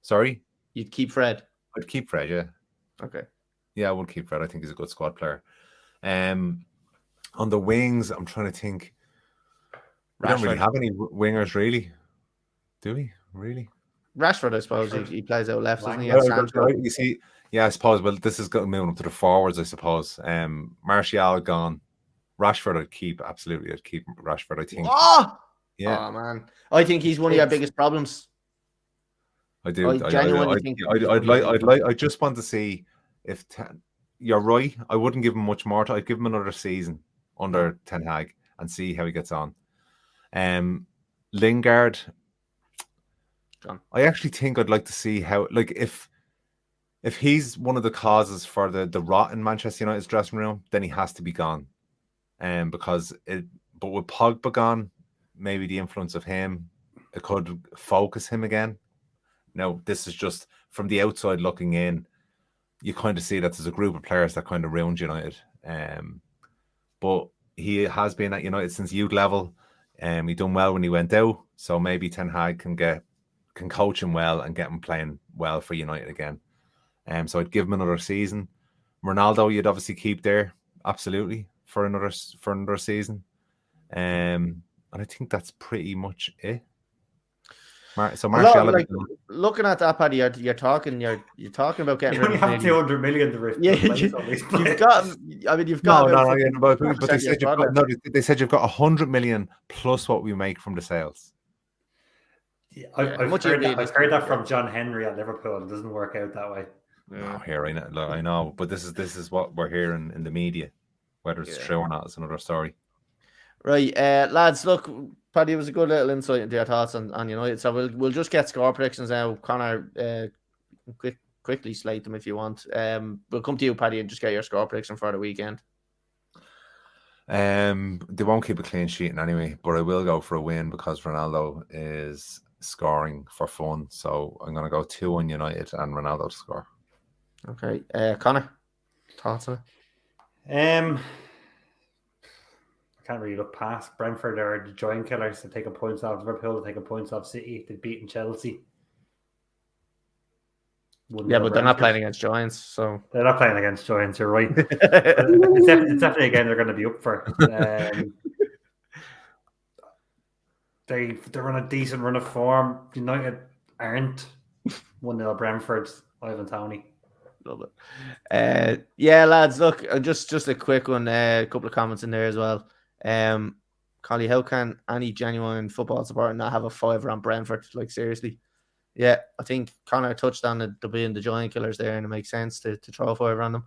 Sorry? You'd keep Fred? I'd keep Fred, yeah. Okay. Yeah, I would keep Fred. I think he's a good squad player. On the wings, I'm trying to think. We don't really have any wingers, really. Do we? Really? Rashford, I suppose. He plays out left, doesn't he? Right. You see, yeah, I suppose. Well, this is moving up to the forwards, I suppose. Martial gone. Rashford, I'd keep. Absolutely, I'd keep Rashford. I think. Oh! Yeah. Oh, man. I think he's one of your biggest problems. I do. I genuinely think. I just want to see if you're right. I wouldn't give him much more. I'd give him another season under Ten Hag and see how he gets on. Lingard. I actually think I'd like to see how, like, if he's one of the causes for the rot in Manchester United's dressing room, then he has to be gone. But with Pogba gone, maybe the influence of him, it could focus him again. Now, this is just from the outside looking in. You kind of see that there's a group of players that kind of ruined United. But he has been at United since youth level. He done well when he went out, so maybe Ten Hag can coach him well and get him playing well for United again. So I'd give him another season. Ronaldo, you'd obviously keep there, absolutely, for another season. And I think that's pretty much it. So Martial, looking at that, Paddy, you're talking about getting rid of 200 million to rip. Yeah, you've got. I mean, you've got. But they said you've got 100 million plus what we make from the sales. Yeah, I've heard that from John Henry at Liverpool. It doesn't work out that way. No, here I know, but this is what we're hearing in the media. Whether it's true or not is another story. Right, lads. Look, Paddy, it was a good little insight into your thoughts on United. So we'll just get score predictions now. Conor, quickly slate them if you want. We'll come to you, Paddy, and just get your score prediction for the weekend. They won't keep a clean sheet anyway, but I will go for a win because Ronaldo is scoring for fun. So I'm going to go 2-1 United and Ronaldo to score. Okay, Conor, thoughts on it? I can't really look past Brentford or the Giant Killers. They're taking points off Liverpool, they're taking points off City. They've beaten Chelsea. But they're not playing against Giants, so they're not playing against Giants. You're right. it's definitely a game they're going to be up for. They're on a decent run of form. United aren't. 1-0 Brentford. Ivan Toney. Love it. Yeah, lads. Look, just a quick one. A couple of comments in there as well. Collie, how can any genuine football supporter not have a fiver on Brentford? Like, seriously. Yeah, I think Conor touched on the being the Giant Killers there, and it makes sense to throw a fiver on them.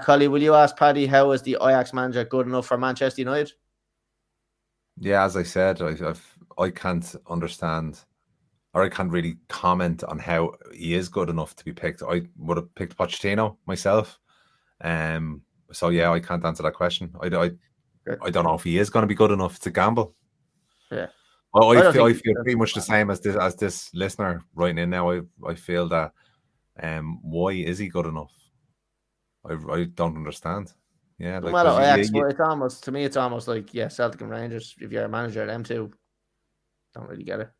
Collie, will you ask Paddy, how is the Ajax manager good enough for Manchester United? Yeah, as I said, I can't understand, or I can't really comment on how he is good enough to be picked. I would have picked Pochettino myself. So yeah, I can't answer that question. I don't know if he is going to be good enough to gamble. Yeah. I feel pretty much the same as this listener writing in now. I feel that why is he good enough? I don't understand. Yeah, like, well, Ajax, it's almost like Celtic and Rangers. If you're a manager, them two don't really get it.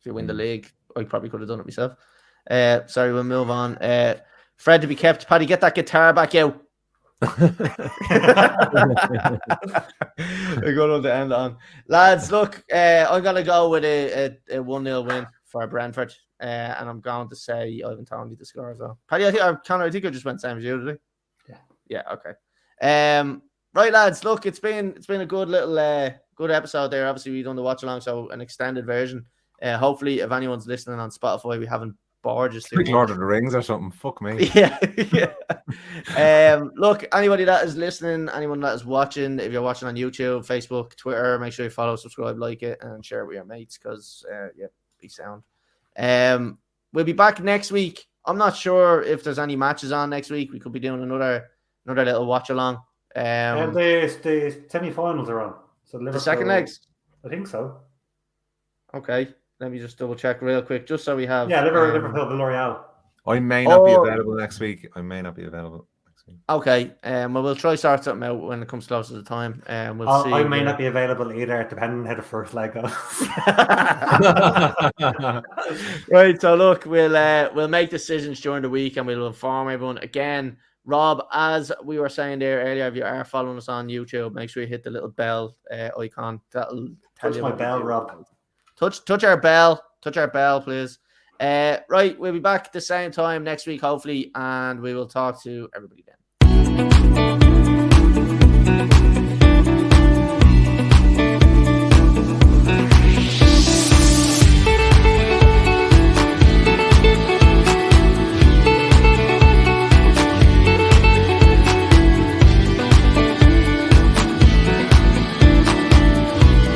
If you win the league, I probably could have done it myself. Sorry, we'll move on. Fred to be kept. Paddy, get that guitar back out. We're going to end on. Lads, look, I'm going to go with a 1-0 win for Brentford. And I'm going to say Ivan Toney to score as well. Paddy, Conor, I think I just went same as you, did I? Yeah, okay. Right, lads, look, it's been a good little good episode there. Obviously, we've done the watch along, so an extended version. Hopefully, if anyone's listening on Spotify, we haven't bored you. Like Lord of the Rings or something. Fuck me. Yeah. Look, anybody that is listening, anyone that is watching, if you're watching on YouTube, Facebook, Twitter, make sure you follow, subscribe, like it, and share it with your mates because, be sound. We'll be back next week. I'm not sure if there's any matches on next week. We could be doing another little watch along. The semi-finals are on. So Liverpool, the second legs. I think so. Okay. Let me just double check real quick, just so we have. Yeah, Liverpool, Villarreal. I may not be available next week. Okay, well, we'll try sort something out when it comes closer to the time. We'll see. I may not be available either, depending on how the first leg goes. Right, so look, we'll make decisions during the week and we'll inform everyone. Again, Rob, as we were saying there earlier, if you are following us on YouTube, make sure you hit the little bell icon. That'll tell you my bell, Rob. Touch our bell, please. Right, we'll be back at the same time next week, hopefully, and we will talk to everybody then.